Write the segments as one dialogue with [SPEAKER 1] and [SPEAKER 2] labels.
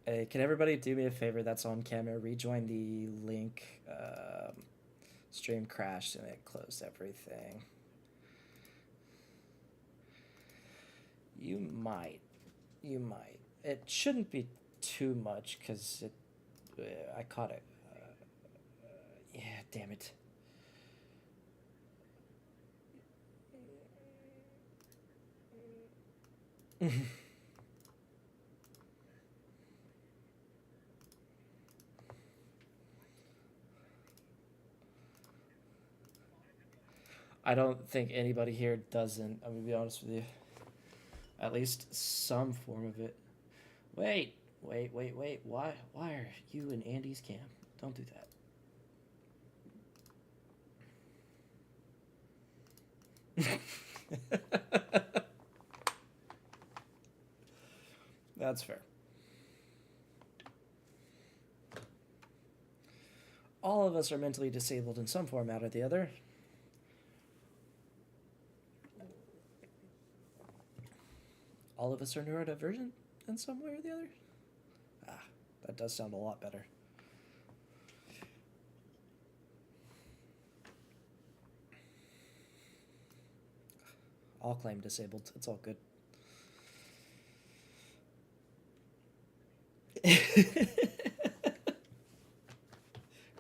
[SPEAKER 1] Hey, can everybody do me a favor that's on camera? Rejoin the link. Stream crashed and it closed everything. You might. You might. It shouldn't be too much because it. I caught it. Yeah, damn it. I don't think anybody here doesn't. I'm gonna be honest with you. At least some form of it. Wait, wait. Why are you in Andy's cam? Don't do that. That's fair. All of us are mentally disabled in some format or the other. All of us are neurodivergent in some way or the other. Ah, that does sound a lot better. I'll claim disabled. It's all good.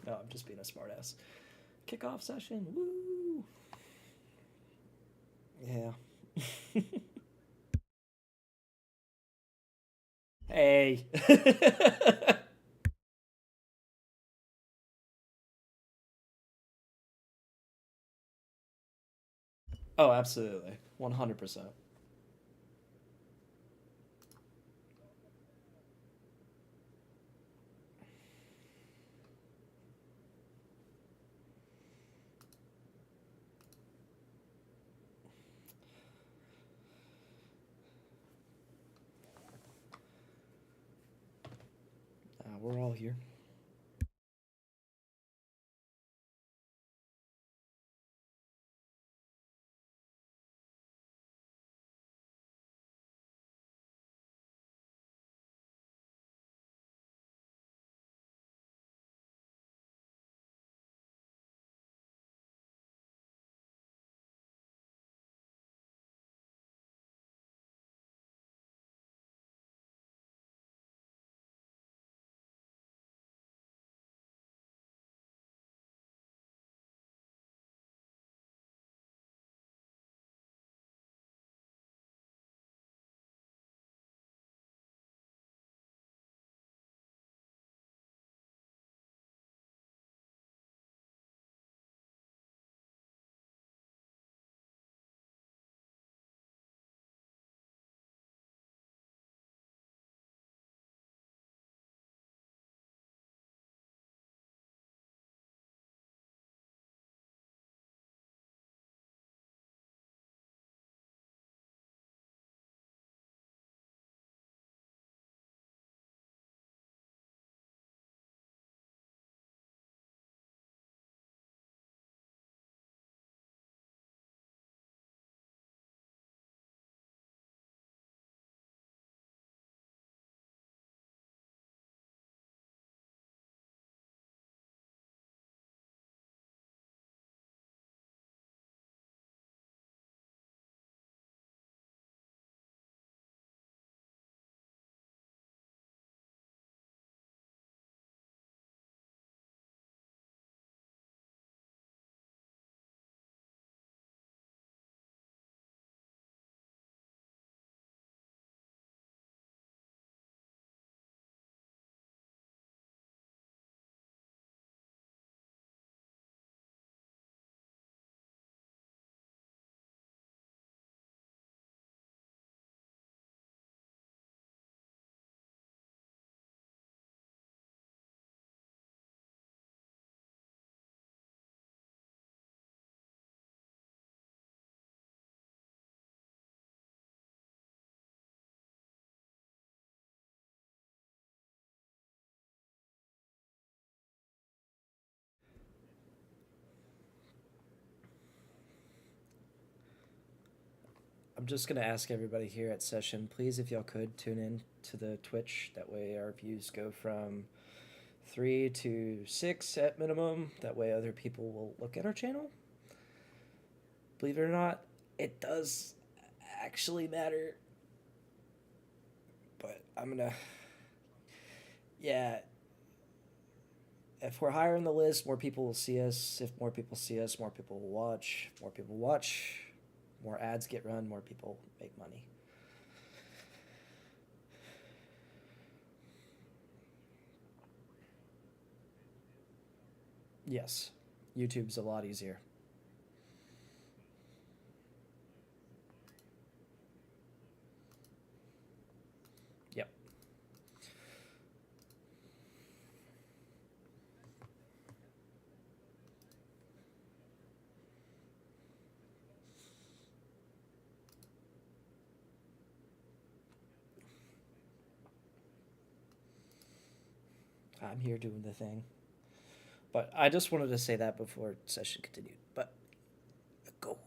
[SPEAKER 1] No, I'm just being a smartass. Kickoff session. Woo! Yeah. Hey. Oh, absolutely. 100%. We're all here. I'm just gonna ask everybody here at session, please, if y'all could tune in to the Twitch. That way, our views go from 3 to 6 at minimum. That way, other people will look at our channel. Believe it or not, it does actually matter. But I'm gonna, yeah. If we're higher on the list, more people will see us. If more people see us, more people will watch. More people watch, more ads get run, more people make money. Yes, YouTube's a lot easier. Yep. I'm here doing the thing. But I just wanted to say that before session continued. But go.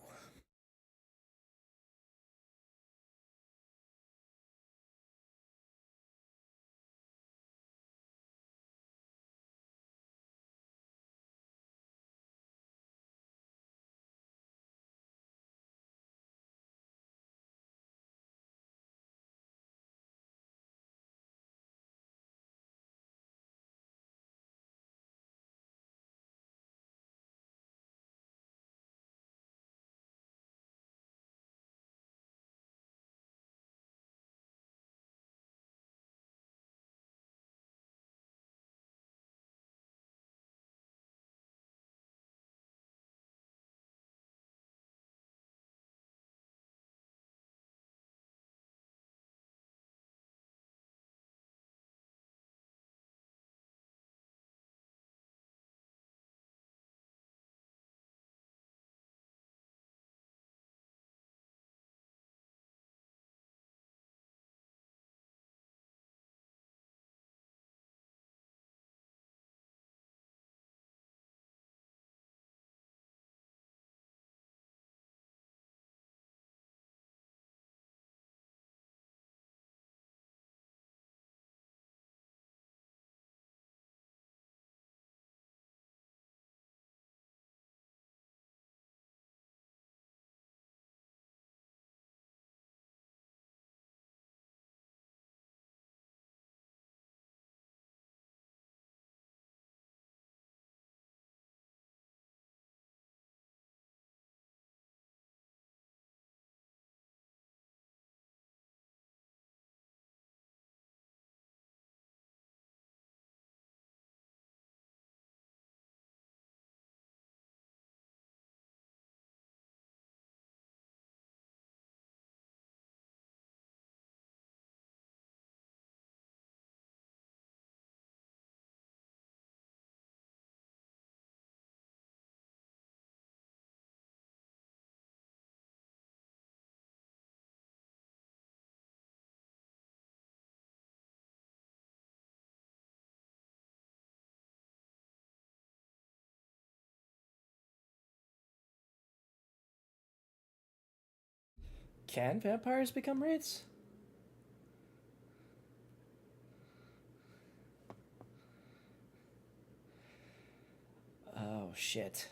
[SPEAKER 1] Can vampires become wraiths? Oh shit.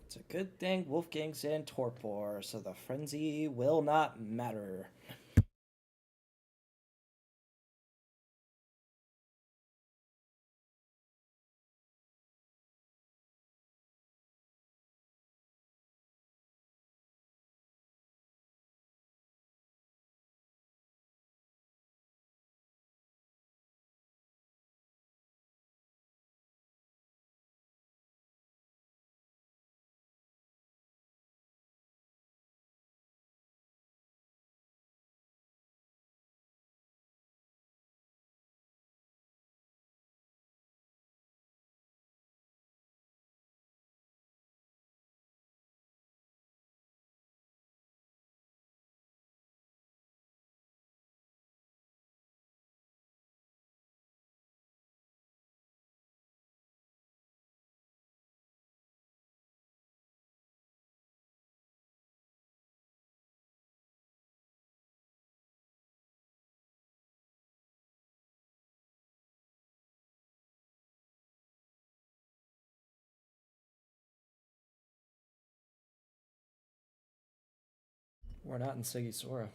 [SPEAKER 1] It's a good thing Wolfgang's in torpor, so the frenzy will not matter. We're not in Sigisora.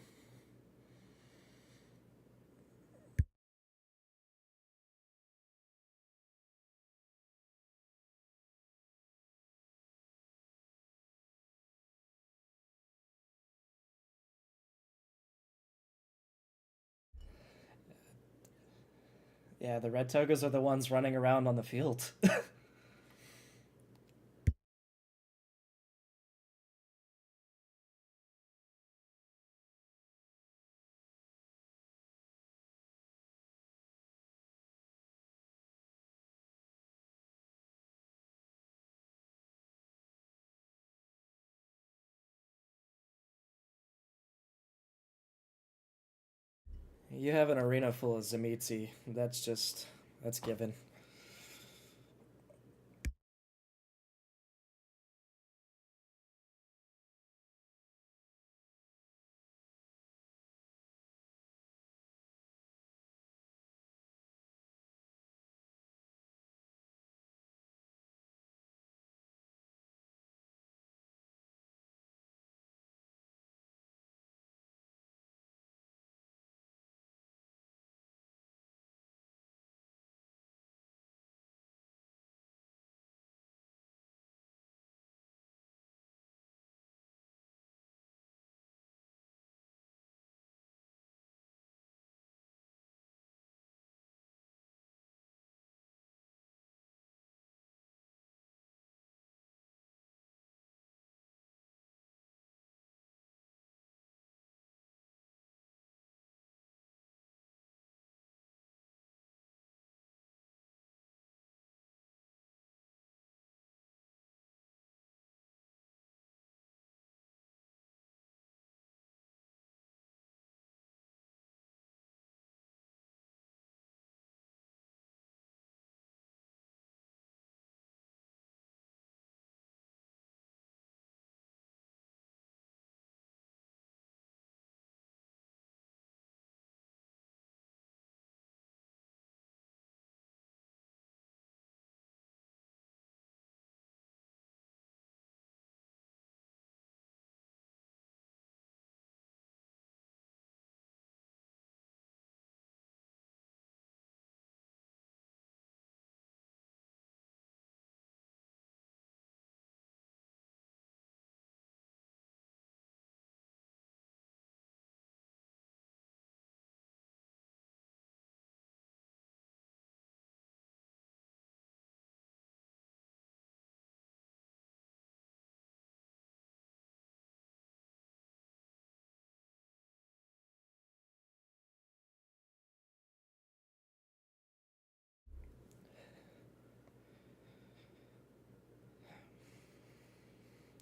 [SPEAKER 1] Yeah, the red togas are the ones running around on the field. You have an arena full of Zamitzi. That's given.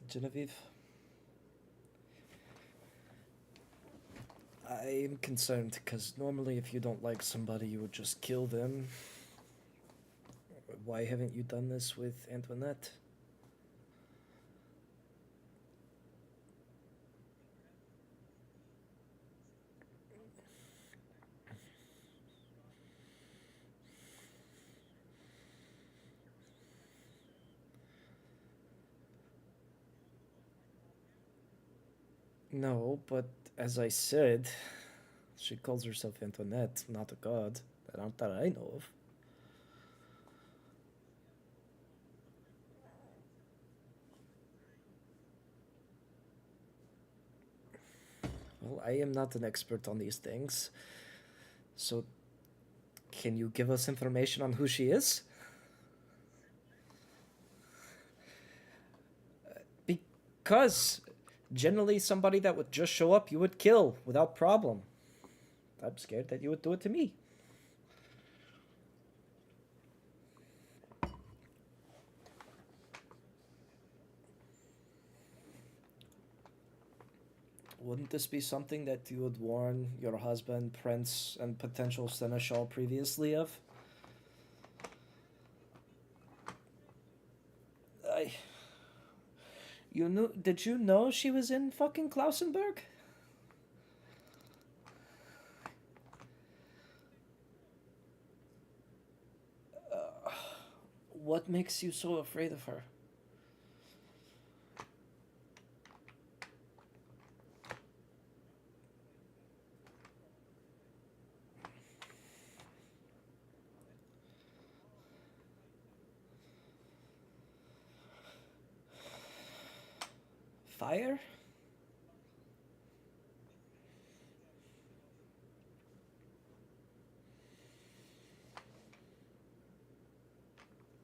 [SPEAKER 1] Genevieve, I'm concerned because normally if you don't like somebody, you would just kill them. Why haven't you done this with Antoinette? No, but as I said, she calls herself Antoinette, not a god. That I know of. Well, I am not an expert on these things. So, can you give us information on who she is? Because generally, somebody that would just show up, you would kill without problem. I'm scared that you would do it to me. Wouldn't this be something that you would warn your husband, Prince, and potential Seneschal previously of? I. You knew? Did you know she was in fucking Klausenberg? What makes you so afraid of her? fire?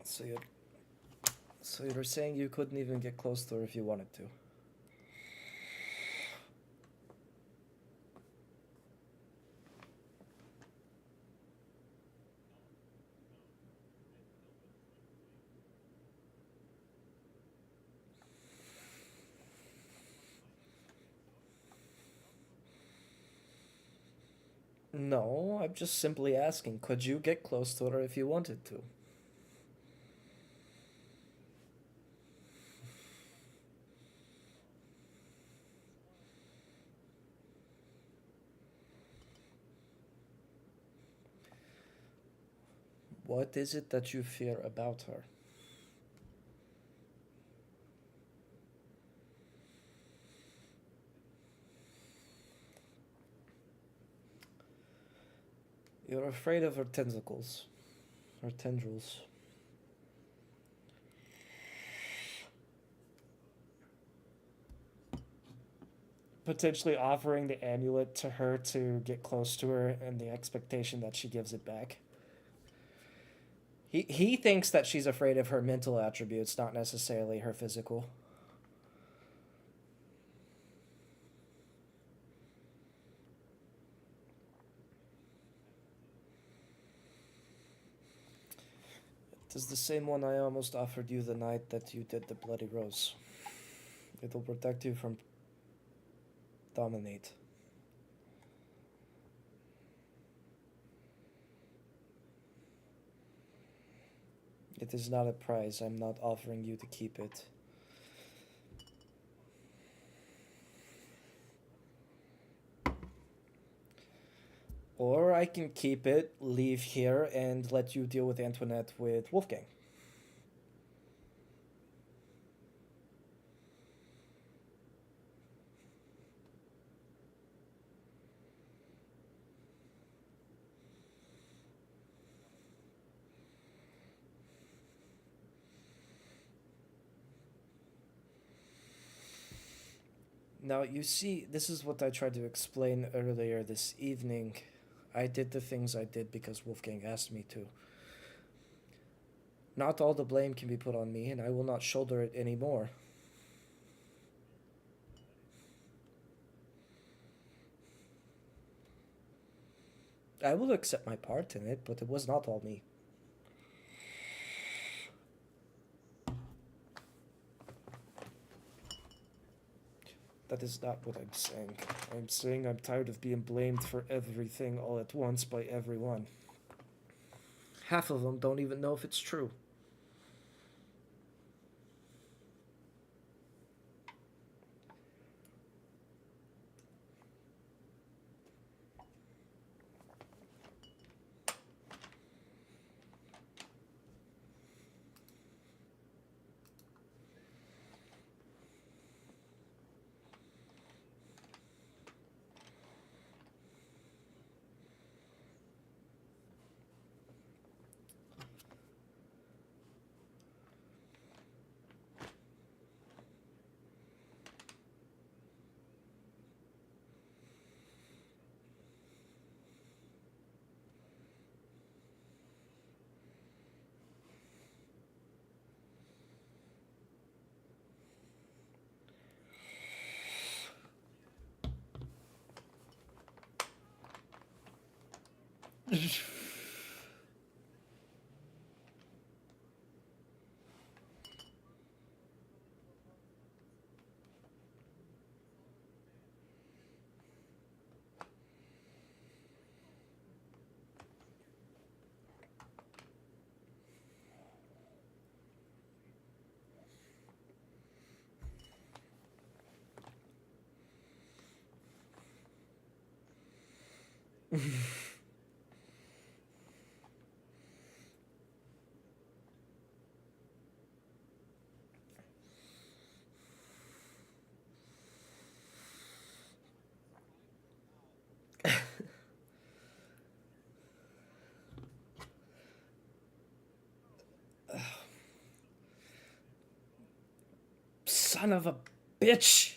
[SPEAKER 1] So you're, so you're saying you couldn't even get close to her if you wanted to? No, I'm just simply asking, could you get close to her if you wanted to? What is it that you fear about her? You're afraid of her tentacles. Her tendrils. Potentially offering the amulet to her to get close to her and the expectation that she gives it back. He thinks that she's afraid of her mental attributes, not necessarily her physical. It is the same one I almost offered you the night that you did the Bloody Rose. It will protect you from Dominate. It is not a prize. I'm not offering you to keep it. Or I can keep it, leave here, and let you deal with Antoinette with Wolfgang. Now, you see, this is what I tried to explain earlier this evening. I did the things I did because Wolfgang asked me to. Not all the blame can be put on me, and I will not shoulder it anymore. I will accept my part in it, but it was not all me. That is not what I'm saying. I'm saying I'm tired of being blamed for everything all at once by everyone. Half of them don't even know if it's true. Son of a bitch!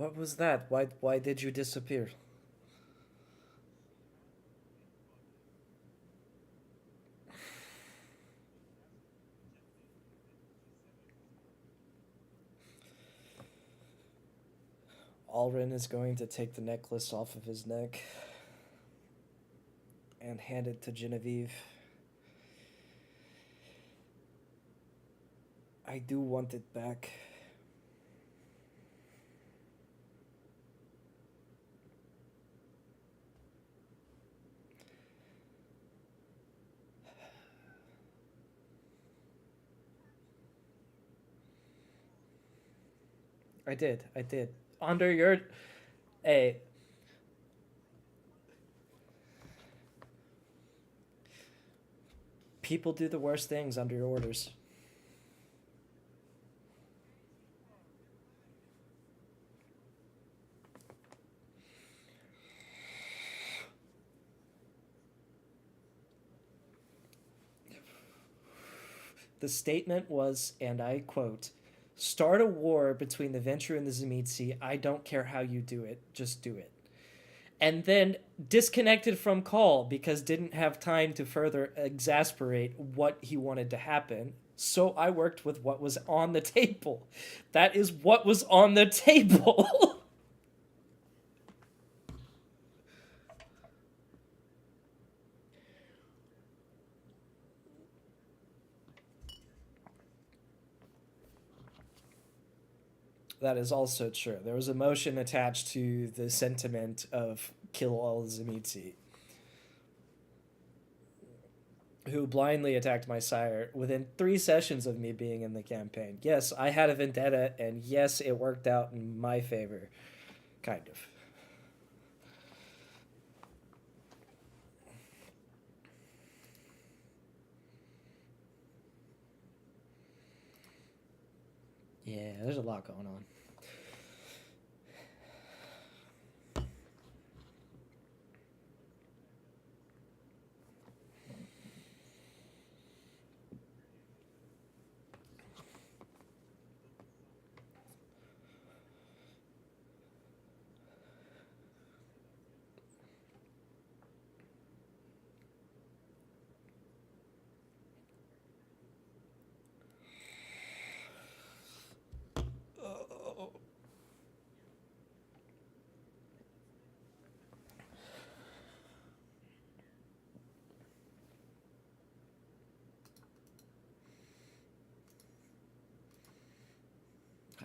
[SPEAKER 1] What was that? Why did you disappear? Alrin is going to take the necklace off of his neck and hand it to Genevieve. I do want it back. I did. I did. Under your. Hey. People do the worst things under your orders. The statement was, and I quote, "Start a war between the Venture and the Zemitzi. I don't care how you do it. Just do it." And then disconnected from call because didn't have time to further exasperate what he wanted to happen. So I worked with what was on the table. That is what was on the table. That is also true. There was emotion attached to the sentiment of kill all Zemitzi, who blindly attacked my sire within 3 sessions of me being in the campaign. Yes, I had a vendetta, and yes, it worked out in my favor. Kind of. Yeah, there's a lot going on.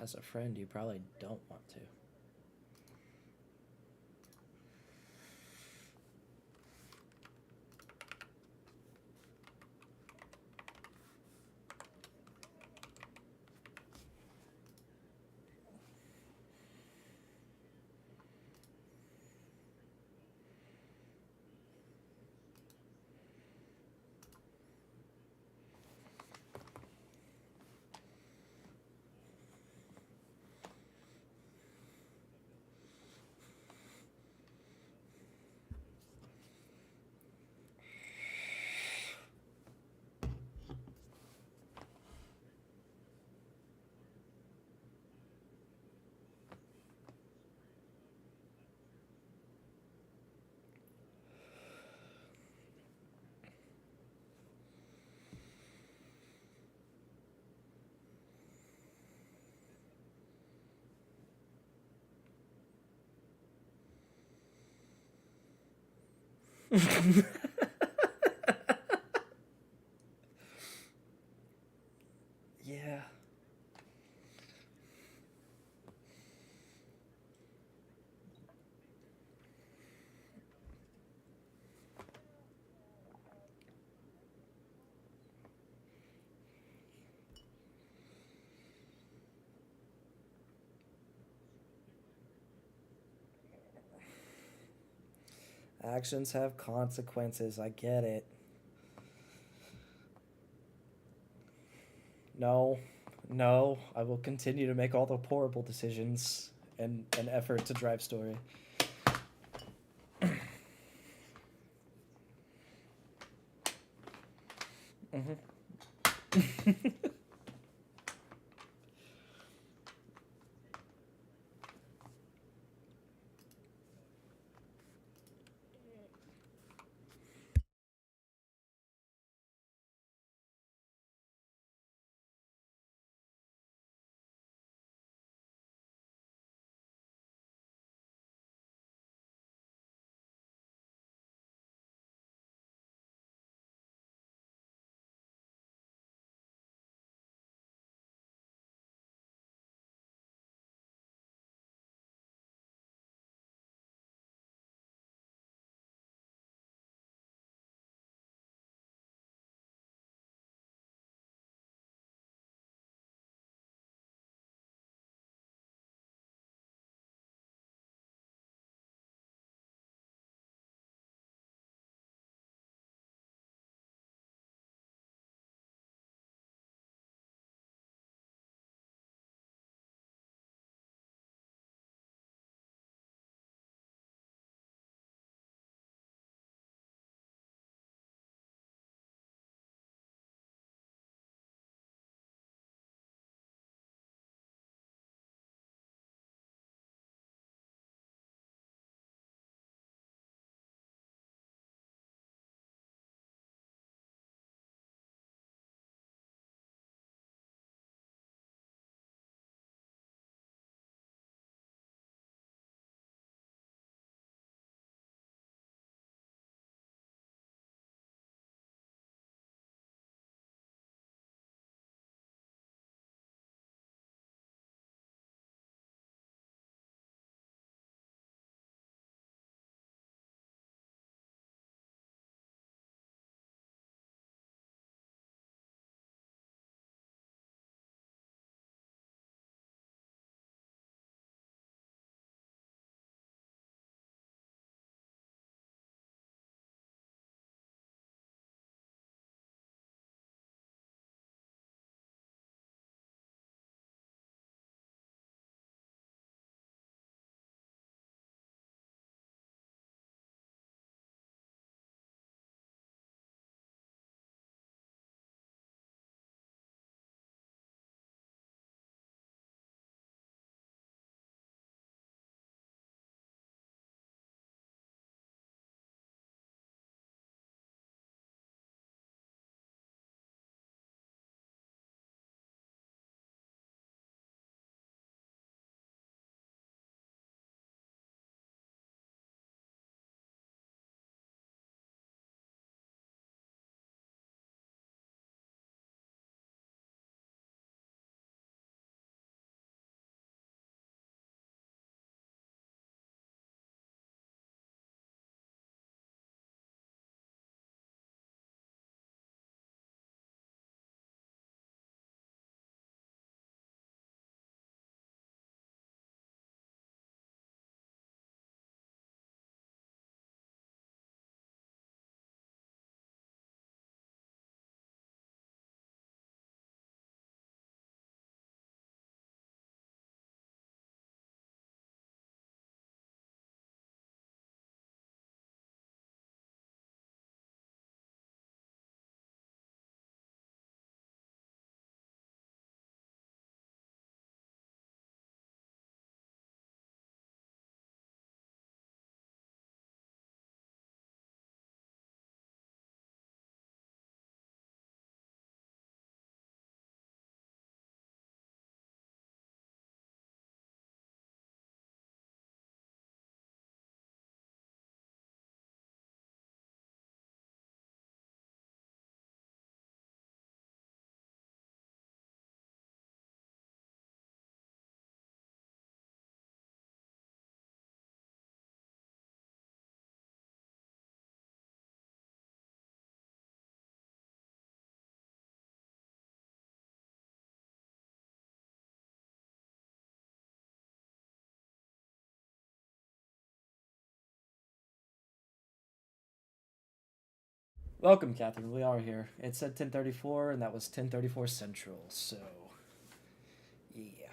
[SPEAKER 1] As a friend, you probably don't want to. Yeah. Actions have consequences. I get it. No, no, I will continue to make all the horrible decisions and an effort to drive story. Welcome, Catherine. We are here. It said 10:34, and that was 10:34 Central. So, yeah.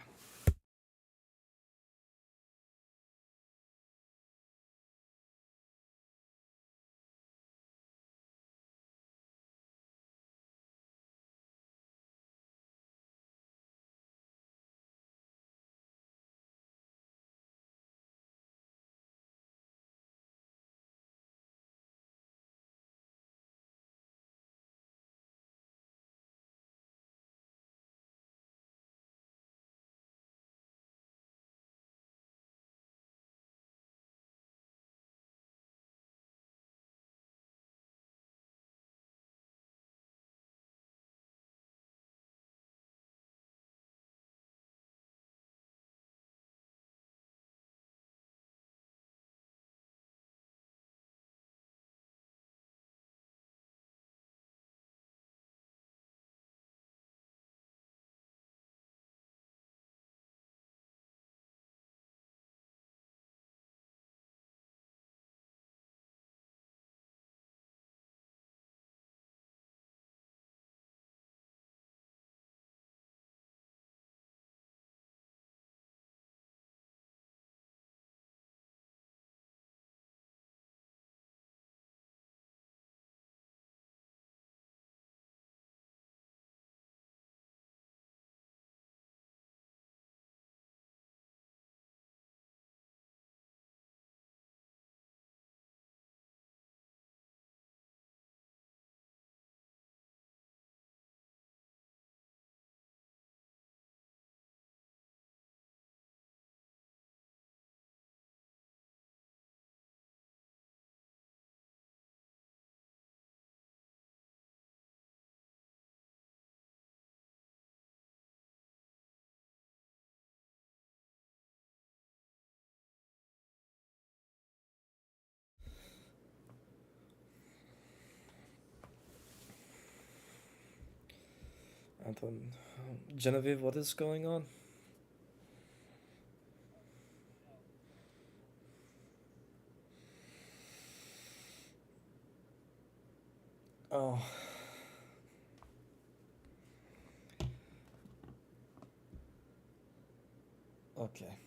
[SPEAKER 1] Anton, Genevieve, what is going on? Oh, okay.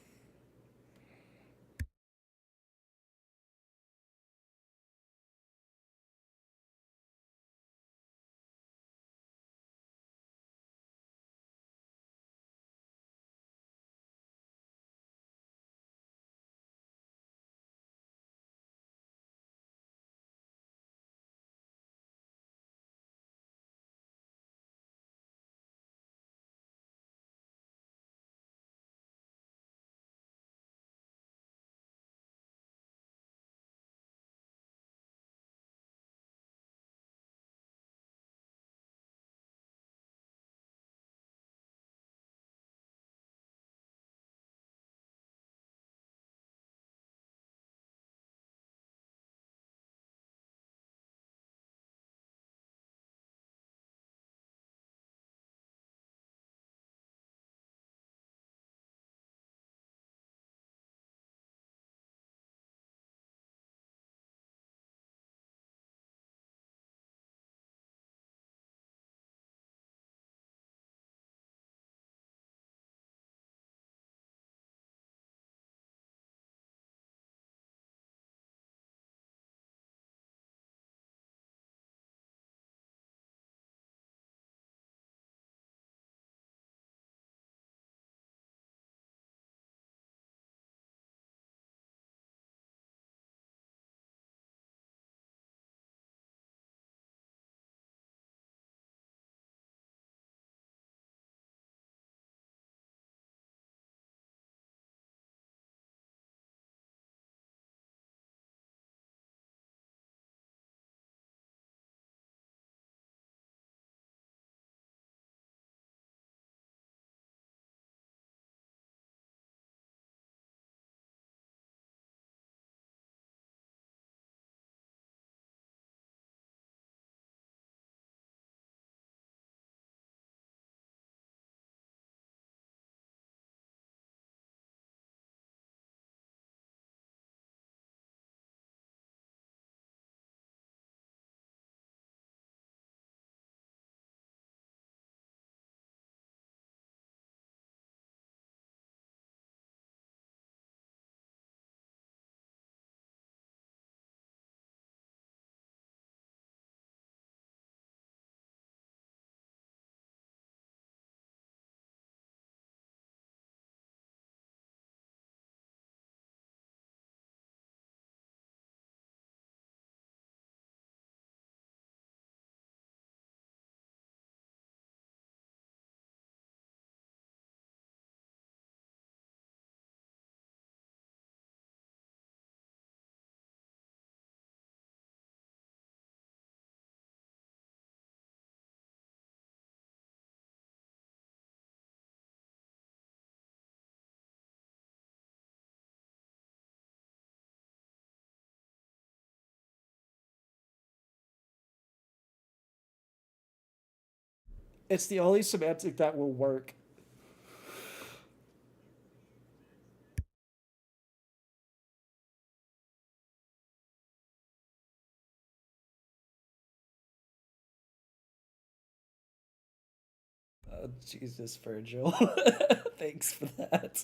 [SPEAKER 1] It's the only semantic that will work. Oh, Jesus, Virgil. Thanks for that.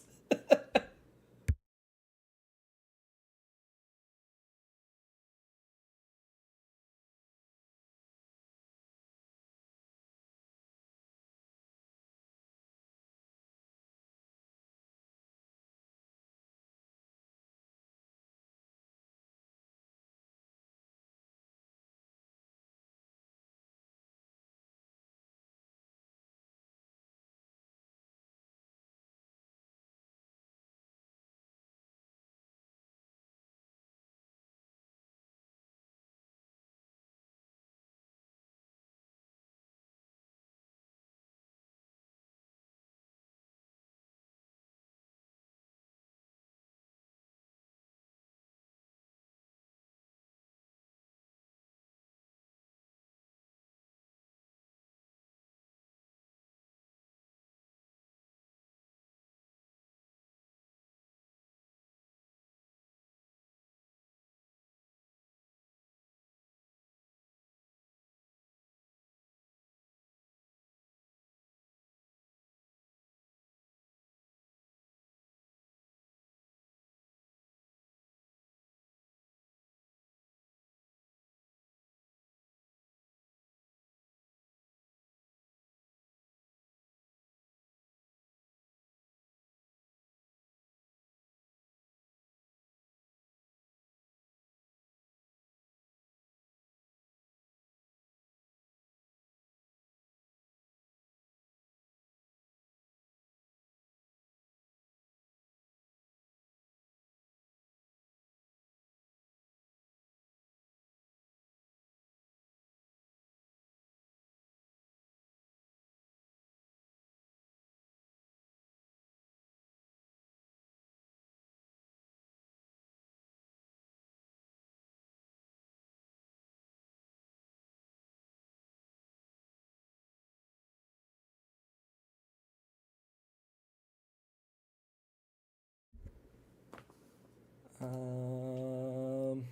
[SPEAKER 1] Um,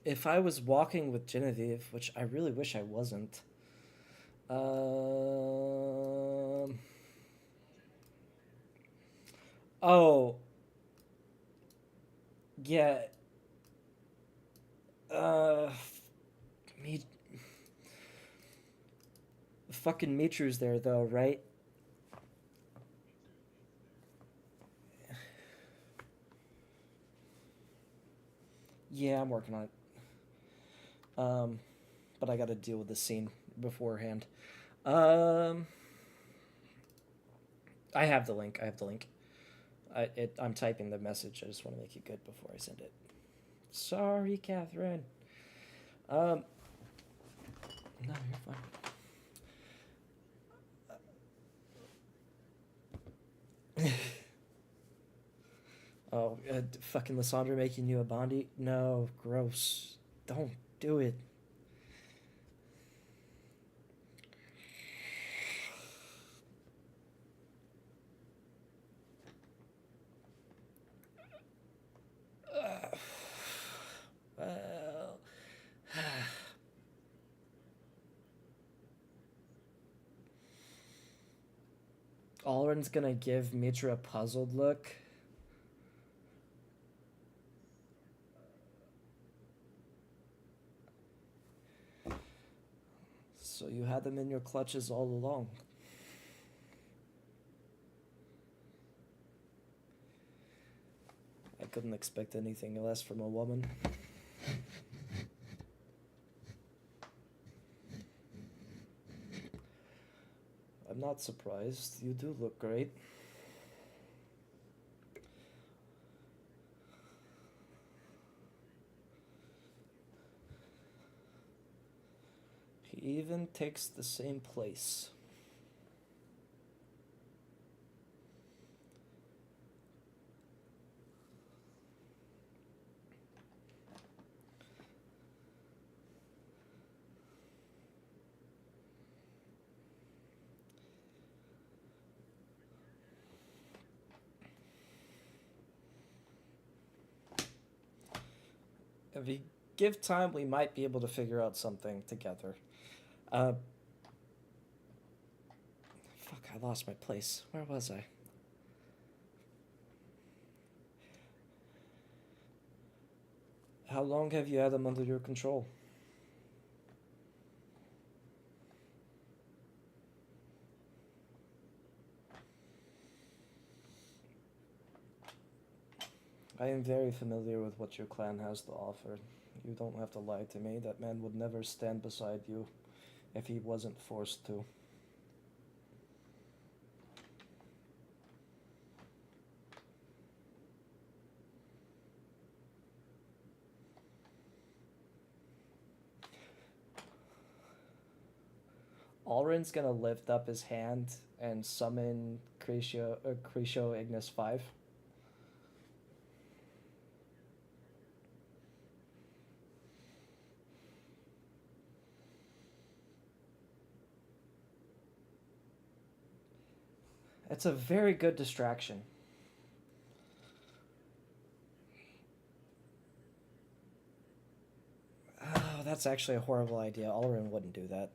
[SPEAKER 1] if I was walking with Genevieve, which I really wish I wasn't, um, oh, yeah, uh, me, fucking Mitru's there though, right? Yeah, I'm working on it. Um, but I got to deal with the scene beforehand. Um, I have the link. I have the link. I'm typing the message. I just want to make it good before I send it. Sorry, Catherine. Um, no, you're fine. Oh, fucking Lysandra making you a Bondi? No, gross. Don't do it. Well, Alren's gonna give Mitra a puzzled look. So you had them in your clutches all along. I couldn't expect anything less from a woman. I'm not surprised. You do look great. He even takes the same place. If we give time, we might be able to figure out something together. Uh, fuck, I lost my place. Where was I? How long have you had them under your control? I am very familiar with what your clan has to offer. You don't have to lie to me. That man would never stand beside you if he wasn't forced to. Alrin's gonna lift up his hand and summon Cretio Ignis 5. It's a very good distraction. Oh, that's actually a horrible idea. Alrin wouldn't do that.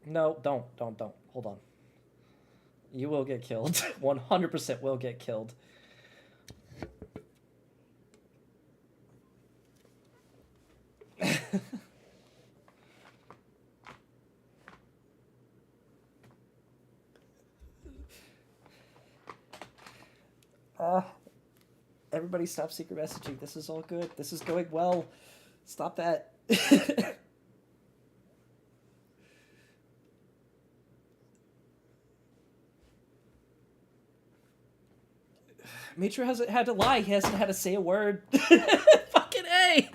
[SPEAKER 1] No, don't. Hold on. You will get killed. 100% will get killed. Everybody stop secret messaging. This is all good. This is going well. Stop that. Mitra hasn't had to lie. He hasn't had to say a word. Fucking A!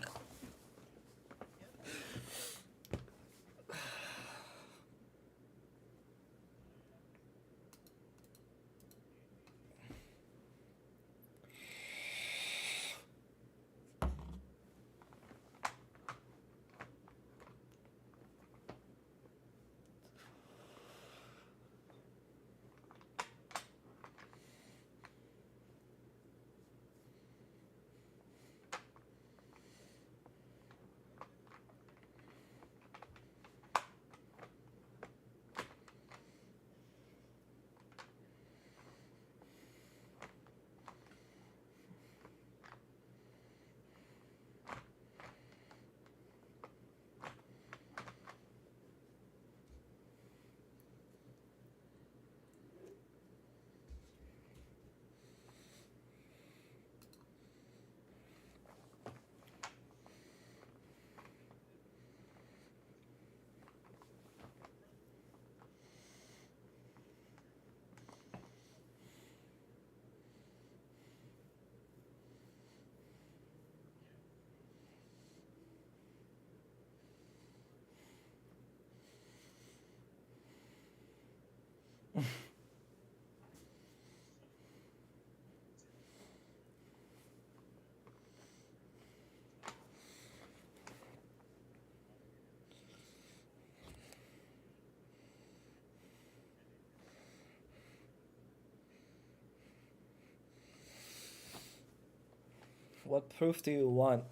[SPEAKER 1] What proof do you want?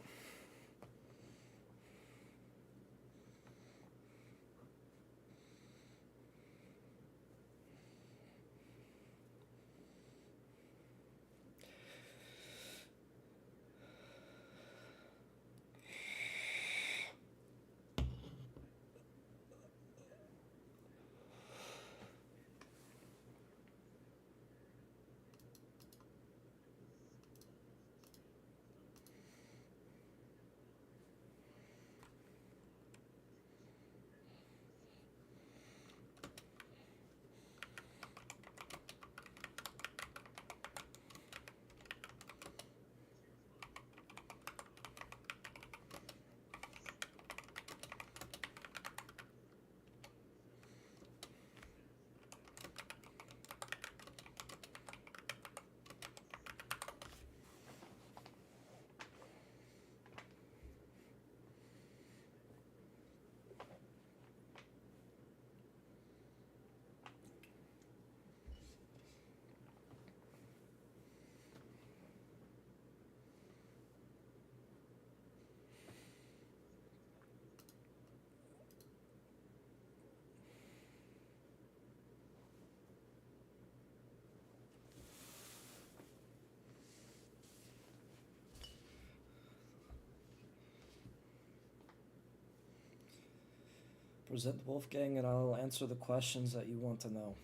[SPEAKER 1] Present Wolfgang and I'll answer the questions that you want to know.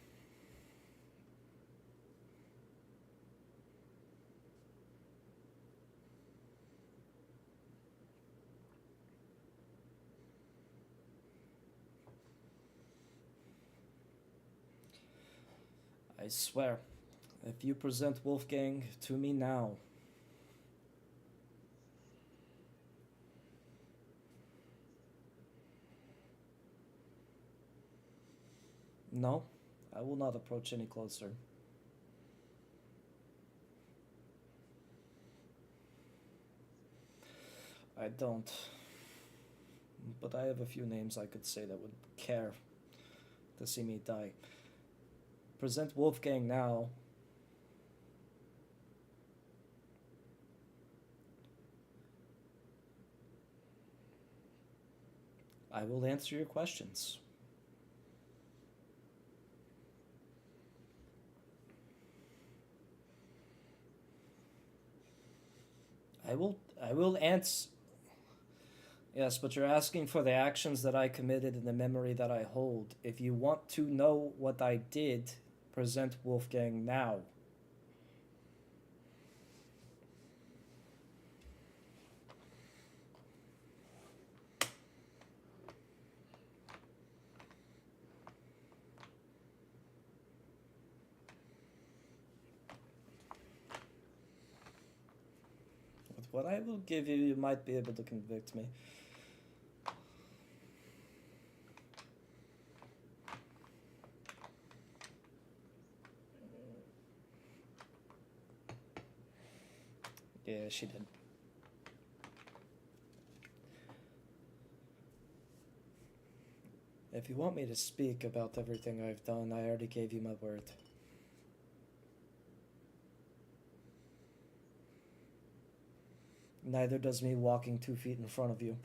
[SPEAKER 1] I swear, if you present Wolfgang to me now, no, I will not approach any closer. I don't. But I have a few names I could say that would care to see me die. Present Wolfgang now. I will answer your questions. I will answer. Yes, but you're asking for the actions that I committed and the memory that I hold. If you want to know what I did, present Wolfgang now. With what I will give you, you might be able to convict me. Yeah, she did. If you want me to speak about everything I've done, I already gave you my word. Neither does me walking 2 feet in front of you.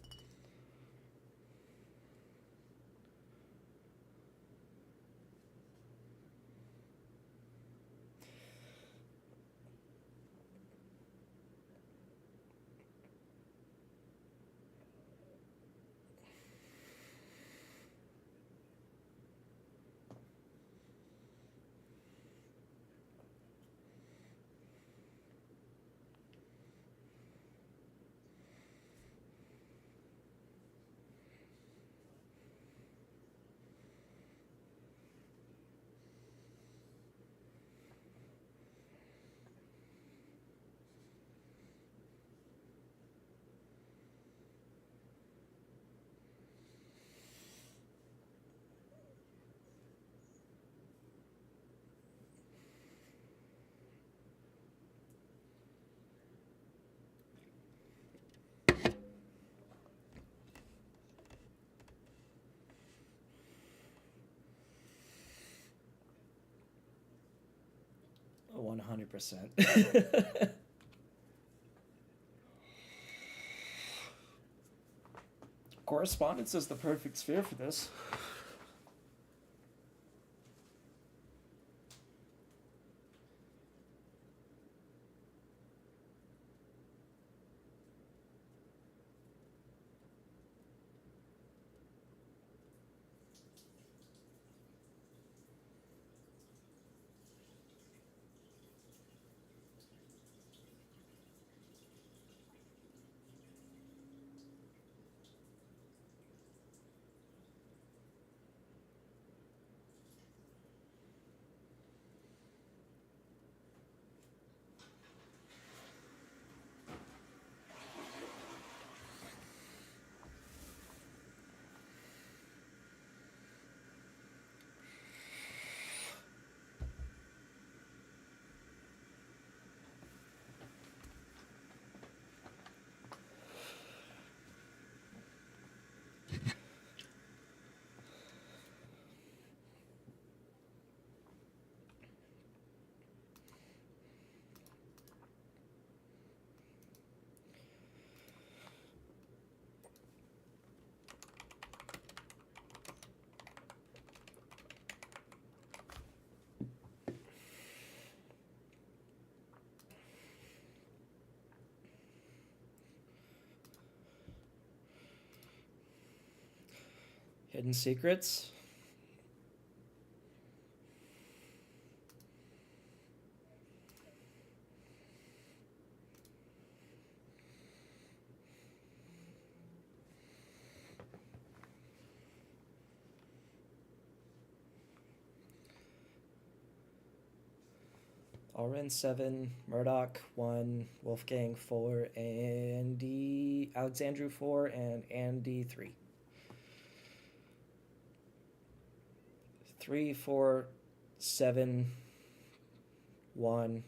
[SPEAKER 1] Oh, 100%. Correspondence is the perfect sphere for this. Hidden secrets. Alrin 7, Murdoch 1, Wolfgang 4, Andy Alexandru 4, and Andy 3. 3, 4, 7, 1,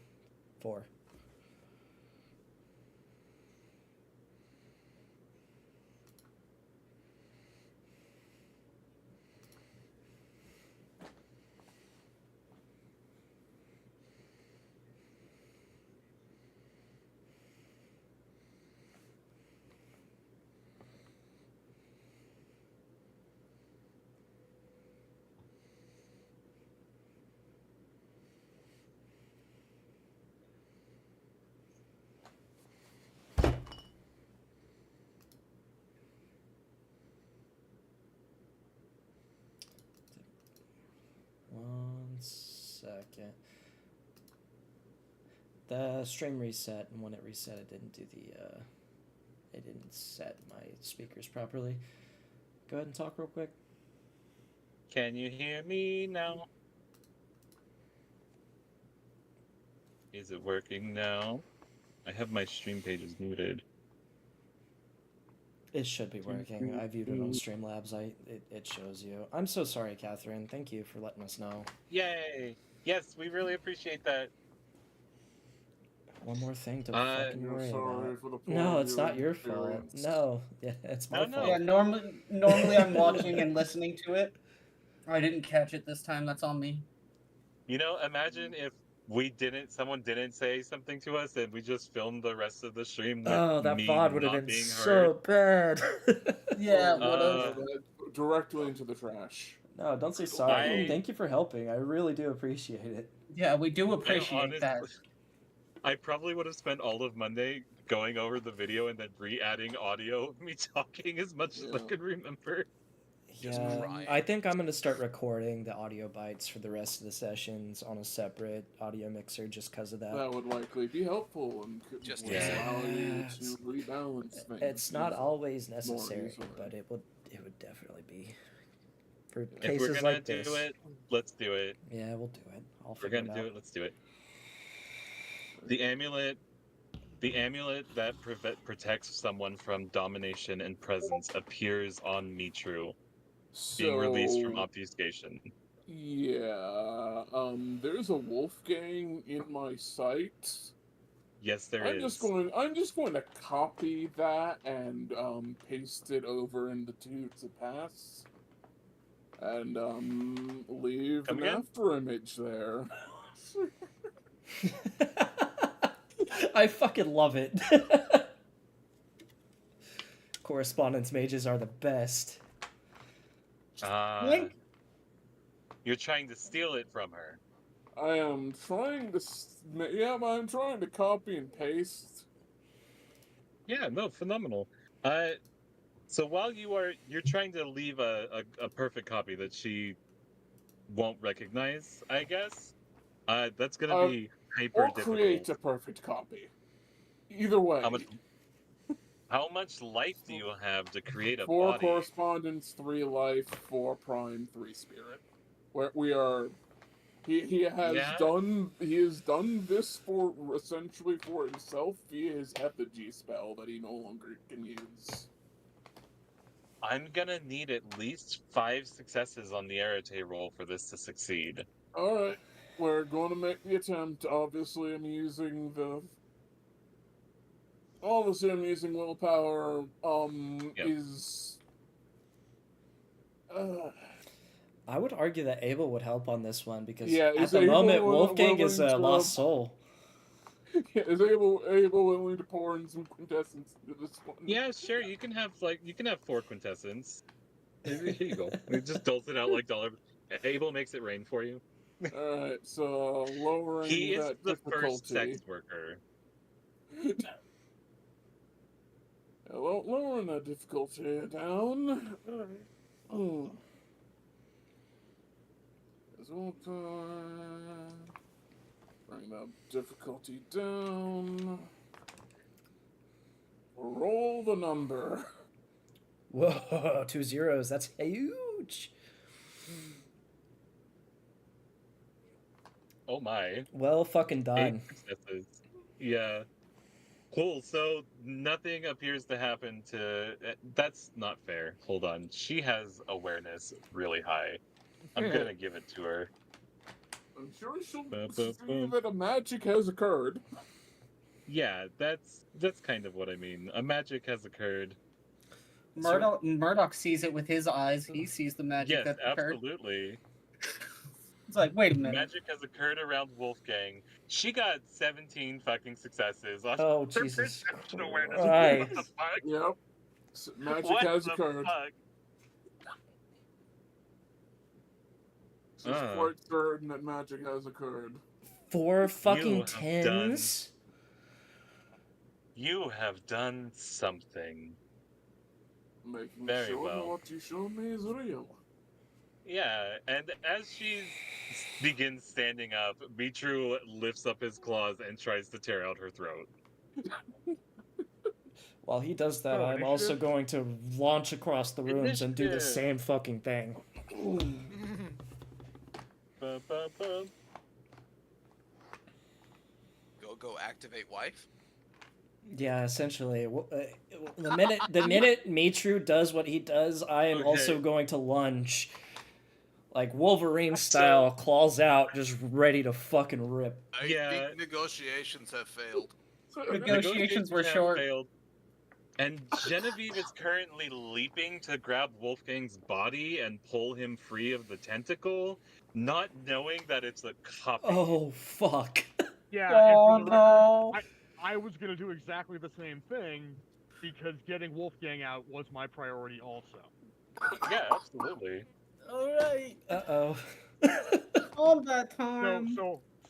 [SPEAKER 1] 4. One second. The stream reset, and when it reset, it didn't do it didn't set my speakers properly. Go ahead and talk real quick.
[SPEAKER 2] Can you hear me now? Is it working now? I have my stream pages muted.
[SPEAKER 1] It should be working. I viewed it on Streamlabs. It shows you. I'm so sorry, Catherine. Thank you for letting us know.
[SPEAKER 2] Yay! Yes, we really appreciate that.
[SPEAKER 1] One more thing to fucking worry about.
[SPEAKER 3] For the
[SPEAKER 1] No, it's not your fault. No, yeah, it's my fault.
[SPEAKER 4] Yeah, normally I'm watching and listening to it. I didn't catch it this time. That's on me.
[SPEAKER 2] You know, imagine if someone didn't say something to us, and we just filmed the rest of the stream with
[SPEAKER 1] that
[SPEAKER 2] me
[SPEAKER 1] VOD would have
[SPEAKER 2] not
[SPEAKER 1] been
[SPEAKER 2] being
[SPEAKER 1] so bad.
[SPEAKER 4] Yeah, it would have.
[SPEAKER 3] Directly into the trash.
[SPEAKER 1] No, don't say sorry. Thank you for helping. I really do appreciate it.
[SPEAKER 4] Yeah, we do appreciate that.
[SPEAKER 2] I probably would have spent all of Monday going over the video and then re-adding audio of me talking as much as I could remember.
[SPEAKER 1] Yeah, I think I'm going to start recording the audio bites for the rest of the sessions on a separate audio mixer just because of that.
[SPEAKER 3] That would likely be helpful and could allow you to rebalance things.
[SPEAKER 1] It's not always necessary, but it would definitely be. For cases like this.
[SPEAKER 2] If we're going to do it, let's do it.
[SPEAKER 1] Yeah, we'll do it.
[SPEAKER 2] If we're going to do it, let's do it. The amulet that protects someone from domination and presence appears on Mitru, being released from obfuscation.
[SPEAKER 3] Yeah, there's a Wolfgang in my sight.
[SPEAKER 2] Yes, there is.
[SPEAKER 3] I'm just going to copy that and paste it over into to pass, and leave an after image there.
[SPEAKER 1] I fucking love it. Correspondence mages are the best.
[SPEAKER 2] You're trying to steal it from her.
[SPEAKER 3] I am trying to... Yeah, but I'm trying to copy and paste.
[SPEAKER 2] Yeah, no, phenomenal. So while you're trying to leave a perfect copy that she won't recognize, I guess, that's gonna be hyper difficult.
[SPEAKER 3] Or create a perfect copy. Either way.
[SPEAKER 2] How much life do you have to create a
[SPEAKER 3] 4
[SPEAKER 2] body?
[SPEAKER 3] correspondence, 3 life, 4 prime, 3 spirit. Where we are... He has done this for essentially for himself via his effigy spell that he no longer can use.
[SPEAKER 2] I'm gonna need at least 5 successes on the Arete roll for this to succeed.
[SPEAKER 3] Alright, we're going to make the attempt. Obviously, I'm using willpower.
[SPEAKER 1] I would argue that Abel would help on this one because
[SPEAKER 3] at
[SPEAKER 1] the moment Wolfgang is a lost soul.
[SPEAKER 3] Yeah, is Abel willing to pour in some quintessence into this one?
[SPEAKER 2] Yeah, sure. You can have 4 quintessence. Here you go. We just doles it out like dollar. Abel makes it rain for you.
[SPEAKER 3] All right, so lowering
[SPEAKER 2] he is
[SPEAKER 3] that
[SPEAKER 2] the
[SPEAKER 3] difficulty.
[SPEAKER 2] first sex worker.
[SPEAKER 3] Lowering that difficulty down. open. Bring the difficulty down. Roll the number.
[SPEAKER 1] Whoa, 2 zeros. That's huge.
[SPEAKER 2] Oh my.
[SPEAKER 1] Well fucking
[SPEAKER 2] 8
[SPEAKER 1] done.
[SPEAKER 2] successes. Yeah. Cool. So nothing appears to happen to. That's not fair. Hold on. She has awareness really high. I'm gonna give it to her.
[SPEAKER 3] I'm sure she'll
[SPEAKER 2] Ba, ba,
[SPEAKER 3] see
[SPEAKER 2] ba.
[SPEAKER 3] that a magic has occurred.
[SPEAKER 2] Yeah, that's kind of what I mean. A magic has occurred.
[SPEAKER 4] Murdoch sees it with his eyes. He sees the magic
[SPEAKER 2] Yes,
[SPEAKER 4] that occurred.
[SPEAKER 2] absolutely.
[SPEAKER 4] It's like, wait a minute.
[SPEAKER 2] Magic has occurred around Wolfgang. She got 17 fucking successes on
[SPEAKER 1] Oh,
[SPEAKER 2] her
[SPEAKER 1] Jesus
[SPEAKER 2] perception awareness.
[SPEAKER 1] Christ.
[SPEAKER 2] What the fuck?
[SPEAKER 3] Yep. Magic
[SPEAKER 2] What
[SPEAKER 3] has
[SPEAKER 2] the
[SPEAKER 3] occurred.
[SPEAKER 2] fuck?
[SPEAKER 3] She's quite certain that magic has occurred.
[SPEAKER 1] 4 fucking
[SPEAKER 2] You have done-
[SPEAKER 1] 10s?
[SPEAKER 2] You have done something.
[SPEAKER 3] Making
[SPEAKER 2] Very
[SPEAKER 3] sure
[SPEAKER 2] well.
[SPEAKER 3] what you showed me is real.
[SPEAKER 2] Yeah, and as she begins standing up, Mitru lifts up his claws and tries to tear out her throat.
[SPEAKER 1] While he does that,
[SPEAKER 5] Oh,
[SPEAKER 1] I'm also
[SPEAKER 5] initiative?
[SPEAKER 1] going to launch across the rooms and do the
[SPEAKER 2] Initiative.
[SPEAKER 1] same fucking thing.
[SPEAKER 2] Ba, ba, ba.
[SPEAKER 6] Go activate wife.
[SPEAKER 1] Yeah, essentially. The minute Mitru does what he does, I am
[SPEAKER 2] Okay.
[SPEAKER 1] also going to lunge. Like Wolverine style, claws out, just ready to fucking rip.
[SPEAKER 6] I
[SPEAKER 2] Yeah.
[SPEAKER 6] think negotiations have failed.
[SPEAKER 4] Negotiations were
[SPEAKER 2] have
[SPEAKER 4] short.
[SPEAKER 2] failed. And Genevieve is currently leaping to grab Wolfgang's body and pull him free of the tentacle, not knowing that it's a copy.
[SPEAKER 1] Oh, fuck.
[SPEAKER 5] Yeah,
[SPEAKER 4] Oh
[SPEAKER 5] and for the record,
[SPEAKER 4] no.
[SPEAKER 5] I was gonna do exactly the same thing because getting Wolfgang out was my priority also.
[SPEAKER 2] Yeah, absolutely.
[SPEAKER 4] Alright.
[SPEAKER 1] Uh-oh.
[SPEAKER 4] Combat time.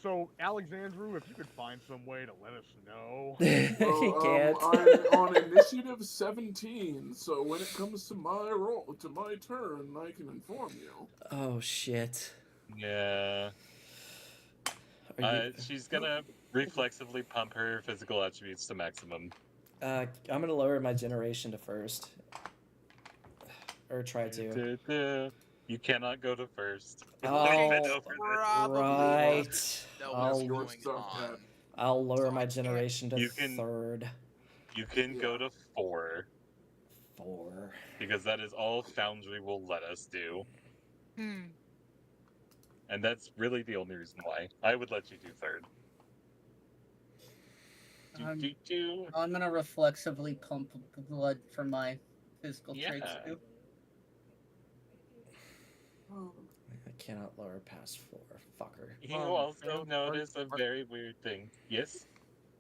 [SPEAKER 5] So Alexandru, if you could find some way to let us know.
[SPEAKER 1] He can't.
[SPEAKER 3] I'm on initiative 17, so when it comes to my turn, I can inform you.
[SPEAKER 1] Oh, shit.
[SPEAKER 2] Yeah.
[SPEAKER 1] Are you...
[SPEAKER 2] She's gonna reflexively pump her physical attributes to maximum.
[SPEAKER 1] I'm gonna lower my generation to first. Or try to.
[SPEAKER 2] You cannot go to first.
[SPEAKER 1] Oh,
[SPEAKER 2] We've been over this.
[SPEAKER 6] Probably
[SPEAKER 1] right.
[SPEAKER 6] know
[SPEAKER 1] I'll-
[SPEAKER 6] what's
[SPEAKER 3] You're
[SPEAKER 6] going
[SPEAKER 3] stuck
[SPEAKER 6] on.
[SPEAKER 3] at-
[SPEAKER 1] I'll lower
[SPEAKER 6] So
[SPEAKER 1] my
[SPEAKER 6] I can't-
[SPEAKER 1] generation to
[SPEAKER 2] You can-
[SPEAKER 1] third.
[SPEAKER 2] You can go to 4,
[SPEAKER 1] 4.
[SPEAKER 2] because that is all Foundry will let us do.
[SPEAKER 6] Hmm.
[SPEAKER 2] And that's really the only reason why. I would let you do third.
[SPEAKER 4] I'm-
[SPEAKER 2] Do, do, do.
[SPEAKER 4] I'm gonna reflexively pump the blood for my physical traits
[SPEAKER 2] Yeah.
[SPEAKER 4] too.
[SPEAKER 1] I cannot lower past 4. Fucker.
[SPEAKER 2] You
[SPEAKER 5] Um,
[SPEAKER 2] also
[SPEAKER 5] and
[SPEAKER 2] notice a very weird thing. Yes?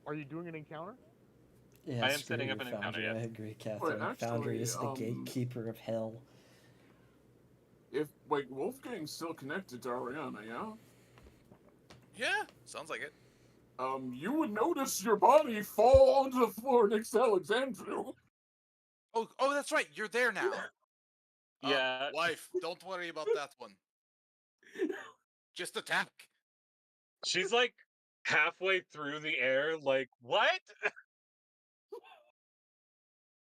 [SPEAKER 5] Are you doing an encounter?
[SPEAKER 1] Yeah,
[SPEAKER 2] I am
[SPEAKER 1] screw
[SPEAKER 2] setting
[SPEAKER 1] you,
[SPEAKER 2] up an encounter,
[SPEAKER 1] Foundry. I
[SPEAKER 2] yes.
[SPEAKER 1] agree, Catherine.
[SPEAKER 3] actually,
[SPEAKER 1] Foundry is the gatekeeper of hell.
[SPEAKER 3] If Wolfgang's still connected to Ariana, yeah?
[SPEAKER 6] Yeah, sounds like it.
[SPEAKER 3] You would notice your body fall onto the floor next to Alexandru.
[SPEAKER 6] Oh, that's right. You're there now.
[SPEAKER 2] Yeah.
[SPEAKER 6] Wife, don't worry about that one. Just attack.
[SPEAKER 2] She's like halfway through the air, like, what?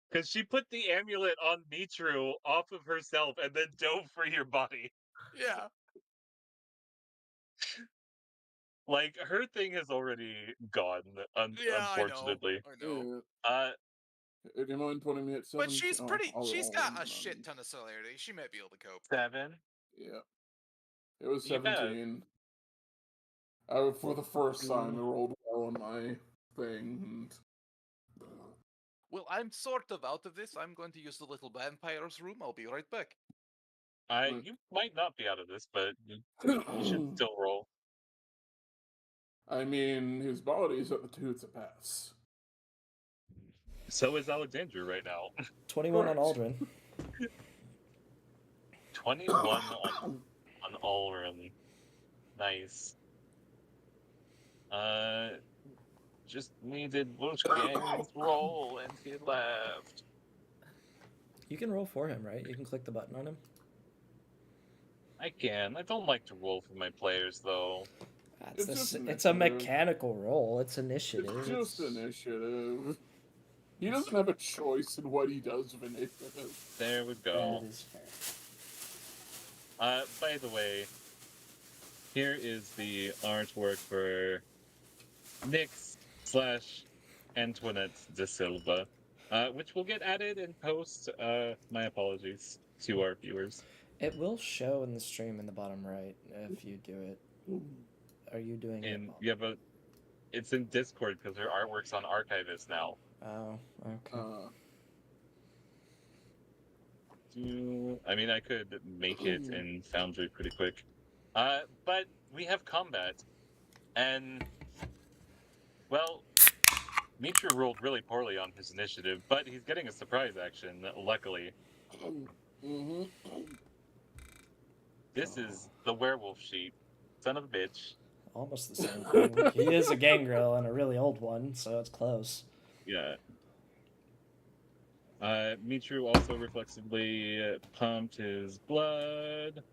[SPEAKER 2] Because she put the amulet on Mitru off of herself and then dove for your body.
[SPEAKER 6] Yeah.
[SPEAKER 2] Like, her thing has already gone,
[SPEAKER 6] Yeah,
[SPEAKER 2] unfortunately.
[SPEAKER 6] I know.
[SPEAKER 3] Do you mind putting me at 7?
[SPEAKER 6] But she's pretty. She's got a
[SPEAKER 3] on.
[SPEAKER 6] shit ton of celerity. She might be able to cope.
[SPEAKER 2] 7.
[SPEAKER 3] Yeah. It was
[SPEAKER 2] You bet.
[SPEAKER 3] 17. For the first time, I rolled well on my thing. And...
[SPEAKER 6] Well, I'm sort of out of this. I'm going to use the little vampire's room. I'll be right back.
[SPEAKER 2] You might not be out of this, but you should still roll.
[SPEAKER 3] I mean, his body's at the tooth to pass.
[SPEAKER 2] So is Alexandru right now.
[SPEAKER 1] 21 on
[SPEAKER 3] Correct.
[SPEAKER 1] Aldrin.
[SPEAKER 2] 21 on Allrin. Nice. Just needed Wolfgang's roll and he left.
[SPEAKER 1] You can roll for him, right? You can click the button on him.
[SPEAKER 2] I can. I don't like to roll for my players, though.
[SPEAKER 1] It's,
[SPEAKER 3] It's just
[SPEAKER 1] it's a
[SPEAKER 3] initiative.
[SPEAKER 1] mechanical roll. It's initiative.
[SPEAKER 3] It's just initiative. He doesn't have a choice in what he does with initiative.
[SPEAKER 2] There we
[SPEAKER 1] That
[SPEAKER 2] go.
[SPEAKER 1] is fair.
[SPEAKER 2] By the way, here is the artwork for Nyx / Antoinette de Silva, which will get added in post. My apologies to our viewers.
[SPEAKER 1] It will show in the stream in the bottom right if you do it. Are you doing it?
[SPEAKER 2] And you have a. It's in Discord because her artwork's on Archivist now.
[SPEAKER 1] Oh, okay.
[SPEAKER 2] I mean, I could make it in Foundry pretty quick. But we have combat. And, well, Mitra rolled really poorly on his initiative, but he's getting a surprise action, luckily. This is the werewolf sheep. Son of a bitch.
[SPEAKER 1] Almost the same thing. He is a gangrel and a really old one, so it's close.
[SPEAKER 2] Yeah. Mitru also reflexively pumped his blood.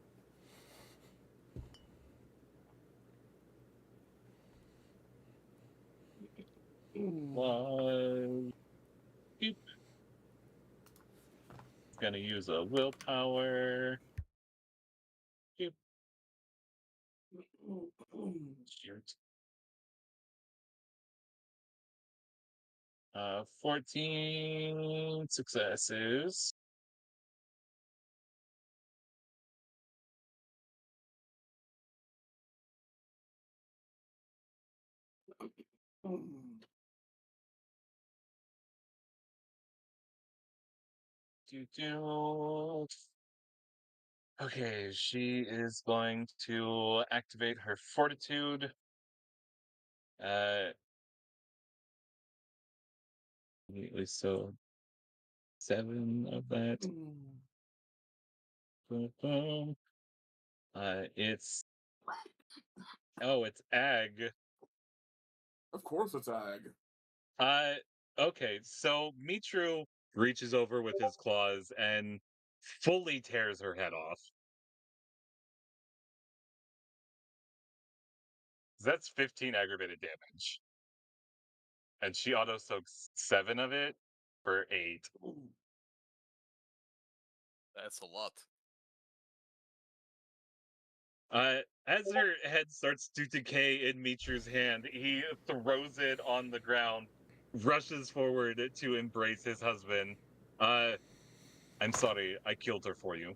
[SPEAKER 2] Was He's gonna use a willpower. Shoot. 14 successes. Okay, she is going to activate her fortitude. Immediately, so 7 of that. Boom, boom. It's ag.
[SPEAKER 3] Of course it's ag.
[SPEAKER 2] Okay, so Mitru reaches over with his claws and fully tears her head off. That's 15 aggravated damage. And she auto soaks 7 of it for 8.
[SPEAKER 6] That's a lot.
[SPEAKER 2] As her head starts to decay in Mitru's hand, he throws it on the ground, rushes forward to embrace his husband. I'm sorry, I killed her for you.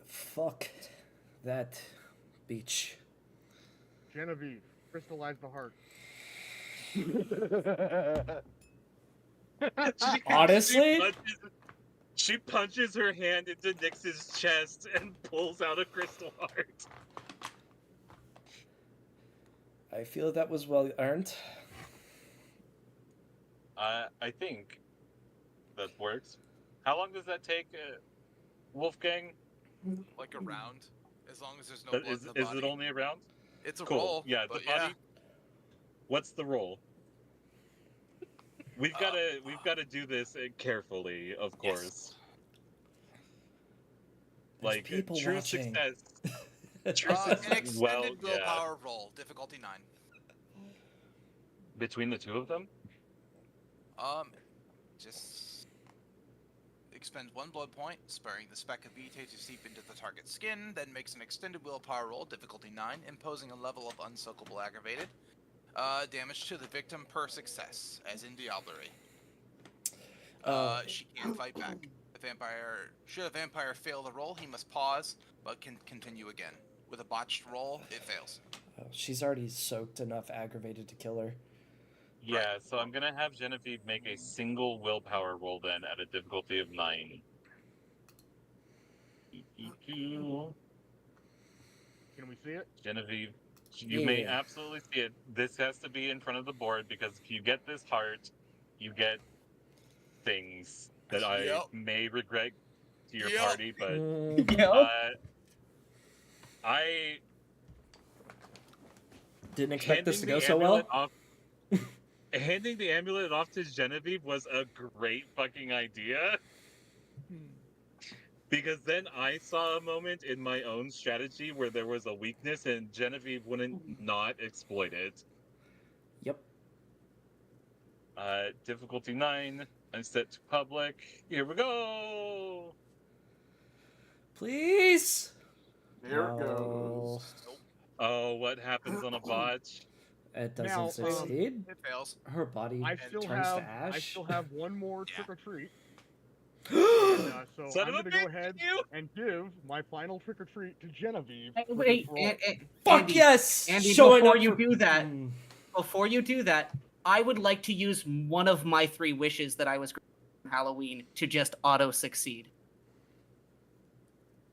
[SPEAKER 1] Fuck that beach.
[SPEAKER 5] Genevieve, crystallize the heart.
[SPEAKER 1] Honestly?
[SPEAKER 2] She punches her hand into Nyx's chest and pulls out a crystal heart.
[SPEAKER 1] I feel that was well earned.
[SPEAKER 2] I think that works. How long does that take, Wolfgang?
[SPEAKER 6] Like a round, as long as there's no
[SPEAKER 2] But
[SPEAKER 6] blood
[SPEAKER 2] is
[SPEAKER 6] in the body.
[SPEAKER 2] it only a round?
[SPEAKER 6] It's a
[SPEAKER 2] Cool.
[SPEAKER 6] roll.
[SPEAKER 2] Yeah,
[SPEAKER 6] but
[SPEAKER 2] the body. What's the roll? We've gotta do this carefully, of course.
[SPEAKER 1] There's
[SPEAKER 2] Like
[SPEAKER 1] people
[SPEAKER 2] true
[SPEAKER 1] watching.
[SPEAKER 2] success. True
[SPEAKER 6] An
[SPEAKER 2] success.
[SPEAKER 6] extended willpower roll, difficulty 9.
[SPEAKER 2] Between the two of them.
[SPEAKER 6] Just expends 1 blood point, sparing the speck of vitae to seep into the target's skin, then makes an extended willpower roll, difficulty 9, imposing a level of unsoakable aggravated. Damage to the victim per success, as in Diablerie. She can fight back. Should a vampire fail the roll, he must pause, but can continue again. With a botched roll, it fails.
[SPEAKER 1] Oh, she's already soaked enough aggravated to kill her.
[SPEAKER 2] Yeah,
[SPEAKER 6] Right.
[SPEAKER 2] so I'm gonna have Genevieve make a single willpower roll then at a difficulty of 9.
[SPEAKER 5] Can we see it?
[SPEAKER 2] Genevieve, you may absolutely see it. This has to be in front of the board because if you get this heart, you get things that I may regret to your party, but I
[SPEAKER 1] didn't expect this to go so well.
[SPEAKER 2] Handing the amulet off to Genevieve was a great fucking idea. Because then I saw a moment in my own strategy where there was a weakness and Genevieve wouldn't not exploit it.
[SPEAKER 1] Yep.
[SPEAKER 2] Difficulty 9. I'm set to public. Here we go!
[SPEAKER 1] Please.
[SPEAKER 3] There it
[SPEAKER 1] No.
[SPEAKER 3] goes.
[SPEAKER 2] Oh, what happens on a botch?
[SPEAKER 1] It doesn't
[SPEAKER 5] Now,
[SPEAKER 1] succeed.
[SPEAKER 6] It fails.
[SPEAKER 1] Her body
[SPEAKER 5] I
[SPEAKER 6] And
[SPEAKER 5] still
[SPEAKER 1] turns
[SPEAKER 5] have
[SPEAKER 1] to ash.
[SPEAKER 5] one more
[SPEAKER 6] Yeah.
[SPEAKER 5] trick or treat. And, so
[SPEAKER 2] Son
[SPEAKER 5] I'm
[SPEAKER 2] of a
[SPEAKER 5] gonna go
[SPEAKER 2] bitch,
[SPEAKER 5] ahead
[SPEAKER 2] you!
[SPEAKER 5] and give my final trick or treat to Genevieve.
[SPEAKER 4] Hey,
[SPEAKER 5] for
[SPEAKER 4] wait,
[SPEAKER 5] this roll.
[SPEAKER 1] Fuck
[SPEAKER 4] Andy,
[SPEAKER 1] yes!
[SPEAKER 4] Andy,
[SPEAKER 1] Showing
[SPEAKER 4] before
[SPEAKER 1] up
[SPEAKER 4] you
[SPEAKER 1] for-
[SPEAKER 4] do that,
[SPEAKER 1] Mm.
[SPEAKER 4] I would like to use one of my 3 wishes that I was granted on Halloween to just auto succeed.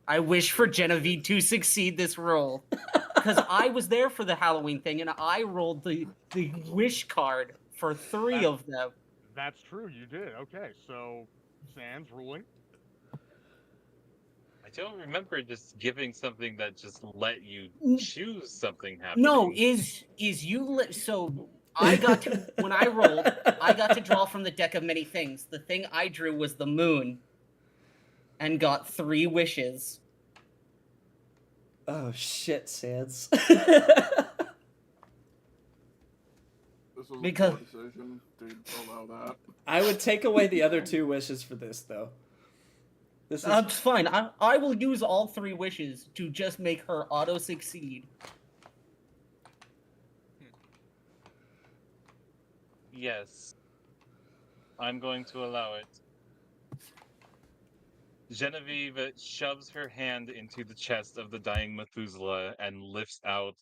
[SPEAKER 4] I wish for Genevieve to succeed this roll. Because I was there for the Halloween thing and I rolled the wish card for 3 of them.
[SPEAKER 5] That's true, you did. Okay, so Sans ruling.
[SPEAKER 2] I don't remember just giving something that just let you choose something happening.
[SPEAKER 4] No, is you so I got to when I rolled, I got to draw from the deck of many things. The thing I drew was the moon and got 3 wishes.
[SPEAKER 1] Oh shit, Sans.
[SPEAKER 3] This was
[SPEAKER 4] Because-
[SPEAKER 3] a poor decision to allow that.
[SPEAKER 1] I would take away the other 2 wishes for this, though. This is
[SPEAKER 4] That's fine. I will use all 3 wishes to just make her auto succeed.
[SPEAKER 2] Yes. I'm going to allow it. Genevieve shoves her hand into the chest of the dying Methuselah and lifts out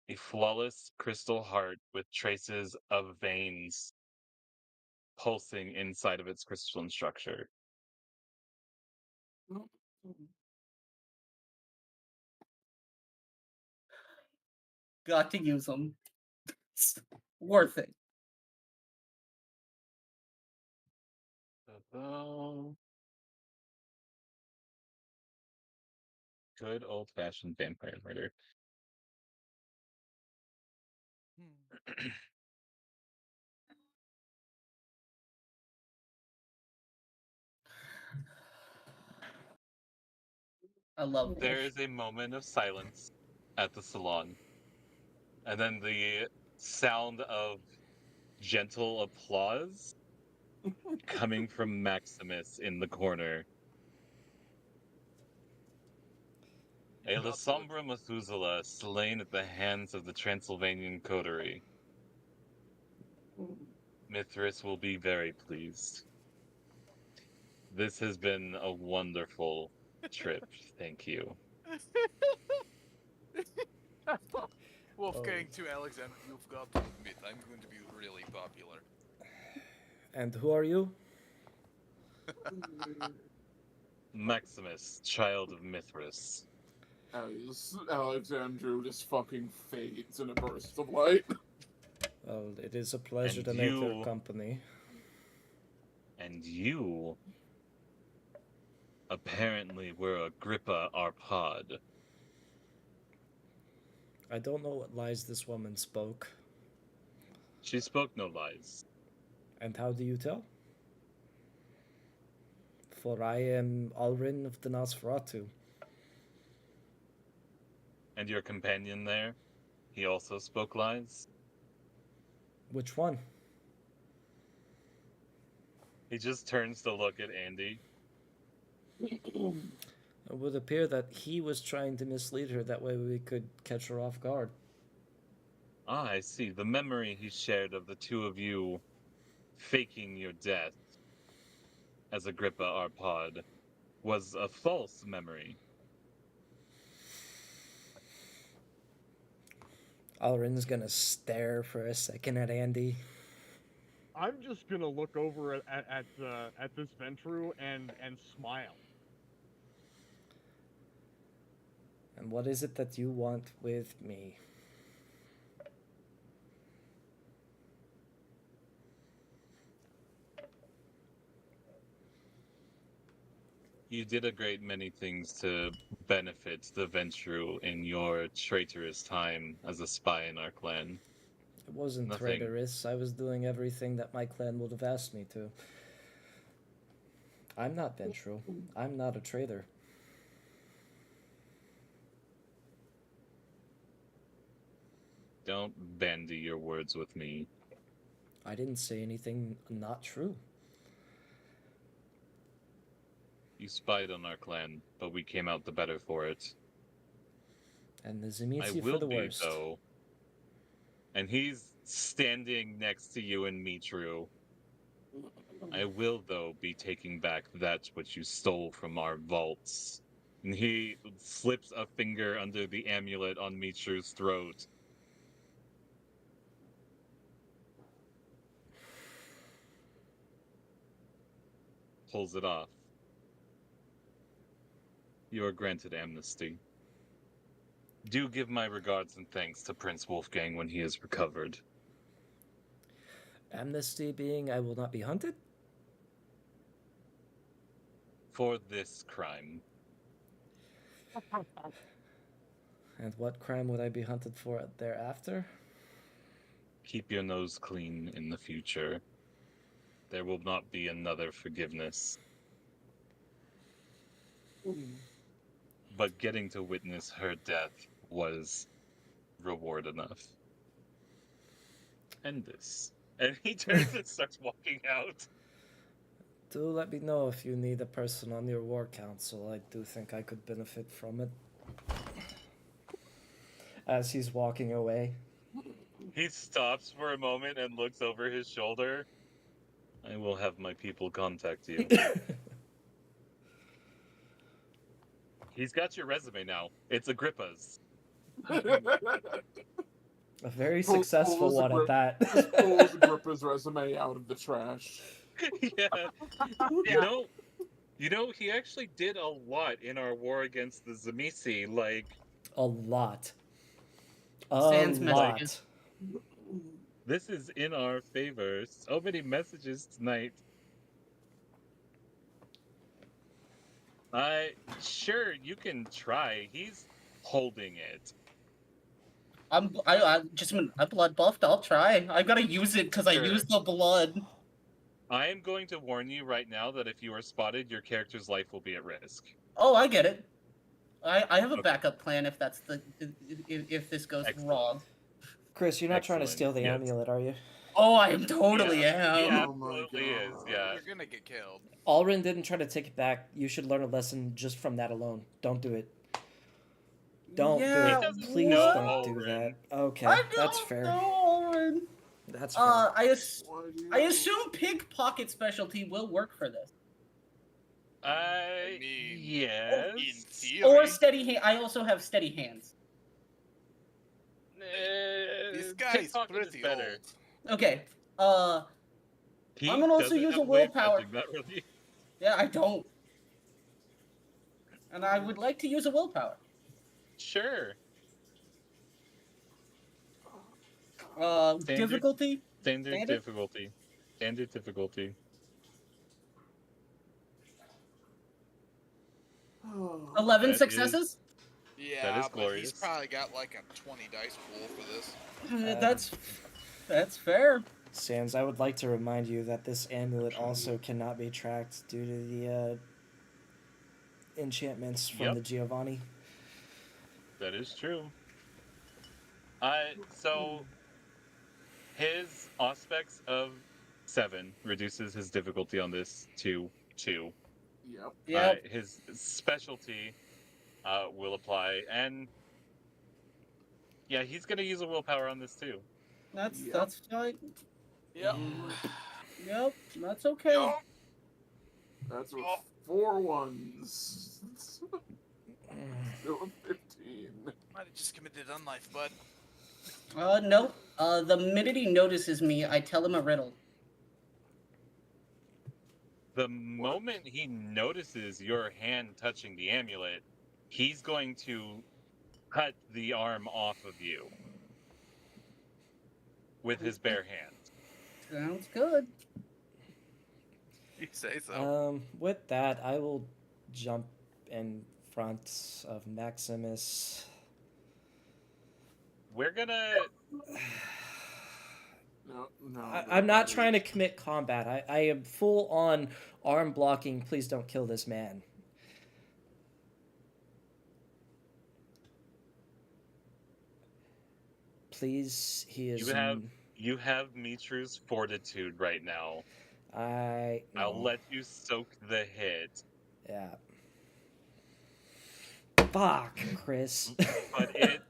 [SPEAKER 2] a flawless crystal heart with traces of veins pulsing inside of its crystalline structure.
[SPEAKER 4] Got to use them. It's worth it.
[SPEAKER 2] Good old-fashioned vampire murder.
[SPEAKER 4] I love
[SPEAKER 2] There
[SPEAKER 4] this.
[SPEAKER 2] is a moment of silence at the salon, and then the sound of gentle applause coming from Maximus in the corner. A La Sombra Methuselah slain at the hands of the Transylvanian coterie. Mithras will be very pleased. This has been a wonderful trip. Thank you.
[SPEAKER 6] Wolfgang to Alexander, you've got to admit, I'm going to be really popular.
[SPEAKER 1] And who are you?
[SPEAKER 2] Maximus, child of Mithras.
[SPEAKER 3] As Alexandru just fucking fades in a burst of light.
[SPEAKER 1] Well, it is a pleasure
[SPEAKER 2] And
[SPEAKER 1] to make
[SPEAKER 2] you-
[SPEAKER 1] your company.
[SPEAKER 2] And you apparently were Agrippa Arpad.
[SPEAKER 1] I don't know what lies this woman spoke.
[SPEAKER 2] She spoke no lies.
[SPEAKER 1] And how do you tell? For I am Alrin of the Nosferatu.
[SPEAKER 2] And your companion there? He also spoke lies?
[SPEAKER 1] Which one?
[SPEAKER 2] He just turns to look at Andy.
[SPEAKER 1] It would appear that he was trying to mislead her, that way we could catch her off guard.
[SPEAKER 2] Ah, I see. The memory he shared of the two of you faking your death as Agrippa Arpad was a false memory.
[SPEAKER 1] Alrin's gonna stare for a second at Andy.
[SPEAKER 5] I'm just gonna look over at this Ventru and smile.
[SPEAKER 1] And what is it that you want with me?
[SPEAKER 2] You did a great many things to benefit the Ventru in your traitorous time as a spy in our clan.
[SPEAKER 1] It wasn't
[SPEAKER 2] Nothing.
[SPEAKER 1] traitorous. I was doing everything that my clan would have asked me to. I'm not vengeful. I'm not a traitor.
[SPEAKER 2] Don't bandy your words with me.
[SPEAKER 1] I didn't say anything not true.
[SPEAKER 2] You spied on our clan, but we came out the better for it.
[SPEAKER 1] And the
[SPEAKER 2] I
[SPEAKER 1] Zemitzi
[SPEAKER 2] will
[SPEAKER 1] for the
[SPEAKER 2] be,
[SPEAKER 1] worst.
[SPEAKER 2] though. And he's standing next to you and Mitru. I will, though, be taking back that which you stole from our vaults. And he slips a finger under the amulet on Mitru's throat. Pulls it off. You are granted amnesty. Do give my regards and thanks to Prince Wolfgang when he is recovered.
[SPEAKER 1] Amnesty being I will not be hunted?
[SPEAKER 2] For this crime.
[SPEAKER 1] And what crime would I be hunted for thereafter?
[SPEAKER 2] Keep your nose clean in the future. There will not be another forgiveness. But getting to witness her death was reward enough. End this. And he turns and starts walking out.
[SPEAKER 1] Do let me know if you need a person on your war council. I do think I could benefit from it. As he's walking away.
[SPEAKER 2] He stops for a moment and looks over his shoulder. I will have my people contact you. He's got your resume now. It's Agrippa's.
[SPEAKER 1] A very successful one at that.
[SPEAKER 3] Just pulls Agrippa's resume out of the trash.
[SPEAKER 2] Yeah. You know, he actually did a lot in our war against the Zemisi. Like,
[SPEAKER 1] A lot.
[SPEAKER 4] Sans
[SPEAKER 1] A
[SPEAKER 4] messages.
[SPEAKER 1] lot.
[SPEAKER 2] this is in our favor. So many messages tonight. Sure, you can try. He's holding it.
[SPEAKER 4] I blood buffed. I'll try. I gotta use it because I
[SPEAKER 2] Sure.
[SPEAKER 4] used the blood.
[SPEAKER 2] I am going to warn you right now that if you are spotted, your character's life will be at risk.
[SPEAKER 4] Oh, I get it. I have a
[SPEAKER 2] Okay.
[SPEAKER 4] backup plan if that's if this goes
[SPEAKER 2] Excellent.
[SPEAKER 4] wrong.
[SPEAKER 1] Chris, you're not trying to
[SPEAKER 2] Excellent,
[SPEAKER 1] steal the
[SPEAKER 2] yes.
[SPEAKER 1] amulet, are you?
[SPEAKER 4] Oh, I am totally
[SPEAKER 2] He
[SPEAKER 4] am.
[SPEAKER 3] Oh my
[SPEAKER 2] absolutely is,
[SPEAKER 3] God.
[SPEAKER 2] yeah.
[SPEAKER 6] You're gonna get killed.
[SPEAKER 1] Alrin didn't try to take it back. You should learn a lesson just from that alone. Don't do it. Don't
[SPEAKER 4] Yeah,
[SPEAKER 1] do
[SPEAKER 2] He
[SPEAKER 1] it.
[SPEAKER 2] doesn't
[SPEAKER 1] Please
[SPEAKER 2] know
[SPEAKER 1] don't do
[SPEAKER 2] Alrin.
[SPEAKER 1] that. Okay,
[SPEAKER 4] I
[SPEAKER 1] that's
[SPEAKER 4] don't
[SPEAKER 1] fair.
[SPEAKER 4] know, Alrin.
[SPEAKER 1] That's fair.
[SPEAKER 4] I
[SPEAKER 3] Why do you-
[SPEAKER 4] I assume pickpocket specialty will work for this.
[SPEAKER 6] mean,
[SPEAKER 2] Yes.
[SPEAKER 6] In theory,
[SPEAKER 4] Or steady hand. I also have steady hands.
[SPEAKER 6] this guy's
[SPEAKER 2] Pickpocket is
[SPEAKER 6] pretty
[SPEAKER 2] better.
[SPEAKER 6] old.
[SPEAKER 4] Okay.
[SPEAKER 2] He
[SPEAKER 4] I'm gonna also
[SPEAKER 2] doesn't
[SPEAKER 4] use
[SPEAKER 2] have
[SPEAKER 4] a
[SPEAKER 2] way of
[SPEAKER 4] willpower.
[SPEAKER 2] judging that really.
[SPEAKER 4] Yeah, I don't. And I would like to use a willpower.
[SPEAKER 2] Sure.
[SPEAKER 4] Difficulty?
[SPEAKER 2] Standard
[SPEAKER 4] Standard?
[SPEAKER 2] difficulty. Standard difficulty.
[SPEAKER 4] 11
[SPEAKER 2] That is-
[SPEAKER 4] successes?
[SPEAKER 6] Yeah, but
[SPEAKER 2] glorious.
[SPEAKER 6] he's probably got like a 20 dice pool for this.
[SPEAKER 4] That's fair.
[SPEAKER 1] Sans, I would like to remind you that this amulet also cannot be tracked due to the enchantments from
[SPEAKER 2] Yep.
[SPEAKER 1] the Giovanni.
[SPEAKER 2] That is true. So his aspects of 7 reduces his difficulty on this to 2.
[SPEAKER 3] Yep.
[SPEAKER 4] Yep.
[SPEAKER 2] His specialty will apply, and yeah, he's gonna use a willpower on this too.
[SPEAKER 4] That's
[SPEAKER 3] Yep.
[SPEAKER 4] that's fine.
[SPEAKER 3] Yep.
[SPEAKER 4] Yep, that's okay.
[SPEAKER 3] That's with 4 ones. Still a 15.
[SPEAKER 6] Might have just committed unlife, bud.
[SPEAKER 4] No. The minute he notices me, I tell him a riddle.
[SPEAKER 2] The moment he notices your hand touching the amulet, he's going to cut the arm off of you with his bare hand.
[SPEAKER 4] Sounds good.
[SPEAKER 6] You say so.
[SPEAKER 1] With that, I will jump in front of Maximus.
[SPEAKER 2] We're gonna.
[SPEAKER 3] No.
[SPEAKER 1] I'm not trying to commit combat. I am full on arm blocking. Please don't kill this man. please. He is.
[SPEAKER 2] You have Mitru's fortitude right now.
[SPEAKER 1] I. No.
[SPEAKER 2] I'll let you soak the hit.
[SPEAKER 1] Yeah. Fuck, Chris.
[SPEAKER 2] But it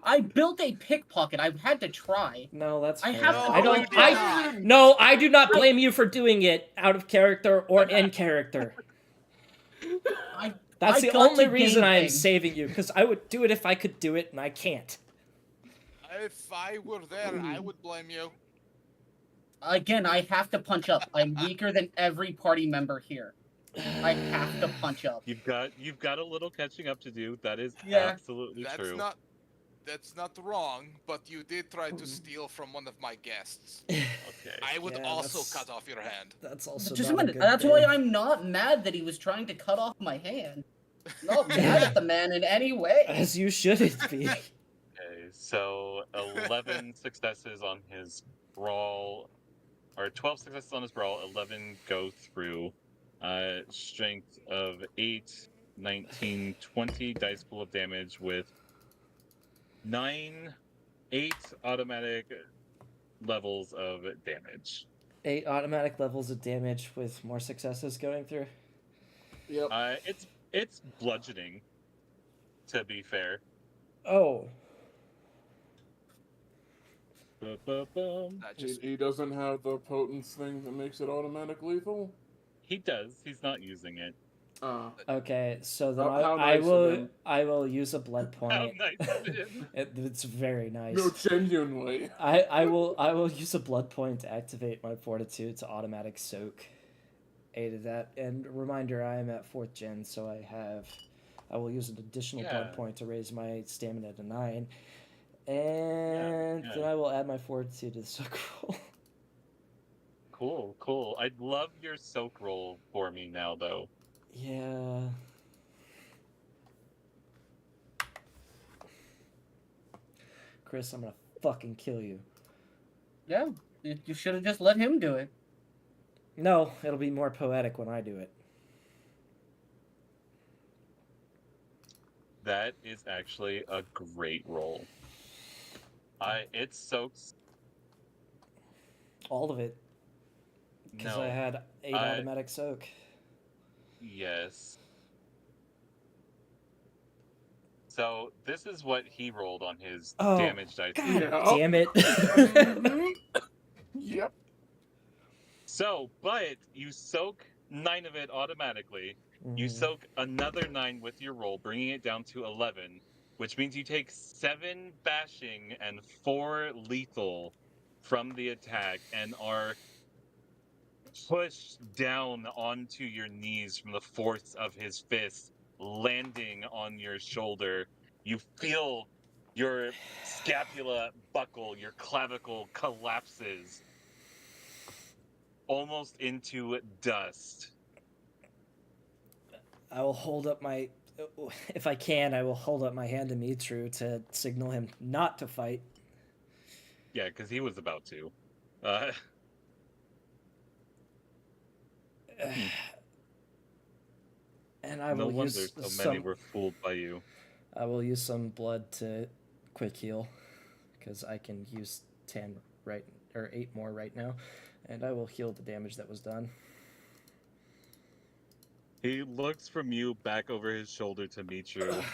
[SPEAKER 4] I built a pickpocket. I had to try.
[SPEAKER 1] No, that's
[SPEAKER 4] I
[SPEAKER 1] fair.
[SPEAKER 4] have
[SPEAKER 6] No,
[SPEAKER 4] to
[SPEAKER 1] I don't.
[SPEAKER 6] you did not.
[SPEAKER 1] No, I do not blame you for doing it out of character or in character. That's the
[SPEAKER 4] got
[SPEAKER 1] only
[SPEAKER 4] to
[SPEAKER 1] reason
[SPEAKER 4] gain
[SPEAKER 1] I am
[SPEAKER 4] things.
[SPEAKER 1] saving you, because I would do it if I could do it, and I can't.
[SPEAKER 6] If I were there, I would blame you.
[SPEAKER 4] Again, I have to punch up. I'm weaker than every party member here. I have to punch up.
[SPEAKER 2] You've got a little catching up to do. That is
[SPEAKER 4] Yeah.
[SPEAKER 2] absolutely
[SPEAKER 6] That's
[SPEAKER 2] true.
[SPEAKER 6] that's not wrong, but you did try to steal from one of my guests.
[SPEAKER 2] Okay.
[SPEAKER 6] I would
[SPEAKER 1] Yeah,
[SPEAKER 6] also
[SPEAKER 1] that's-
[SPEAKER 6] cut off your hand.
[SPEAKER 1] That's also
[SPEAKER 4] Just a
[SPEAKER 1] not
[SPEAKER 4] minute.
[SPEAKER 1] good
[SPEAKER 4] That's
[SPEAKER 1] thing.
[SPEAKER 4] why I'm not mad that he was trying to cut off my hand. Not mad at the man in any way.
[SPEAKER 1] As you shouldn't be.
[SPEAKER 2] Okay, so 11 successes on his brawl, or 12 successes on his brawl, 11 go through. Strength of 8, 19, 20 dice full of damage with 8 automatic levels of damage.
[SPEAKER 1] 8 automatic levels of damage with more successes going through.
[SPEAKER 3] Yep.
[SPEAKER 2] It's bludgeoning, to be fair.
[SPEAKER 1] Oh.
[SPEAKER 2] Ba-ba-bum.
[SPEAKER 6] That just
[SPEAKER 3] He doesn't have the potence thing that makes it automatic lethal.
[SPEAKER 2] He does. He's not using it.
[SPEAKER 1] Okay, so then
[SPEAKER 3] How
[SPEAKER 1] I
[SPEAKER 3] nice of
[SPEAKER 1] will
[SPEAKER 3] him.
[SPEAKER 1] I will use a blood
[SPEAKER 2] How
[SPEAKER 1] point.
[SPEAKER 2] nice of him.
[SPEAKER 1] It's very nice.
[SPEAKER 3] No, genuinely.
[SPEAKER 1] I will use a blood point to activate my fortitude to automatic soak. 8 of that. And reminder, I am at 4th gen, so I will use an additional blood
[SPEAKER 2] Yeah.
[SPEAKER 1] point to raise my stamina to 9. And
[SPEAKER 2] Yeah.
[SPEAKER 1] then I will add my fortitude to the soak roll.
[SPEAKER 2] Cool. I'd love your soak roll for me now, though.
[SPEAKER 1] Yeah. Chris, I'm gonna fucking kill you.
[SPEAKER 4] Yeah, you should have just let him do it.
[SPEAKER 1] No, it'll be more poetic when I do it.
[SPEAKER 2] That is actually a great roll. It soaks.
[SPEAKER 1] All of it. Because
[SPEAKER 2] No.
[SPEAKER 1] I had 8
[SPEAKER 2] I-
[SPEAKER 1] automatic soak.
[SPEAKER 2] Yes. So this is what he rolled on his
[SPEAKER 1] Oh,
[SPEAKER 2] damage dice.
[SPEAKER 1] God
[SPEAKER 3] Yeah.
[SPEAKER 1] damn it.
[SPEAKER 3] Yep.
[SPEAKER 2] So, but you soak 9 of it automatically. You
[SPEAKER 1] Mhm.
[SPEAKER 2] soak another 9 with your roll, bringing it down to 11, which means you take 7 bashing and 4 lethal from the attack and are pushed down onto your knees from the force of his fist, landing on your shoulder. You feel your scapula buckle, your clavicle collapses almost into dust.
[SPEAKER 1] I will hold up my... If I can, I will hold up my hand to Mitru to signal him not to fight.
[SPEAKER 2] Yeah, because he was about to.
[SPEAKER 1] And I
[SPEAKER 2] No
[SPEAKER 1] will
[SPEAKER 2] wonder
[SPEAKER 1] use
[SPEAKER 2] so many were fooled by you.
[SPEAKER 1] I will use some blood to quick heal, because I can use 10 right, or 8 more right now, and I will heal the damage that was done.
[SPEAKER 2] He looks from you back over his shoulder to Mitru.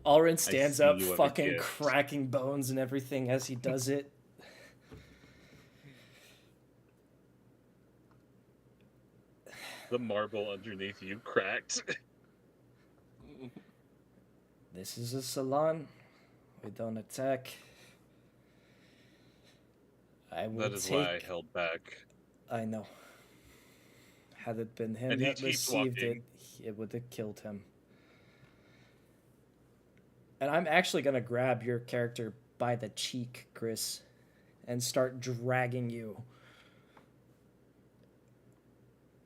[SPEAKER 1] Alrin stands
[SPEAKER 2] see
[SPEAKER 1] up,
[SPEAKER 2] you have a
[SPEAKER 1] fucking
[SPEAKER 2] gift.
[SPEAKER 1] cracking bones and everything as he does it.
[SPEAKER 2] The marble underneath you cracked.
[SPEAKER 1] This is a salon. We don't attack. I will
[SPEAKER 2] That is
[SPEAKER 1] take...
[SPEAKER 2] why I held back.
[SPEAKER 1] I know. Had it been him
[SPEAKER 2] And he
[SPEAKER 1] that
[SPEAKER 2] keeps
[SPEAKER 1] received
[SPEAKER 2] walking.
[SPEAKER 1] it would have killed him. And I'm actually going to grab your character by the cheek, Chris, and start dragging you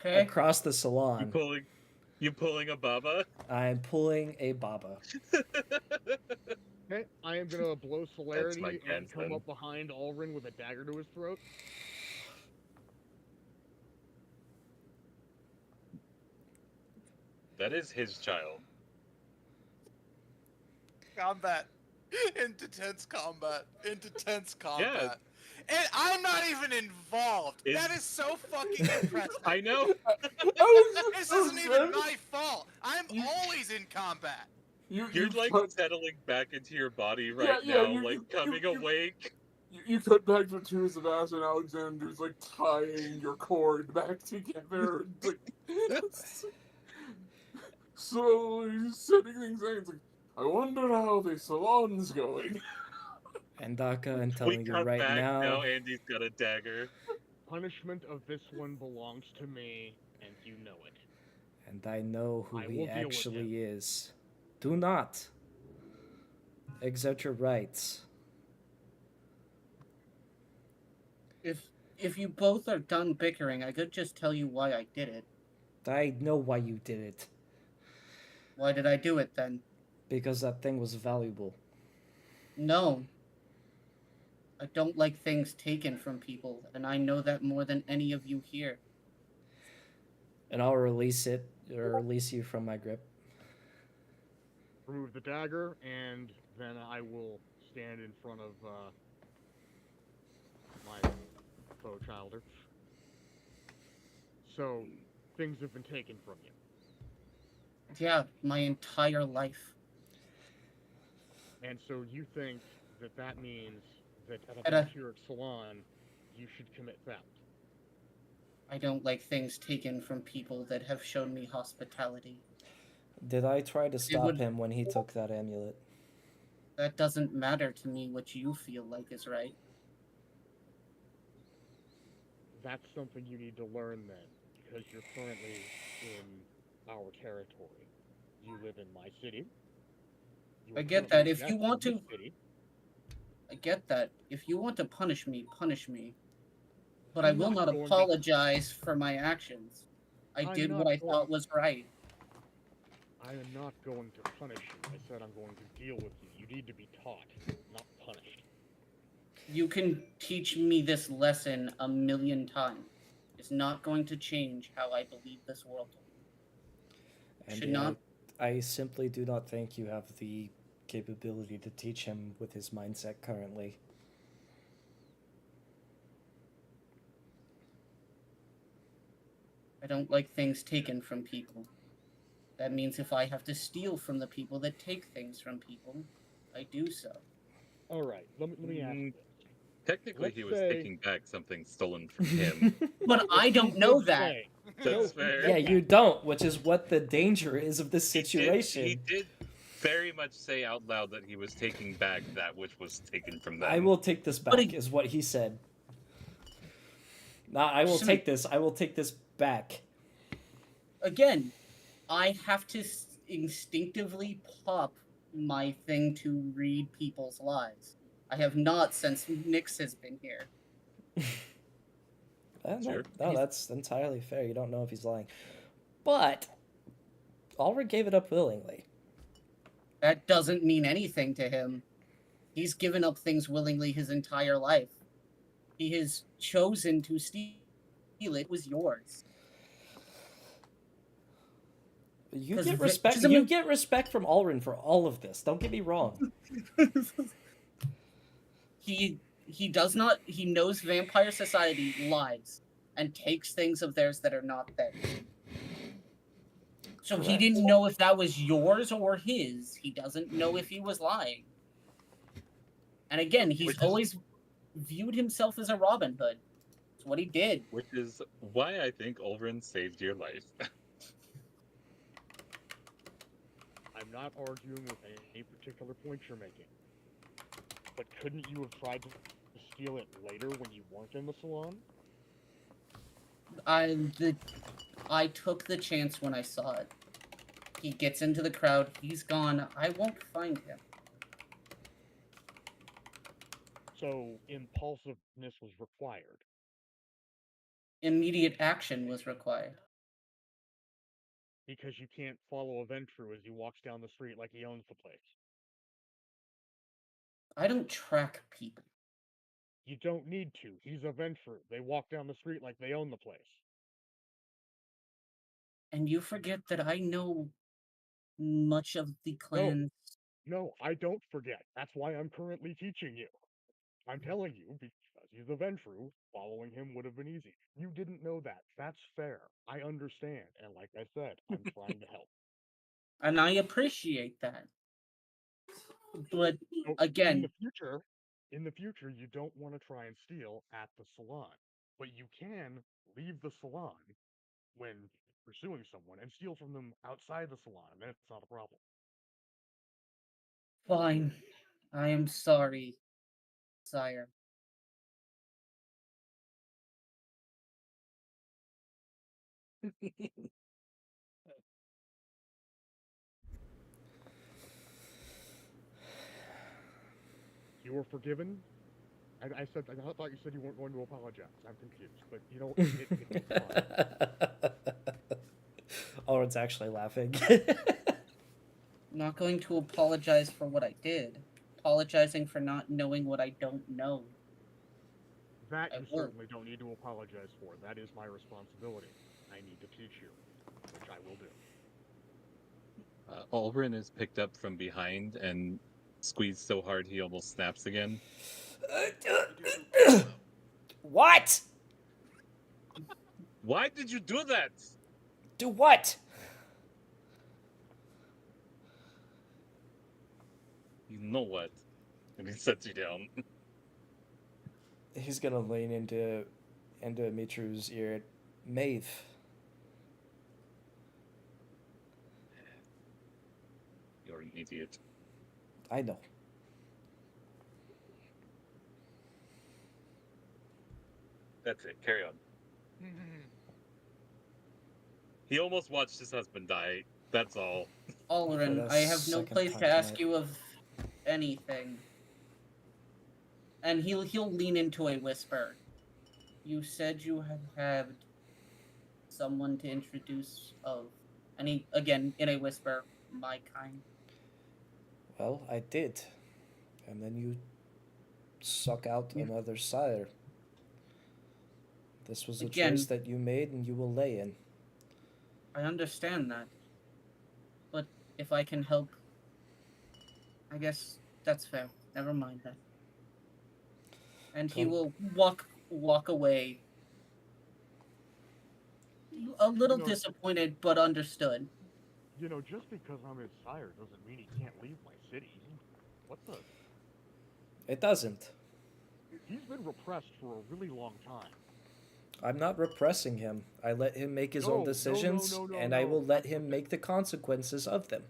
[SPEAKER 4] Okay.
[SPEAKER 1] across the salon.
[SPEAKER 2] You pulling a baba?
[SPEAKER 1] I'm pulling a baba.
[SPEAKER 5] Okay, I am gonna blow celerity
[SPEAKER 2] my
[SPEAKER 5] and come
[SPEAKER 2] grandson.
[SPEAKER 5] up behind Alrin with a dagger to his throat.
[SPEAKER 2] That is his child.
[SPEAKER 6] combat. into tense combat. Into tense
[SPEAKER 2] Yeah.
[SPEAKER 6] combat. And I'm not even involved.
[SPEAKER 2] Is-
[SPEAKER 6] That is so fucking impressive.
[SPEAKER 2] I know.
[SPEAKER 6] This isn't even my fault. I'm
[SPEAKER 3] You-
[SPEAKER 6] always in combat.
[SPEAKER 2] You're like
[SPEAKER 3] cut,
[SPEAKER 2] settling back into your body right
[SPEAKER 3] yeah,
[SPEAKER 2] now, like coming awake.
[SPEAKER 3] you cut back to Sebastian Alexander's like tying your cord back together, like slowly setting things in. It's like, I wonder how the salon's going.
[SPEAKER 1] And Daka, I'm
[SPEAKER 2] We
[SPEAKER 1] telling you
[SPEAKER 2] cut
[SPEAKER 1] right
[SPEAKER 2] back.
[SPEAKER 1] now,
[SPEAKER 2] Andy's got a dagger.
[SPEAKER 5] Punishment of this one belongs to me, and you know it.
[SPEAKER 1] and I know who
[SPEAKER 5] I will
[SPEAKER 1] he
[SPEAKER 5] deal with
[SPEAKER 1] actually is. Do not exert your rights.
[SPEAKER 4] If you both are done bickering, I could just tell you why I did it.
[SPEAKER 1] I know why you did it.
[SPEAKER 4] Why did I do it then?
[SPEAKER 1] Because that thing was valuable.
[SPEAKER 4] No. I don't like things taken from people, and I know that more than any of you here.
[SPEAKER 1] And I'll release it, or release you from my grip.
[SPEAKER 5] Remove the dagger, and then I will stand in front of my foe childer. So, things have been taken from you.
[SPEAKER 4] Yeah, my entire life.
[SPEAKER 5] And so you think that that means that at a
[SPEAKER 4] At a-
[SPEAKER 5] vampiric salon, you should commit theft.
[SPEAKER 4] I don't like things taken from people that have shown me hospitality.
[SPEAKER 1] Did I try to stop
[SPEAKER 4] would-
[SPEAKER 1] him when he took that amulet?
[SPEAKER 4] That doesn't matter to me what you feel like is right.
[SPEAKER 5] That's something you need to learn then, because you're currently in our territory. You live in my city. You
[SPEAKER 4] I
[SPEAKER 5] are
[SPEAKER 4] get
[SPEAKER 5] currently
[SPEAKER 4] that. If you
[SPEAKER 5] guest
[SPEAKER 4] want
[SPEAKER 5] in this
[SPEAKER 4] to-
[SPEAKER 5] city.
[SPEAKER 4] I get that. If you want to punish me, punish me. But I
[SPEAKER 5] I'm
[SPEAKER 4] will
[SPEAKER 5] not
[SPEAKER 4] not
[SPEAKER 5] going to-
[SPEAKER 4] apologize for my actions. I
[SPEAKER 5] I'm
[SPEAKER 4] did
[SPEAKER 5] not
[SPEAKER 4] what I
[SPEAKER 5] going-
[SPEAKER 4] thought was right.
[SPEAKER 5] I am not going to punish you. I said I'm going to deal with you. You need to be taught, not punished.
[SPEAKER 4] You can teach me this lesson 1,000,000 times. It's not going to change how I believe this world.
[SPEAKER 1] And
[SPEAKER 4] Should
[SPEAKER 1] yeah,
[SPEAKER 4] not.
[SPEAKER 1] I simply do not think you have the capability to teach him with his mindset currently.
[SPEAKER 4] I don't like things taken from people. That means if I have to steal from the people that take things from people, I do so.
[SPEAKER 5] All right, let me ask you this.
[SPEAKER 2] Technically,
[SPEAKER 5] Let's
[SPEAKER 2] he was
[SPEAKER 5] say-
[SPEAKER 2] taking back something stolen from him.
[SPEAKER 4] But I don't know that.
[SPEAKER 5] Say,
[SPEAKER 2] That's fair.
[SPEAKER 1] Yeah, you don't, which is what the danger is of this situation.
[SPEAKER 2] He did very much say out loud that he was taking back that which was taken from them.
[SPEAKER 1] I will take this
[SPEAKER 4] But
[SPEAKER 1] back, is what he said. Nah, I will
[SPEAKER 4] Shouldn't-
[SPEAKER 1] take this. I will take this back.
[SPEAKER 4] Again, I have to instinctively pop my thing to read people's lives. I have not since Nyx has been here.
[SPEAKER 2] Sure.
[SPEAKER 1] No, that's entirely fair. You don't know if he's lying. But Ulrich gave it up willingly.
[SPEAKER 4] That doesn't mean anything to him. He's given up things willingly his entire life. He has chosen to steal it. It was yours.
[SPEAKER 1] You
[SPEAKER 4] 'Cause
[SPEAKER 1] get
[SPEAKER 4] vi-
[SPEAKER 1] respect.
[SPEAKER 4] just a
[SPEAKER 1] You
[SPEAKER 4] min-
[SPEAKER 1] get respect from Ulrin for all of this. Don't get me wrong.
[SPEAKER 4] He does not. He knows vampire society lies and takes things of theirs that are not theirs. So he
[SPEAKER 1] Correct.
[SPEAKER 4] didn't know if that was yours or his. He doesn't know if he was lying. And again, he's
[SPEAKER 2] Which is-
[SPEAKER 4] always viewed himself as a Robin Hood. It's what he did.
[SPEAKER 2] Which is why I think Ulrin saved your life.
[SPEAKER 5] I'm not arguing with any particular point you're making. But couldn't you have tried to steal it later when you weren't in the salon?
[SPEAKER 4] I took the chance when I saw it. He gets into the crowd. He's gone. I won't find him.
[SPEAKER 5] So impulsiveness was required.
[SPEAKER 4] Immediate action was required.
[SPEAKER 5] Because you can't follow a Ventru as he walks down the street like he owns the place.
[SPEAKER 4] I don't track people.
[SPEAKER 5] You don't need to. He's a Ventru. They walk down the street like they own the place.
[SPEAKER 4] And you forget that I know much of the clan's
[SPEAKER 5] No, I don't forget. That's why I'm currently teaching you. I'm telling you because he's a Ventru. Following him would have been easy. You didn't know that. That's fair. I understand. And like I said, I'm trying to help.
[SPEAKER 4] And I appreciate that. But
[SPEAKER 5] So
[SPEAKER 4] again,
[SPEAKER 5] in the future, you don't want to try and steal at the salon. But you can leave the salon when pursuing someone and steal from them outside the salon, and then it's not a problem.
[SPEAKER 4] fine. I am sorry, sire.
[SPEAKER 5] You were forgiven. I thought you said you weren't going to apologize. I'm confused, but you know, it's fine.
[SPEAKER 1] Oren's actually laughing.
[SPEAKER 4] I'm not going to apologize for what I did. Apologizing for not knowing what I don't know.
[SPEAKER 5] That
[SPEAKER 4] I
[SPEAKER 5] you
[SPEAKER 4] will.
[SPEAKER 5] certainly don't need to apologize for. That is my responsibility. I need to teach you, which I will do.
[SPEAKER 2] Ulrin is picked up from behind and squeezed so hard he almost snaps again.
[SPEAKER 1] What?
[SPEAKER 2] Why did you do that?
[SPEAKER 1] Do what?
[SPEAKER 2] You know what? And he sets you down.
[SPEAKER 1] He's gonna lean into Mitru's ear. Maeve.
[SPEAKER 2] You're an idiot.
[SPEAKER 1] I know.
[SPEAKER 2] That's it. Carry on. He almost watched his husband die. That's all.
[SPEAKER 4] Alrin,
[SPEAKER 1] For the
[SPEAKER 4] I have no
[SPEAKER 1] second
[SPEAKER 4] place
[SPEAKER 1] time
[SPEAKER 4] to ask
[SPEAKER 1] tonight.
[SPEAKER 4] you of anything. And he'll lean into a whisper. You said you had someone to introduce of, and he again in a whisper, my kind.
[SPEAKER 1] Well, I did. And then you suck out
[SPEAKER 4] Yeah.
[SPEAKER 1] another sire. This was a
[SPEAKER 4] Again.
[SPEAKER 1] choice that you made and you will lay in.
[SPEAKER 4] I understand that. But if I can help, I guess that's fair. Never mind that. And he
[SPEAKER 1] Come.
[SPEAKER 4] will walk away. A little
[SPEAKER 5] You know-
[SPEAKER 4] disappointed, but understood.
[SPEAKER 5] You know, just because I'm his sire doesn't mean he can't leave my city. What the?
[SPEAKER 1] It doesn't.
[SPEAKER 5] He's been repressed for a really long time.
[SPEAKER 1] I'm not repressing him. I let him make his own
[SPEAKER 5] No,
[SPEAKER 1] decisions,
[SPEAKER 5] no,
[SPEAKER 1] and I will let
[SPEAKER 5] that's
[SPEAKER 1] him
[SPEAKER 5] okay.
[SPEAKER 1] make the consequences of them.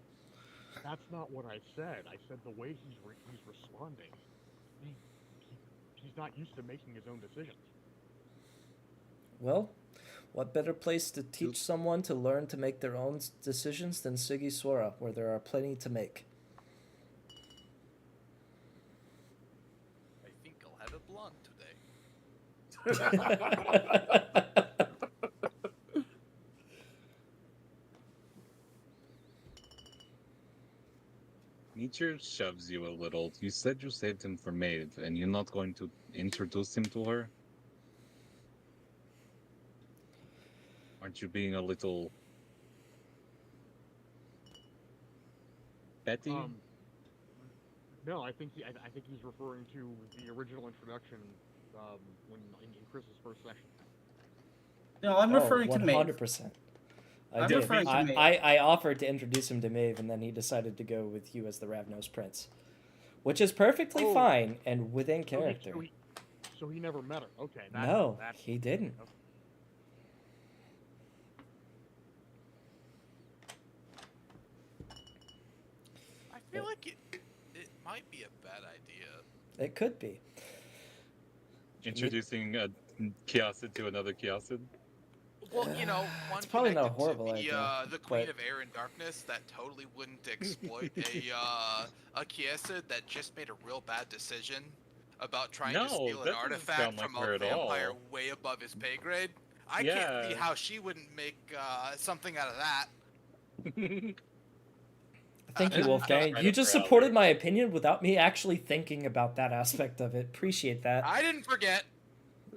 [SPEAKER 5] That's not what I said. I said the way he's responding. He's not used to making his own decisions.
[SPEAKER 1] Well, what better place to teach someone to learn to make their own decisions than Sigiswara, where there are plenty to make?
[SPEAKER 6] I think I'll have a blonde today.
[SPEAKER 2] Nature shoves you a little. You said you saved him for Maeve, and you're not going to introduce him to her? Aren't you being a little petty?
[SPEAKER 5] No, I think he's referring to the original introduction when in Chris's first session.
[SPEAKER 4] No, I'm referring to Maeve.
[SPEAKER 1] 100%. I
[SPEAKER 4] I'm
[SPEAKER 1] did.
[SPEAKER 4] referring to Maeve.
[SPEAKER 1] I offered to introduce him to Maeve, and then he decided to go with you as the Ravnos Prince. Which is perfectly
[SPEAKER 5] Oh.
[SPEAKER 1] fine and within character.
[SPEAKER 5] So he never met her. Okay.
[SPEAKER 1] No, he didn't.
[SPEAKER 5] Okay.
[SPEAKER 6] I feel like it might be a bad idea.
[SPEAKER 1] It could be.
[SPEAKER 2] Introducing a Kiasid to another Kiasid?
[SPEAKER 6] Well, you know, one
[SPEAKER 1] It's probably not a
[SPEAKER 6] connected
[SPEAKER 1] horrible
[SPEAKER 6] to
[SPEAKER 1] idea,
[SPEAKER 6] the Queen
[SPEAKER 1] but-
[SPEAKER 6] of Air and Darkness that totally wouldn't exploit a Kiesa that just made a real bad decision about trying to
[SPEAKER 2] No,
[SPEAKER 6] steal
[SPEAKER 2] that
[SPEAKER 6] an
[SPEAKER 2] doesn't
[SPEAKER 6] artifact
[SPEAKER 2] sound like
[SPEAKER 6] from
[SPEAKER 2] her
[SPEAKER 6] a
[SPEAKER 2] at
[SPEAKER 6] vampire
[SPEAKER 2] all.
[SPEAKER 6] way above his pay grade. I can't see
[SPEAKER 2] Yeah.
[SPEAKER 6] how she wouldn't make something out of that.
[SPEAKER 1] Thank you,
[SPEAKER 2] That
[SPEAKER 1] Wolfgang.
[SPEAKER 2] kind
[SPEAKER 1] You
[SPEAKER 2] of
[SPEAKER 1] just
[SPEAKER 2] rally.
[SPEAKER 1] supported my opinion without me actually thinking about that aspect of it. Appreciate that.
[SPEAKER 6] I didn't forget.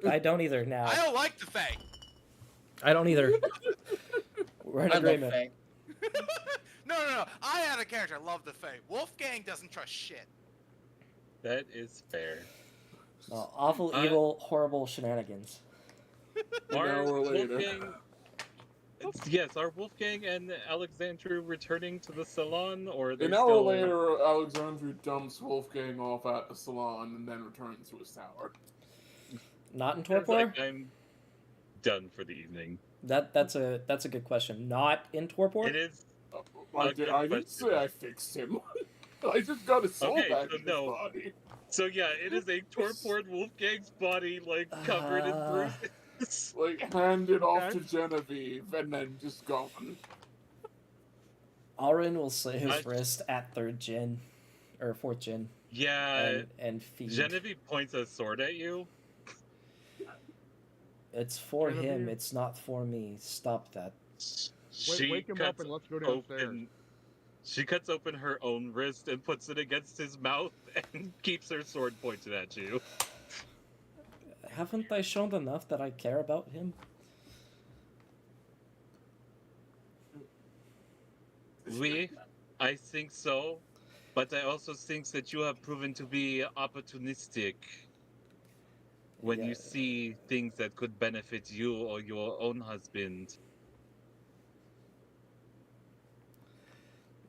[SPEAKER 1] I don't either now.
[SPEAKER 6] I don't like the Fae.
[SPEAKER 1] I don't either. We're in
[SPEAKER 4] I love
[SPEAKER 1] agreement.
[SPEAKER 4] Faye.
[SPEAKER 6] No. I had a character. I love the Fae. Wolfgang doesn't trust shit.
[SPEAKER 2] That is fair.
[SPEAKER 1] Well, awful, evil, horrible shenanigans.
[SPEAKER 3] An hour later.
[SPEAKER 2] Yes, are Wolfgang and Alexandru returning to the salon, or they're
[SPEAKER 3] An hour
[SPEAKER 2] still...
[SPEAKER 3] later, Alexandru dumps Wolfgang off at the salon and then returns to his tower.
[SPEAKER 1] Not in
[SPEAKER 2] It's
[SPEAKER 1] Torpor?
[SPEAKER 2] like, I'm done for the evening.
[SPEAKER 1] That's a good question. Not in Torpor?
[SPEAKER 2] It is.
[SPEAKER 3] I didn't say I fixed him. I just got his soul back in his body.
[SPEAKER 2] So yeah, it is a torpored Wolfgang's body, like, covered in bruises.
[SPEAKER 3] Like, handed off to Genevieve and then just gone.
[SPEAKER 1] Alrin will slit his wrist at 3rd Gin, or 4th Gin.
[SPEAKER 2] Yeah,
[SPEAKER 1] and feed.
[SPEAKER 2] Genevieve points a sword at you.
[SPEAKER 1] It's for him, it's not for me. Stop that.
[SPEAKER 5] Wake him up and let's go downstairs.
[SPEAKER 2] She cuts open her own wrist and puts it against his mouth and keeps her sword pointed at you.
[SPEAKER 1] Haven't I shown enough that I care about him?
[SPEAKER 2] I think so. But I also think that you have proven to be opportunistic when you see things that could benefit you or your own husband.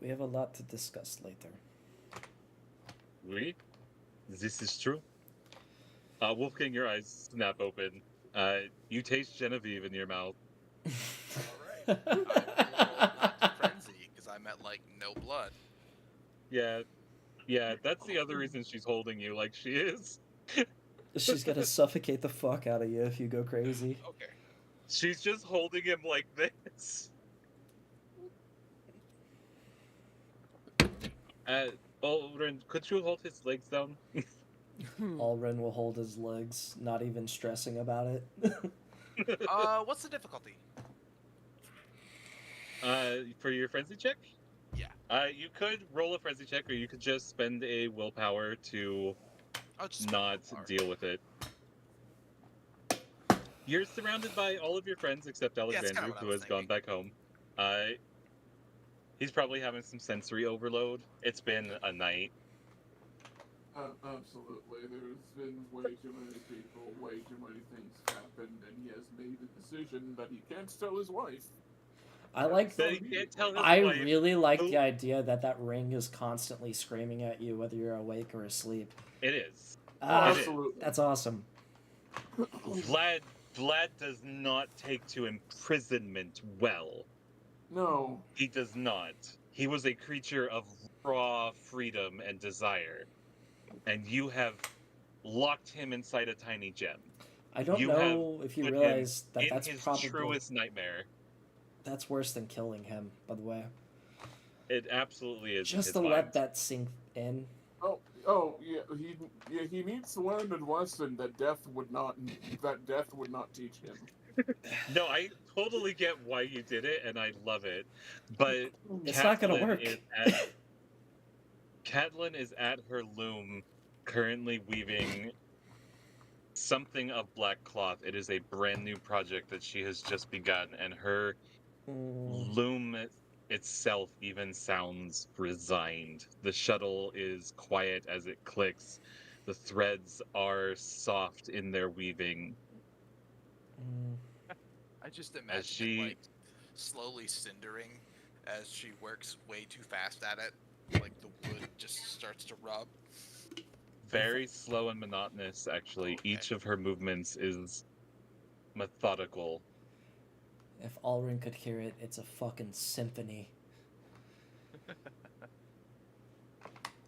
[SPEAKER 1] We have a lot to discuss later.
[SPEAKER 2] This is true. Wolfgang, your eyes snap open. You taste Genevieve in your mouth.
[SPEAKER 6] Alright. I will not frenzy, because I'm at, like, no blood.
[SPEAKER 2] Yeah, that's the other reason she's holding you like she is.
[SPEAKER 1] She's gonna suffocate the fuck out of you if you go crazy.
[SPEAKER 6] Okay.
[SPEAKER 2] She's just holding him like this. Alrin, could you hold his legs down?
[SPEAKER 1] Alrin will hold his legs, not even stressing about it.
[SPEAKER 6] What's the difficulty?
[SPEAKER 2] For your frenzy check?
[SPEAKER 6] Yeah.
[SPEAKER 2] You could roll a frenzy check, or you could just spend a willpower to not deal with it. You're surrounded by all of your friends except Alexander, who has gone back home. He's probably having some sensory overload. It's been a night.
[SPEAKER 3] Absolutely. There's been way too many people, way too many things happened, and he has made a decision that he can't tell his wife.
[SPEAKER 1] I like
[SPEAKER 2] that he can't tell his
[SPEAKER 1] I
[SPEAKER 2] wife.
[SPEAKER 1] really like the idea that ring is constantly screaming at you whether you're awake or asleep.
[SPEAKER 2] It is.
[SPEAKER 3] Absolutely.
[SPEAKER 1] That's awesome.
[SPEAKER 2] Vlad does not take to imprisonment well.
[SPEAKER 3] No.
[SPEAKER 2] He does not. He was a creature of raw freedom and desire. And you have locked him inside a tiny gem.
[SPEAKER 1] I don't know if you realize that that's
[SPEAKER 2] his
[SPEAKER 1] probably
[SPEAKER 2] truest nightmare.
[SPEAKER 1] That's worse than killing him, by the way.
[SPEAKER 2] It absolutely is.
[SPEAKER 1] Just to let that sink in.
[SPEAKER 3] Yeah. He needs to learn a lesson that death would not teach him.
[SPEAKER 2] No, I totally get why you did it, and I love it. But
[SPEAKER 1] it's not gonna work.
[SPEAKER 2] Catelyn is at her loom, currently weaving something of black cloth. It is a brand new project that she has just begun, and her loom itself even sounds resigned. The shuttle is quiet as it clicks. The threads are soft in their weaving.
[SPEAKER 6] I just imagine it, like, slowly cindering as she works way too fast at it. Like, the wood just starts to rub.
[SPEAKER 2] Very slow and monotonous, actually. Okay. Each of her movements is methodical.
[SPEAKER 1] If Alrin could hear it, it's a fucking symphony.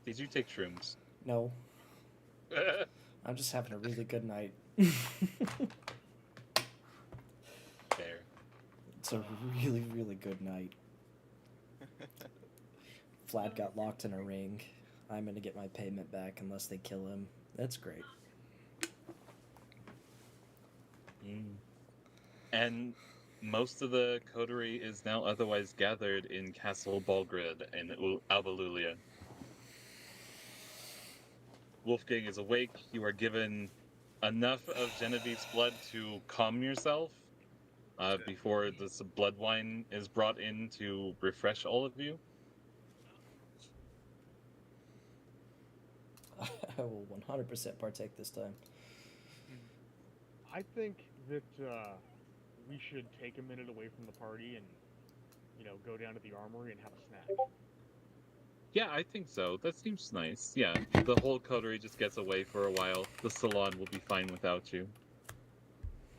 [SPEAKER 2] Did you take shrooms?
[SPEAKER 1] No. I'm just having a really good night.
[SPEAKER 2] Fair.
[SPEAKER 1] It's a really, really good night. Vlad got locked in a ring. I'm gonna get my payment back unless they kill him. That's great.
[SPEAKER 2] And most of the coterie is now otherwise gathered in Castle Balgrid in Alba Lulia. Wolfgang is awake. You are given enough of Genevieve's blood to calm yourself before this blood wine is brought in to refresh all of you.
[SPEAKER 1] I will 100% partake this time.
[SPEAKER 5] I think that we should take a minute away from the party and, go down to the armory and have a snack.
[SPEAKER 2] Yeah, I think so. That seems nice. Yeah, the whole coterie just gets away for a while. The salon will be fine without you.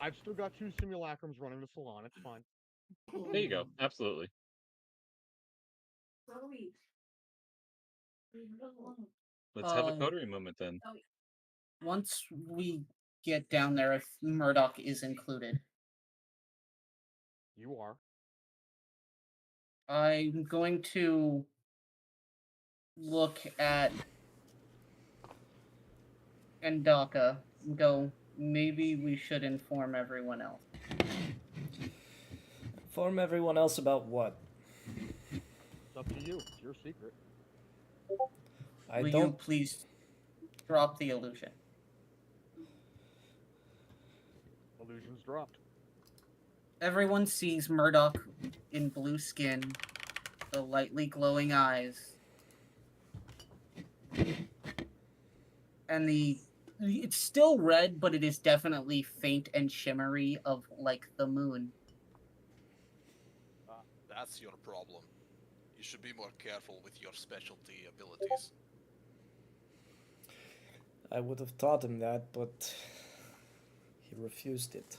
[SPEAKER 5] I've still got 2 simulacrums running the salon. It's fine.
[SPEAKER 2] There you go. Absolutely. Let's have a coterie moment then.
[SPEAKER 4] Once we get down there, if Murdoch is included,
[SPEAKER 5] You are.
[SPEAKER 4] I'm going to look at Endaka and go, maybe we should inform everyone else.
[SPEAKER 1] Inform everyone else about what?
[SPEAKER 5] It's up to you. It's your secret.
[SPEAKER 4] Will you please drop the illusion?
[SPEAKER 5] Illusion's dropped.
[SPEAKER 4] Everyone sees Murdoch in blue skin, the lightly glowing eyes, and it's still red, but it is definitely faint and shimmery of like the moon.
[SPEAKER 6] That's your problem. You should be more careful with your specialty abilities.
[SPEAKER 1] I would have taught him that, but he refused it.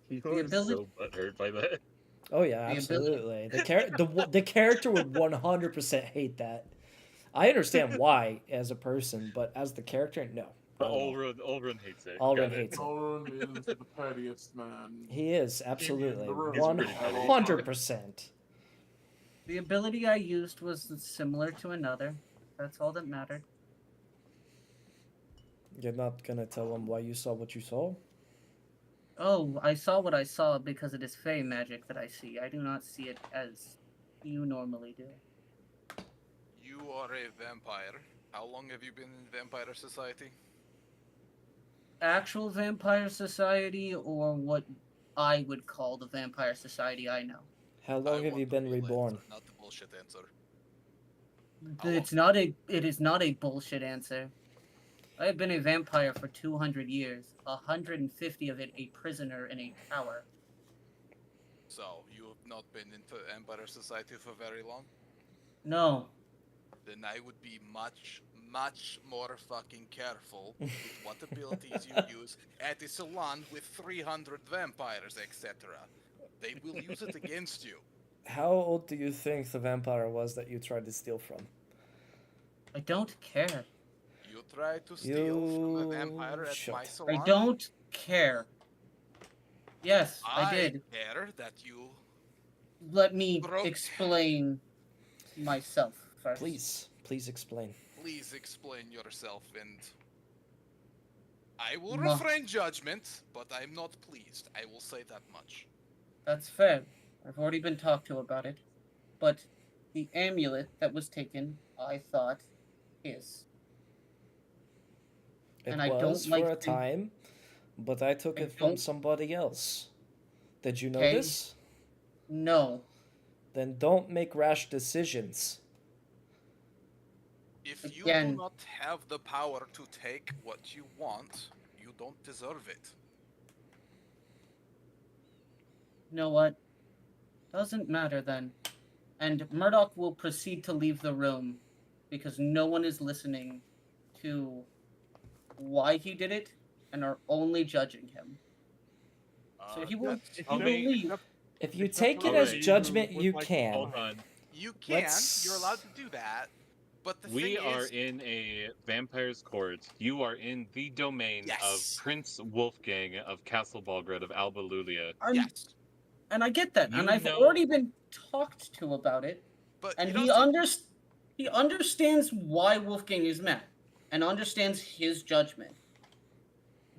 [SPEAKER 2] He was so butthurt by that.
[SPEAKER 1] Oh yeah, absolutely. The character would 100% hate that. I understand why as a person, but as the character, no.
[SPEAKER 2] Olrun hates it.
[SPEAKER 1] Olrun hates it.
[SPEAKER 3] Olrun is the pettiest man.
[SPEAKER 1] He is, absolutely.
[SPEAKER 3] He's
[SPEAKER 1] 100%.
[SPEAKER 4] The ability I used was similar to another. That's all that mattered.
[SPEAKER 1] You're not gonna tell him why you saw what you saw?
[SPEAKER 4] Oh, I saw what I saw because it is fey magic that I see. I do not see it as you normally do.
[SPEAKER 6] You are a vampire. How long have you been in Vampire Society?
[SPEAKER 4] Actual Vampire Society, or what I would call the Vampire Society I know?
[SPEAKER 1] How long have you been reborn?
[SPEAKER 6] Not the bullshit answer.
[SPEAKER 4] It is not a bullshit answer. I have been a vampire for 200 years, 150 of it a prisoner in a tower.
[SPEAKER 6] So, you have not been in Vampire Society for very long?
[SPEAKER 4] No.
[SPEAKER 6] Then I would be much, much more fucking careful with what abilities you use at a salon with 300 vampires, etc. They will use it against you.
[SPEAKER 1] How old do you think the vampire was that you tried to steal from?
[SPEAKER 4] I don't care.
[SPEAKER 6] You try to steal from a vampire at my salon?
[SPEAKER 4] I don't care. Yes, I did.
[SPEAKER 6] I care that you...
[SPEAKER 4] Let me explain myself first.
[SPEAKER 1] Please explain.
[SPEAKER 6] Please explain yourself, and I will refrain judgment, but I'm not pleased. I will say that much.
[SPEAKER 4] That's fair. I've already been talked to about it. But the amulet that was taken, I thought, is.
[SPEAKER 1] It was for a time, but I took it from somebody else. Did you know this?
[SPEAKER 4] No.
[SPEAKER 1] Then don't make rash decisions.
[SPEAKER 6] If you do not have the power to take what you want, you don't deserve it.
[SPEAKER 4] You know what? Doesn't matter then. And Murdoch will proceed to leave the room because no one is listening to why he did it and are only judging him. So he will leave.
[SPEAKER 1] If you take it as judgment, you can.
[SPEAKER 2] Hold on.
[SPEAKER 6] You can. You're allowed to do that. But the
[SPEAKER 2] we
[SPEAKER 6] thing
[SPEAKER 2] are
[SPEAKER 6] is,
[SPEAKER 2] in a vampire's court. You are in the domain of Prince Wolfgang of Castle Balgrad of Alba Lulia.
[SPEAKER 6] Yes.
[SPEAKER 4] And I get that. And I've already been talked to about it.
[SPEAKER 6] But
[SPEAKER 4] and he understands why Wolfgang is mad and understands his judgment.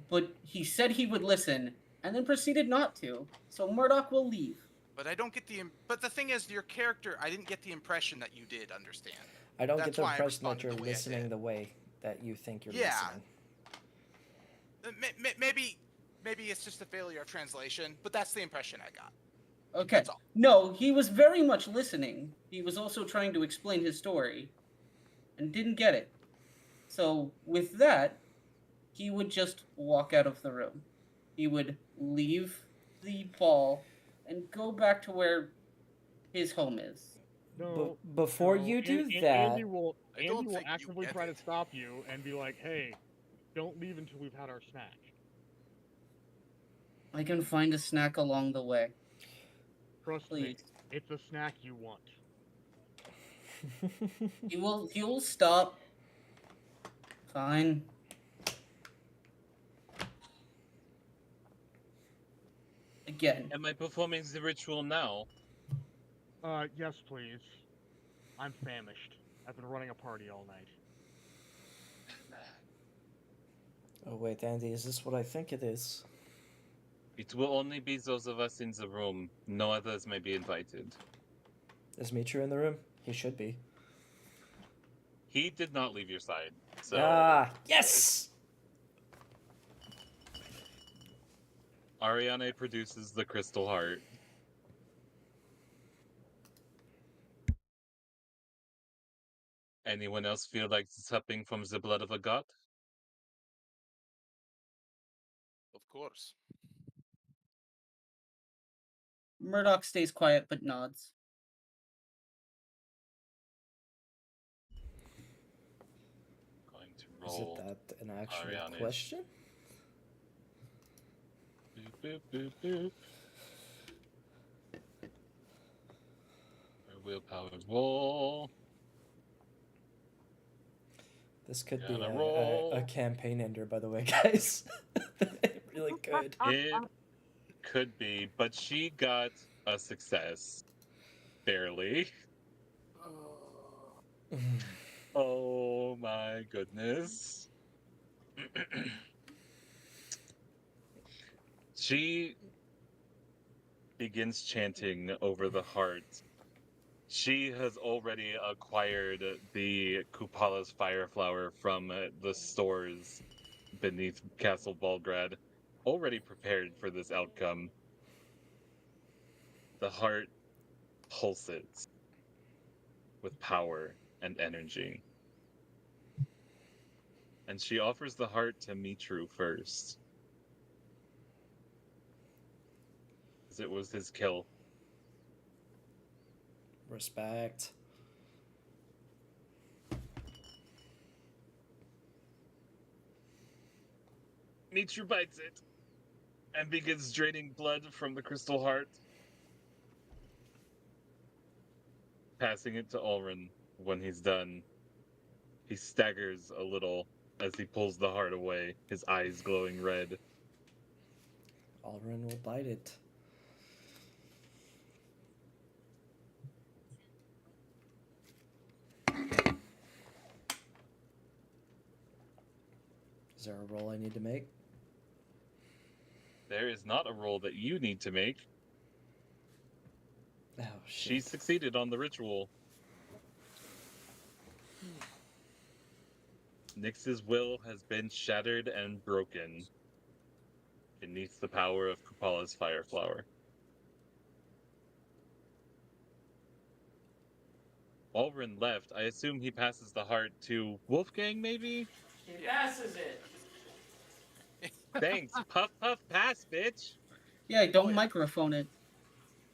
[SPEAKER 4] But he said he would listen and then proceeded not to. So Murdoch will leave.
[SPEAKER 6] But I don't get but the thing is, your character, I didn't get the impression that you did understand.
[SPEAKER 1] I don't get the impression that you're listening the way that you think you're listening.
[SPEAKER 6] Maybe it's just a failure of translation, but that's the impression I got.
[SPEAKER 4] Okay. No, he was very much listening. He was also trying to explain his story and didn't get it. So with that, he would just walk out of the room. He would leave the ball and go back to where his home is.
[SPEAKER 5] No,
[SPEAKER 1] Before
[SPEAKER 5] no.
[SPEAKER 1] you do
[SPEAKER 5] Andy
[SPEAKER 1] that,
[SPEAKER 5] will
[SPEAKER 6] I don't think you
[SPEAKER 5] actively
[SPEAKER 6] get
[SPEAKER 5] try to
[SPEAKER 6] it.
[SPEAKER 5] stop you and be like, "Hey, don't leave until we've had our snack."
[SPEAKER 4] I can find a snack along the way.
[SPEAKER 5] Trust me,
[SPEAKER 4] Please.
[SPEAKER 5] it's a snack you want.
[SPEAKER 4] He will stop. Fine. Again.
[SPEAKER 2] Am I performing the ritual now?
[SPEAKER 5] Yes, please. I'm famished. I've been running a party all night.
[SPEAKER 1] oh wait, Andy, is this what I think it is?
[SPEAKER 2] It will only be those of us in the room. No others may be invited.
[SPEAKER 1] Is Mitra in the room? He should be.
[SPEAKER 2] He did not leave your side, so
[SPEAKER 1] Ah, yes!
[SPEAKER 2] Ariane produces the crystal heart. Anyone else feel like supping from the blood of a god?
[SPEAKER 6] Of course.
[SPEAKER 4] Murdoch stays quiet but nods.
[SPEAKER 2] Going to
[SPEAKER 1] Is it
[SPEAKER 2] roll.
[SPEAKER 1] that an actual
[SPEAKER 2] Ariane's.
[SPEAKER 1] question?
[SPEAKER 2] Boop, boop, boop, boop. Our willpower roll.
[SPEAKER 1] This could be
[SPEAKER 2] Gotta
[SPEAKER 1] a
[SPEAKER 2] roll.
[SPEAKER 1] campaign ender, by the way, guys. It really could.
[SPEAKER 2] It could be, but she got a success. Barely. Oh my goodness. She begins chanting over the heart. She has already acquired the Kupala's fire flower from the stores beneath Castle Volgrad, already prepared for this outcome. The heart pulsates with power and energy. And she offers the heart to Mitru first. As it was his kill.
[SPEAKER 1] Respect.
[SPEAKER 2] Mitru bites it and begins draining blood from the crystal heart. Passing it to Ulrin when he's done. He staggers a little as he pulls the heart away, his eyes glowing red.
[SPEAKER 1] Alrin will bite it. Is there a roll I need to make?
[SPEAKER 2] There is not a roll that you need to make.
[SPEAKER 1] Oh,
[SPEAKER 2] She
[SPEAKER 1] shit.
[SPEAKER 2] succeeded on the ritual. Nyx's will has been shattered and broken beneath the power of Kupala's fire flower. Ulrin left. I assume he passes the heart to Wolfgang, maybe?
[SPEAKER 1] He passes it!
[SPEAKER 2] Thanks. Puff, puff, pass, bitch!
[SPEAKER 4] Yeah, don't
[SPEAKER 6] Oh, yeah.
[SPEAKER 4] microphone it.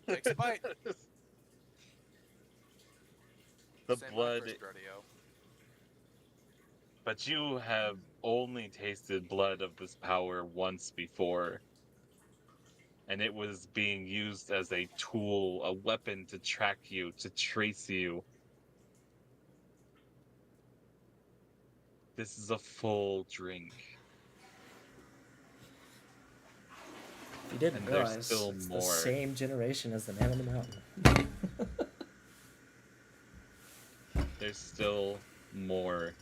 [SPEAKER 6] Takes a bite.
[SPEAKER 2] The
[SPEAKER 6] Same
[SPEAKER 2] blood,
[SPEAKER 6] on first rodeo.
[SPEAKER 2] but you have only tasted blood of this power once before. And it was being used as a tool, a weapon to track you, to trace you. This is a full drink.
[SPEAKER 1] If you didn't
[SPEAKER 2] And there's
[SPEAKER 1] realize,
[SPEAKER 2] still
[SPEAKER 1] it's
[SPEAKER 2] more.
[SPEAKER 1] the same generation as the Man in the Mountain.
[SPEAKER 2] There's still more.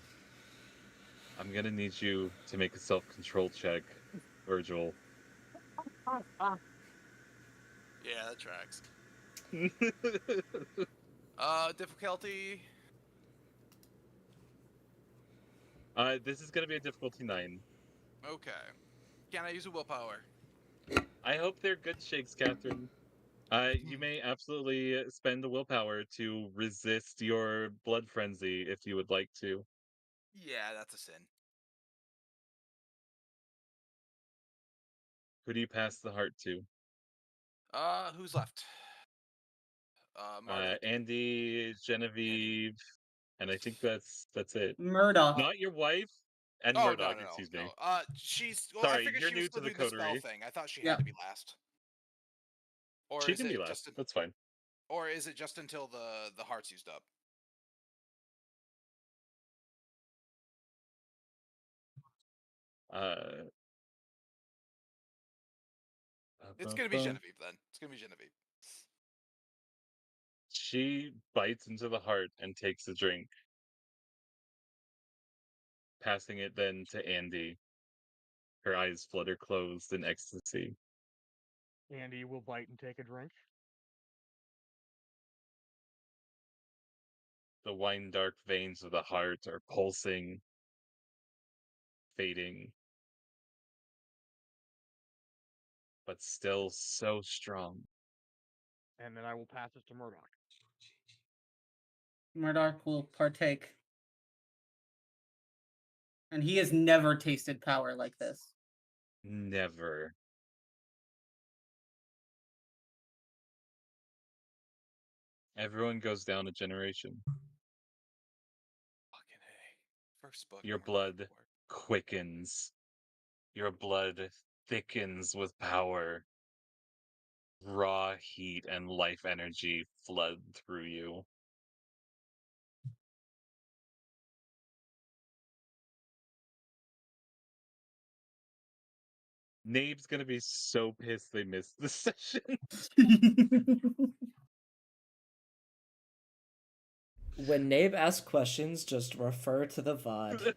[SPEAKER 2] I'm gonna need you to make a self-control check, Virgil.
[SPEAKER 6] Yeah, that tracks. Difficulty.
[SPEAKER 2] This is gonna be a difficulty 9.
[SPEAKER 6] Okay. Can I use a willpower?
[SPEAKER 2] I hope they're good shakes, Catherine. You may absolutely spend the willpower to resist your blood frenzy if you would like to.
[SPEAKER 6] Yeah, that's a sin.
[SPEAKER 2] Who do you pass the heart to?
[SPEAKER 6] Who's left? Marduk.
[SPEAKER 2] Andy, Genevieve, and I think that's it.
[SPEAKER 4] Murdoch.
[SPEAKER 2] Not your wife, and
[SPEAKER 6] Oh
[SPEAKER 2] Murdoch.
[SPEAKER 6] no.
[SPEAKER 2] Excuse me.
[SPEAKER 6] She's. Well, I
[SPEAKER 2] Sorry,
[SPEAKER 6] figured
[SPEAKER 2] you're
[SPEAKER 6] she was
[SPEAKER 2] new
[SPEAKER 6] still
[SPEAKER 2] to the
[SPEAKER 6] doing the spell
[SPEAKER 2] coterie.
[SPEAKER 6] thing. I thought she
[SPEAKER 4] Yeah.
[SPEAKER 6] had to be last. Or
[SPEAKER 2] She
[SPEAKER 6] is
[SPEAKER 2] can be
[SPEAKER 6] it
[SPEAKER 2] last.
[SPEAKER 6] just?
[SPEAKER 2] That's fine.
[SPEAKER 6] Or is it just until the heart's used up?
[SPEAKER 2] Uh,
[SPEAKER 6] It's gonna be Genevieve then. It's gonna be Genevieve.
[SPEAKER 2] She bites into the heart and takes a drink, passing it then to Andy. Her eyes flutter closed in ecstasy.
[SPEAKER 5] Andy will bite and take a drink.
[SPEAKER 2] The wine dark veins of the heart are pulsing, fading, but still so strong.
[SPEAKER 5] And then I will pass it to Murdoch.
[SPEAKER 4] Murdoch will partake. And he has never tasted power like this.
[SPEAKER 2] Never. Everyone goes down a generation.
[SPEAKER 6] Fucking A. First book.
[SPEAKER 2] Your
[SPEAKER 6] I'm
[SPEAKER 2] blood
[SPEAKER 6] ready for it.
[SPEAKER 2] quickens. Your blood thickens with power. Raw heat and life energy flood through you. Nabe's gonna be so pissed they missed the session.
[SPEAKER 1] When Nabe asks questions, just refer to the VOD.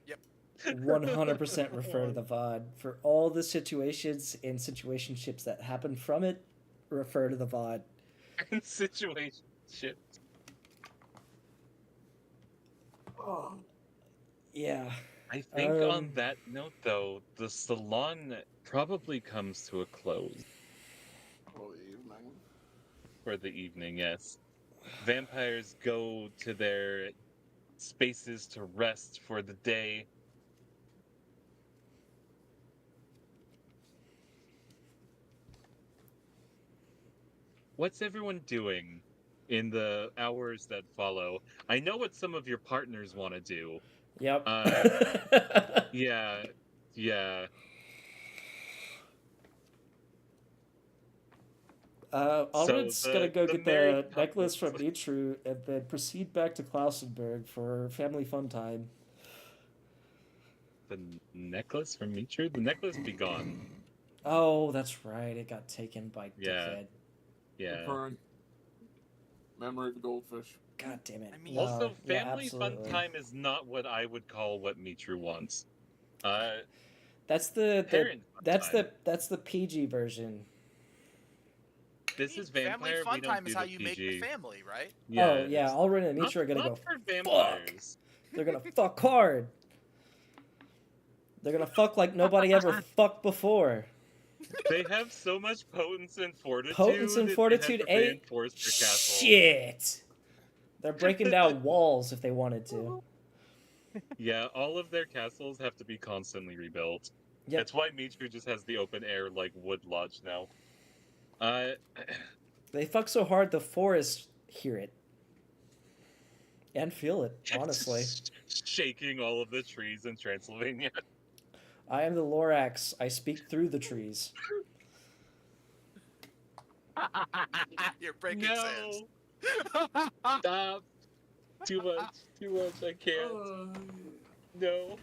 [SPEAKER 6] Yep.
[SPEAKER 1] 100% refer to the VOD. For all the situations and situationships that happen from it, refer to the VOD.
[SPEAKER 2] Situation shit.
[SPEAKER 3] Oh,
[SPEAKER 1] Yeah.
[SPEAKER 2] I think on that note, though, the salon probably comes to a close
[SPEAKER 3] for the evening.
[SPEAKER 2] for the evening, yes. Vampires go to their spaces to rest for the day. What's everyone doing in the hours that follow? I know what some of your partners want to do.
[SPEAKER 1] Yep.
[SPEAKER 2] Yeah.
[SPEAKER 1] Alred's gonna go get
[SPEAKER 2] married
[SPEAKER 1] the necklace from
[SPEAKER 2] couples-
[SPEAKER 1] Mitru and then proceed back to Klausenberg for family fun time.
[SPEAKER 2] The necklace from Mitru? The necklace be gone.
[SPEAKER 1] Oh, that's right. It got taken by
[SPEAKER 2] Yeah.
[SPEAKER 1] Dickhead.
[SPEAKER 2] Yeah.
[SPEAKER 3] Burn. Memory of a goldfish.
[SPEAKER 1] God damn it.
[SPEAKER 6] I mean-
[SPEAKER 1] No,
[SPEAKER 2] Also,
[SPEAKER 1] yeah,
[SPEAKER 2] family fun
[SPEAKER 1] absolutely.
[SPEAKER 2] time is not what I would call what Mitru wants.
[SPEAKER 1] That's the
[SPEAKER 2] Parent fun
[SPEAKER 1] that's the PG version.
[SPEAKER 2] This is
[SPEAKER 6] family
[SPEAKER 2] Vampire.
[SPEAKER 6] fun
[SPEAKER 2] We don't
[SPEAKER 6] time
[SPEAKER 2] do
[SPEAKER 6] is how
[SPEAKER 2] the
[SPEAKER 6] you
[SPEAKER 2] PG.
[SPEAKER 6] make the family, right?
[SPEAKER 1] Oh yeah,
[SPEAKER 2] it's
[SPEAKER 1] Alred and
[SPEAKER 2] not,
[SPEAKER 1] Mitra are gonna
[SPEAKER 2] not
[SPEAKER 1] go
[SPEAKER 2] for
[SPEAKER 1] fuck.
[SPEAKER 2] vampires.
[SPEAKER 1] They're gonna fuck hard. They're gonna fuck like nobody ever fucked before.
[SPEAKER 2] They have so much potence and fortitude.
[SPEAKER 1] Potence and
[SPEAKER 2] they
[SPEAKER 1] Fortitude
[SPEAKER 2] have to
[SPEAKER 1] 8?
[SPEAKER 2] reinforce their castle.
[SPEAKER 1] Shit! They're breaking down walls if they wanted to.
[SPEAKER 2] Yeah, all of their castles have to be constantly rebuilt.
[SPEAKER 1] Yep.
[SPEAKER 2] That's why Mitru just has the open air like wood lodge now.
[SPEAKER 1] They fuck so hard the forests hear it. And feel it, honestly.
[SPEAKER 2] Shaking all of the trees in Transylvania.
[SPEAKER 1] I am the Lorax. I speak through the trees.
[SPEAKER 6] You're breaking sense.
[SPEAKER 2] Stop. Too much. I can't. No.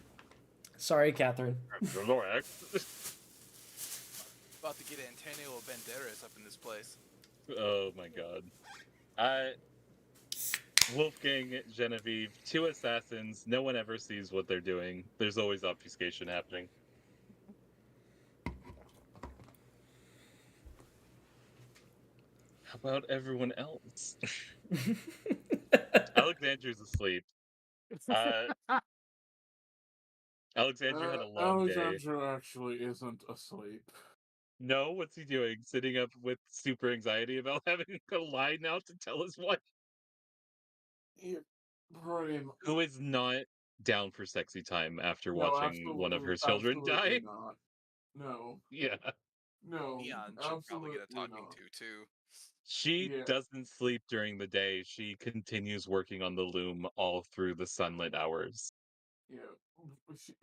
[SPEAKER 1] Sorry, Catherine.
[SPEAKER 2] The Lorax.
[SPEAKER 6] About to get Antonio Banderas up in this place.
[SPEAKER 2] Oh my god. Wolfgang, Genevieve, 2 assassins. No one ever sees what they're doing. There's always obfuscation happening. How about everyone else? Alexandru's asleep. Alexandru had a long day.
[SPEAKER 3] Alexandru actually isn't asleep.
[SPEAKER 2] No, what's he doing? Sitting up with super anxiety about having a lie now to tell his wife?
[SPEAKER 3] Pretty much.
[SPEAKER 2] Who is not down for sexy time after
[SPEAKER 3] No,
[SPEAKER 2] watching one of her children
[SPEAKER 3] absolutely
[SPEAKER 2] die.
[SPEAKER 3] not. No,
[SPEAKER 2] Yeah.
[SPEAKER 3] no,
[SPEAKER 6] Leon should probably get a
[SPEAKER 3] absolutely
[SPEAKER 6] talking
[SPEAKER 3] not.
[SPEAKER 6] to too.
[SPEAKER 2] She
[SPEAKER 3] Yeah,
[SPEAKER 2] doesn't sleep during the day. She continues working on the loom all through the sunlit hours.
[SPEAKER 3] yeah. She,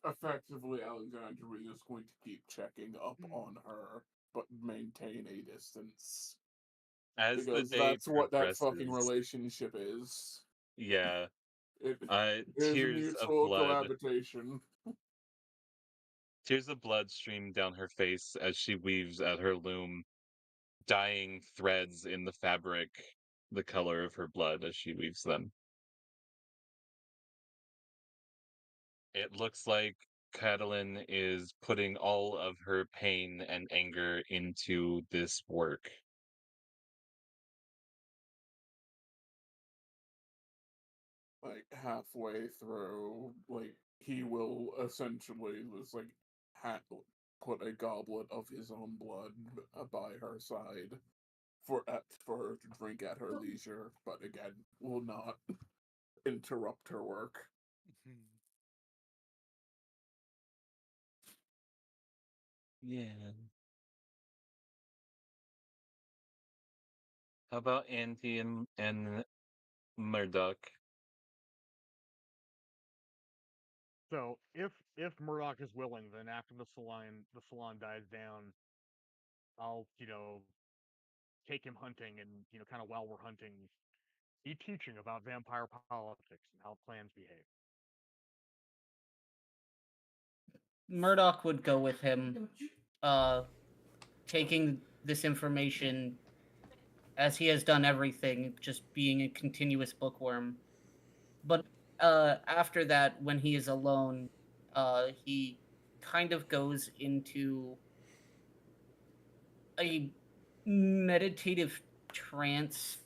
[SPEAKER 3] effectively, Alexandria is going to keep checking up on her, but maintain a distance.
[SPEAKER 2] As the
[SPEAKER 3] Because
[SPEAKER 2] day
[SPEAKER 3] that's what that fucking
[SPEAKER 2] progresses,
[SPEAKER 3] relationship is.
[SPEAKER 2] yeah,
[SPEAKER 3] It is
[SPEAKER 2] tears of
[SPEAKER 3] mutual
[SPEAKER 2] blood,
[SPEAKER 3] cohabitation.
[SPEAKER 2] tears of blood stream down her face as she weaves at her loom, dyeing threads in the fabric the color of her blood as she weaves them. It looks like Catalin is putting all of her pain and anger into this work.
[SPEAKER 3] Like halfway through, like he will essentially just like put a goblet of his own blood by her side for her to drink at her leisure, but again will not interrupt her work.
[SPEAKER 2] Yeah. How about Andy and Murdoch?
[SPEAKER 5] So if Murdoch is willing, then after the salon dies down, I'll take him hunting, and kind of while we're hunting, be teaching about vampire politics and how clans behave.
[SPEAKER 4] Murdoch would go with him, taking this information as he has done everything, just being a continuous bookworm. But after that, when he is alone, he kind of goes into a meditative trance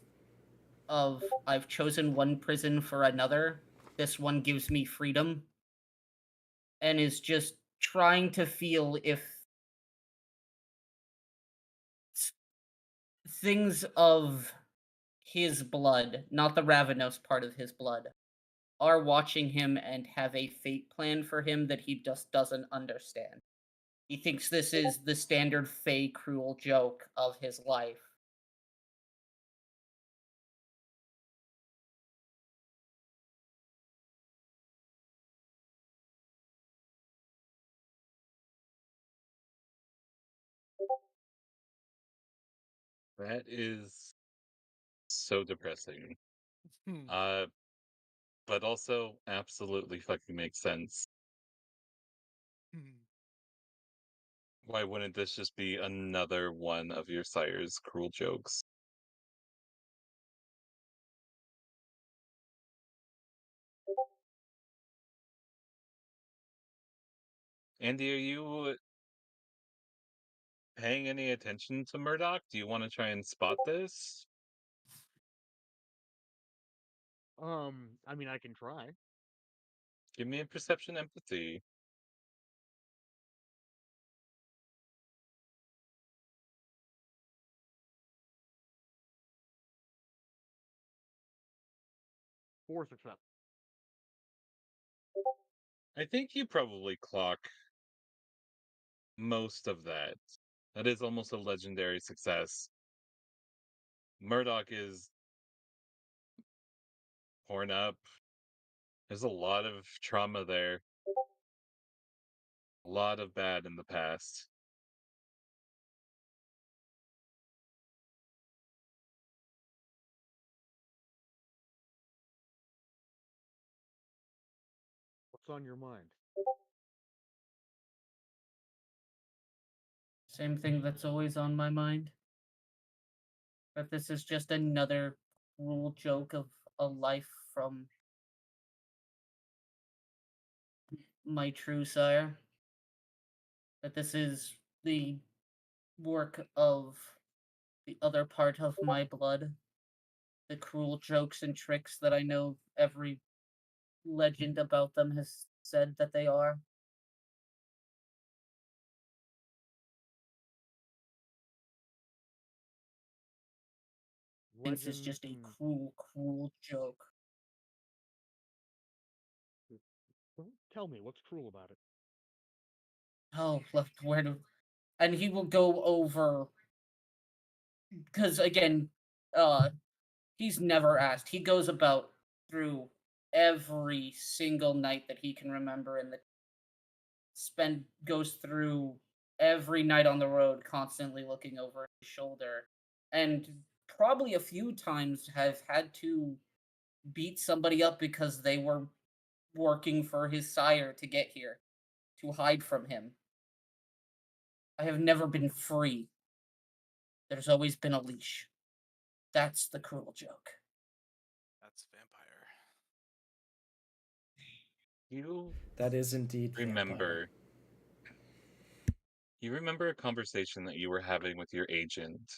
[SPEAKER 4] of I've chosen one prison for another. This one gives me freedom. And is just trying to feel if things of his blood, not the Ravenous part of his blood, are watching him and have a fate plan for him that he just doesn't understand. He thinks this is the standard fey cruel joke of his life.
[SPEAKER 2] That is so depressing.
[SPEAKER 6] Hmm.
[SPEAKER 2] But also absolutely fucking makes sense.
[SPEAKER 6] Hmm.
[SPEAKER 2] Why wouldn't this just be another one of your sire's cruel jokes? Andy, are you paying any attention to Murdoch? Do you want to try and spot this?
[SPEAKER 5] I mean, I can try.
[SPEAKER 2] Give me a perception empathy.
[SPEAKER 5] Four success.
[SPEAKER 2] I think you probably clock most of that. That is almost a legendary success. Murdoch is torn up. There's a lot of trauma there. A lot of bad in the past.
[SPEAKER 5] What's on your mind?
[SPEAKER 4] Same thing that's always on my mind. That this is just another cruel joke of a life from my true sire. That this is the work of the other part of my blood. The cruel jokes and tricks that I know every legend about them has said that they are. Thinks is
[SPEAKER 5] Legends
[SPEAKER 4] just a
[SPEAKER 5] and
[SPEAKER 4] cruel, cruel joke.
[SPEAKER 5] Tell me, what's cruel about it?
[SPEAKER 4] Oh, left where to. And he will go over. Because again, uh, he's never asked. He goes about through every single night that he can remember and goes through every night on the road constantly looking over his shoulder and probably a few times have had to beat somebody up because they were working for his sire to get here to hide from him. I have never been free. There's always been a leash. That's the cruel joke.
[SPEAKER 6] That's vampire.
[SPEAKER 2] You
[SPEAKER 1] That is indeed vampire.
[SPEAKER 2] remember. You remember a conversation that you were having with your agent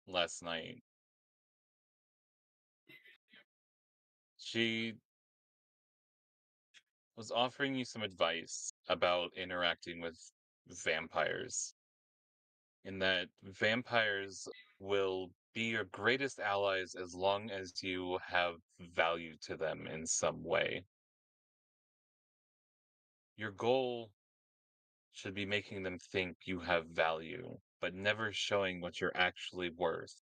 [SPEAKER 2] last night. She was offering you some advice about interacting with vampires, in that vampires will be your greatest allies as long as you have value to them in some way. Your goal should be making them think you have value, but never showing what you're actually worth.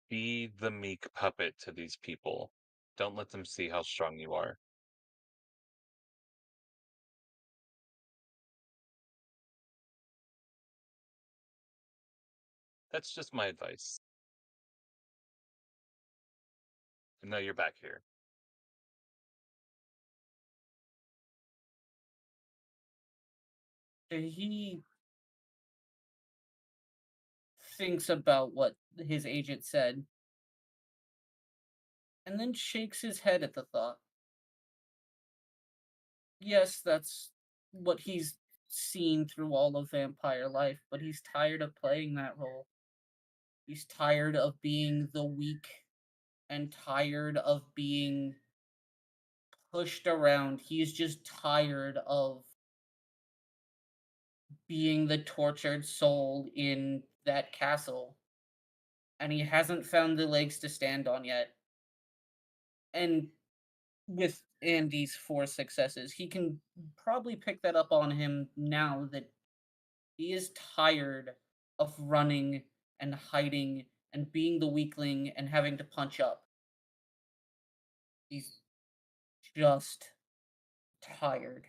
[SPEAKER 2] Be the meek puppet to these people. Don't let them see how strong you are. That's just my advice. And now you're back here.
[SPEAKER 4] He thinks about what his agent said and then shakes his head at the thought. Yes, that's what he's seen through all of vampire life, but he's tired of playing that role. He's tired of being the weak and tired of being pushed around. He's just tired of being the tortured soul in that castle. And he hasn't found the legs to stand on yet. And with Andy's 4 successes, he can probably pick that up on him now that he is tired of running and hiding and being the weakling and having to punch up. He's just tired.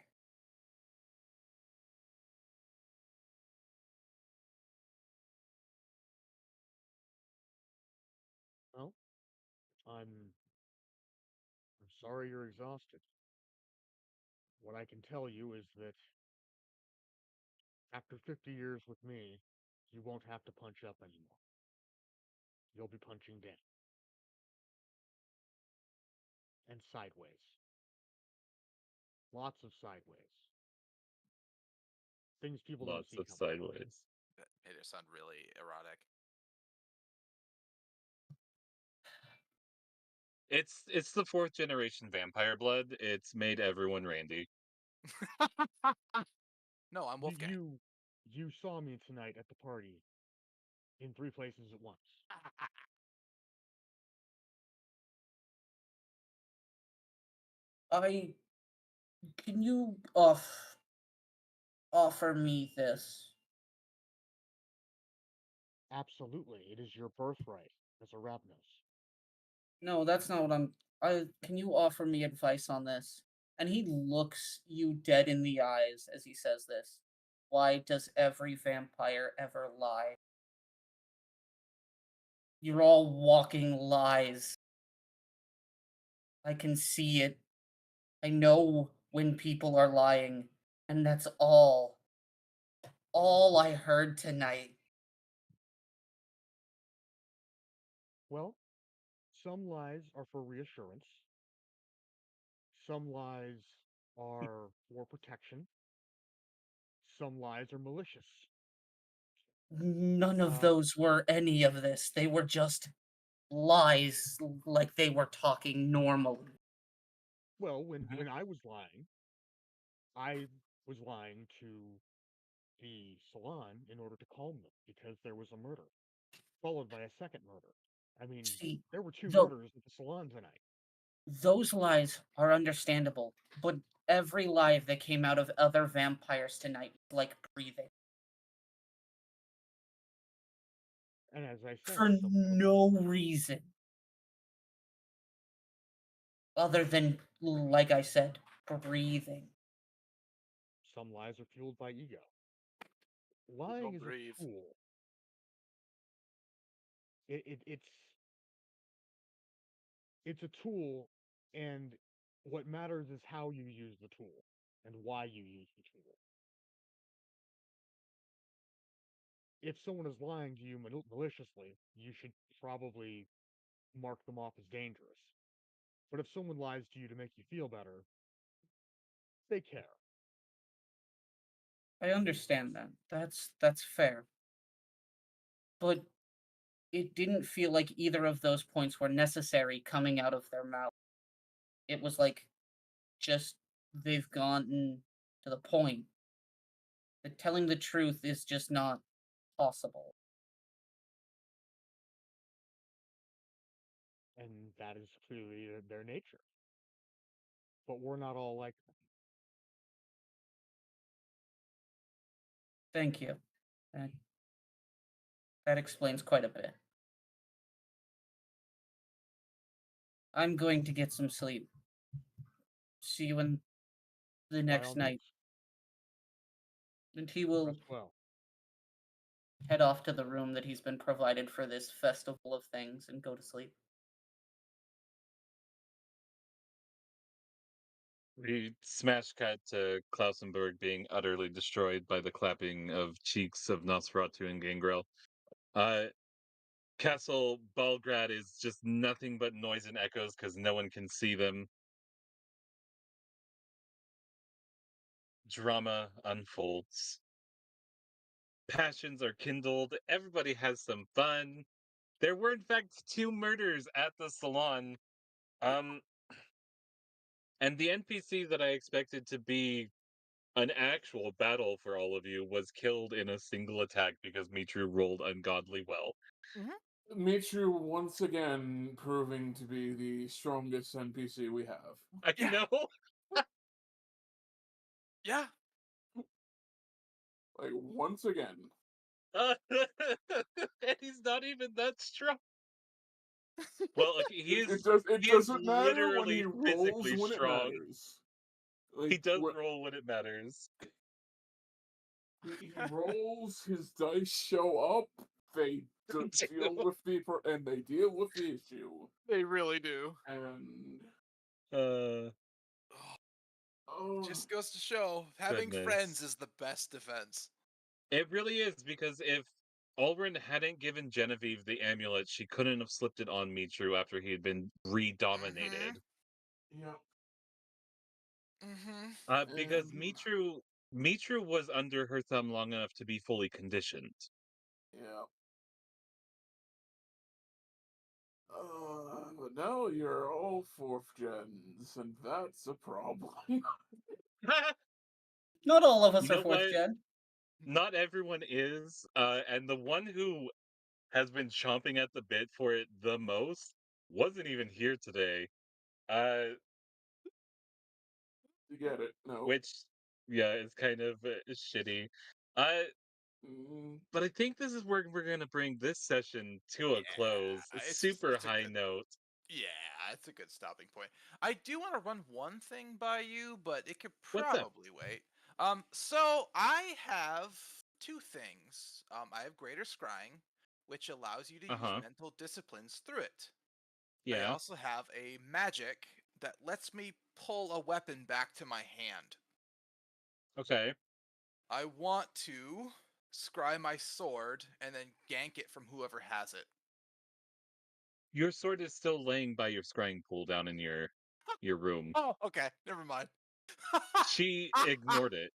[SPEAKER 5] Well, I'm sorry you're exhausted. What I can tell you is that after 50 years with me, you won't have to punch up anymore. You'll be punching down and sideways. Lots of sideways. Things people don't
[SPEAKER 2] Lots
[SPEAKER 5] see
[SPEAKER 2] of
[SPEAKER 5] coming.
[SPEAKER 2] sideways.
[SPEAKER 6] That made it sound really erotic.
[SPEAKER 2] It's the fourth generation vampire blood. It's made everyone Randy.
[SPEAKER 6] No, I'm Wolfgang.
[SPEAKER 5] You saw me tonight at the party in 3 places at once.
[SPEAKER 4] Can you offer me this?
[SPEAKER 5] Absolutely, it is your birthright as a Ravnos.
[SPEAKER 4] No, that's not what I can you offer me advice on this? And he looks you dead in the eyes as he says this. Why does every vampire ever lie? You're all walking lies. I can see it. I know when people are lying, and that's all I heard tonight.
[SPEAKER 5] Well, some lies are for reassurance. Some lies are for protection. Some lies are malicious.
[SPEAKER 4] None of
[SPEAKER 5] Uh,
[SPEAKER 4] those were any of this. They were just lies, like they were talking normally.
[SPEAKER 5] well, when I was lying to the salon in order to calm them because there was a murder, followed by a second murder. I mean,
[SPEAKER 4] See,
[SPEAKER 5] there were 2
[SPEAKER 4] though
[SPEAKER 5] murders at the salon tonight.
[SPEAKER 4] those lies are understandable, but every lie that came out of other vampires tonight was like breathing.
[SPEAKER 5] And as I said,
[SPEAKER 4] For no reason. Other than, like I said, breathing.
[SPEAKER 5] some lies are fueled by ego.
[SPEAKER 6] Don't
[SPEAKER 5] Lying is
[SPEAKER 6] breathe.
[SPEAKER 5] a tool. It's a tool, and what matters is how you use the tool and why you use the tool. If someone is lying to you maliciously, you should probably mark them off as dangerous. But if someone lies to you to make you feel better, they care.
[SPEAKER 4] I understand that. That's fair. But it didn't feel like either of those points were necessary coming out of their mouth. It was like just they've gotten to the point that telling the truth is just not possible.
[SPEAKER 5] And that is clearly their nature. But we're not all like that.
[SPEAKER 4] Thank you. That, that explains quite a bit. I'm going to get some sleep. See you in the
[SPEAKER 5] By all
[SPEAKER 4] next night.
[SPEAKER 5] means,
[SPEAKER 4] And he will
[SPEAKER 5] rest well.
[SPEAKER 4] head off to the room that he's been provided for this festival of things and go to sleep.
[SPEAKER 2] We smash cut to Klausenberg being utterly destroyed by the clapping of cheeks of Nosferatu and Gangrel. Uh, Castle Balgrad is just nothing but noise and echoes because no one can see them. Drama unfolds. Passions are kindled. Everybody has some fun. There were, in fact, 2 murders at the salon. Um, and the NPC that I expected to be an actual battle for all of you was killed in a single attack because Mitru rolled ungodly well.
[SPEAKER 3] Mitru once again proving to be the strongest NPC we have.
[SPEAKER 2] I
[SPEAKER 6] Yeah.
[SPEAKER 2] know.
[SPEAKER 6] Yeah.
[SPEAKER 3] Like, once again.
[SPEAKER 2] And he's not even that strong. Well, okay, he
[SPEAKER 3] It
[SPEAKER 2] is.
[SPEAKER 3] it
[SPEAKER 2] He is
[SPEAKER 3] doesn't matter when he
[SPEAKER 2] literally
[SPEAKER 3] rolls
[SPEAKER 2] physically
[SPEAKER 3] when it
[SPEAKER 2] strong.
[SPEAKER 3] matters.
[SPEAKER 2] He
[SPEAKER 3] Like,
[SPEAKER 2] does roll when it matters.
[SPEAKER 3] he rolls, his dice show up, they deal with and they deal with the issue.
[SPEAKER 6] They really do.
[SPEAKER 3] And
[SPEAKER 2] Uh,
[SPEAKER 3] oh,
[SPEAKER 6] Just goes to show having friends
[SPEAKER 2] Goodness.
[SPEAKER 6] is the best defense.
[SPEAKER 2] It really is because if Ulrin hadn't given Genevieve the amulet, she couldn't have slipped it on Mitru after he had been redominated.
[SPEAKER 3] yeah.
[SPEAKER 2] Because
[SPEAKER 3] And
[SPEAKER 2] Mitru was under her thumb long enough to be fully conditioned.
[SPEAKER 3] yeah. But now you're all 4th gens, and that's a problem.
[SPEAKER 4] Not all of us
[SPEAKER 2] You
[SPEAKER 4] are
[SPEAKER 2] know
[SPEAKER 4] fourth
[SPEAKER 2] what?
[SPEAKER 4] gen.
[SPEAKER 2] Not everyone is, and the one who has been chomping at the bit for it the most wasn't even here today. Uh,
[SPEAKER 3] You get it? No.
[SPEAKER 2] which, yeah, is kind of shitty. Uh,
[SPEAKER 3] Mm,
[SPEAKER 2] but I think this is where we're gonna bring this session to a close. A super
[SPEAKER 6] It's a
[SPEAKER 2] high
[SPEAKER 6] good.
[SPEAKER 2] note.
[SPEAKER 6] Yeah, it's a good stopping point. I do want to run one thing by you, but it could
[SPEAKER 2] What's up?
[SPEAKER 6] probably wait. So I have 2 things. I have Greater Scrying, which allows you to
[SPEAKER 2] Uh
[SPEAKER 6] use
[SPEAKER 2] huh.
[SPEAKER 6] mental disciplines through it. I
[SPEAKER 2] Yeah.
[SPEAKER 6] also have a magic that lets me pull a weapon back to my hand.
[SPEAKER 2] Okay.
[SPEAKER 6] I want to scry my sword and then gank it from whoever has it.
[SPEAKER 2] Your sword is still laying by your scrying pool down in your room.
[SPEAKER 6] Oh, okay, never mind.
[SPEAKER 2] She ignored it.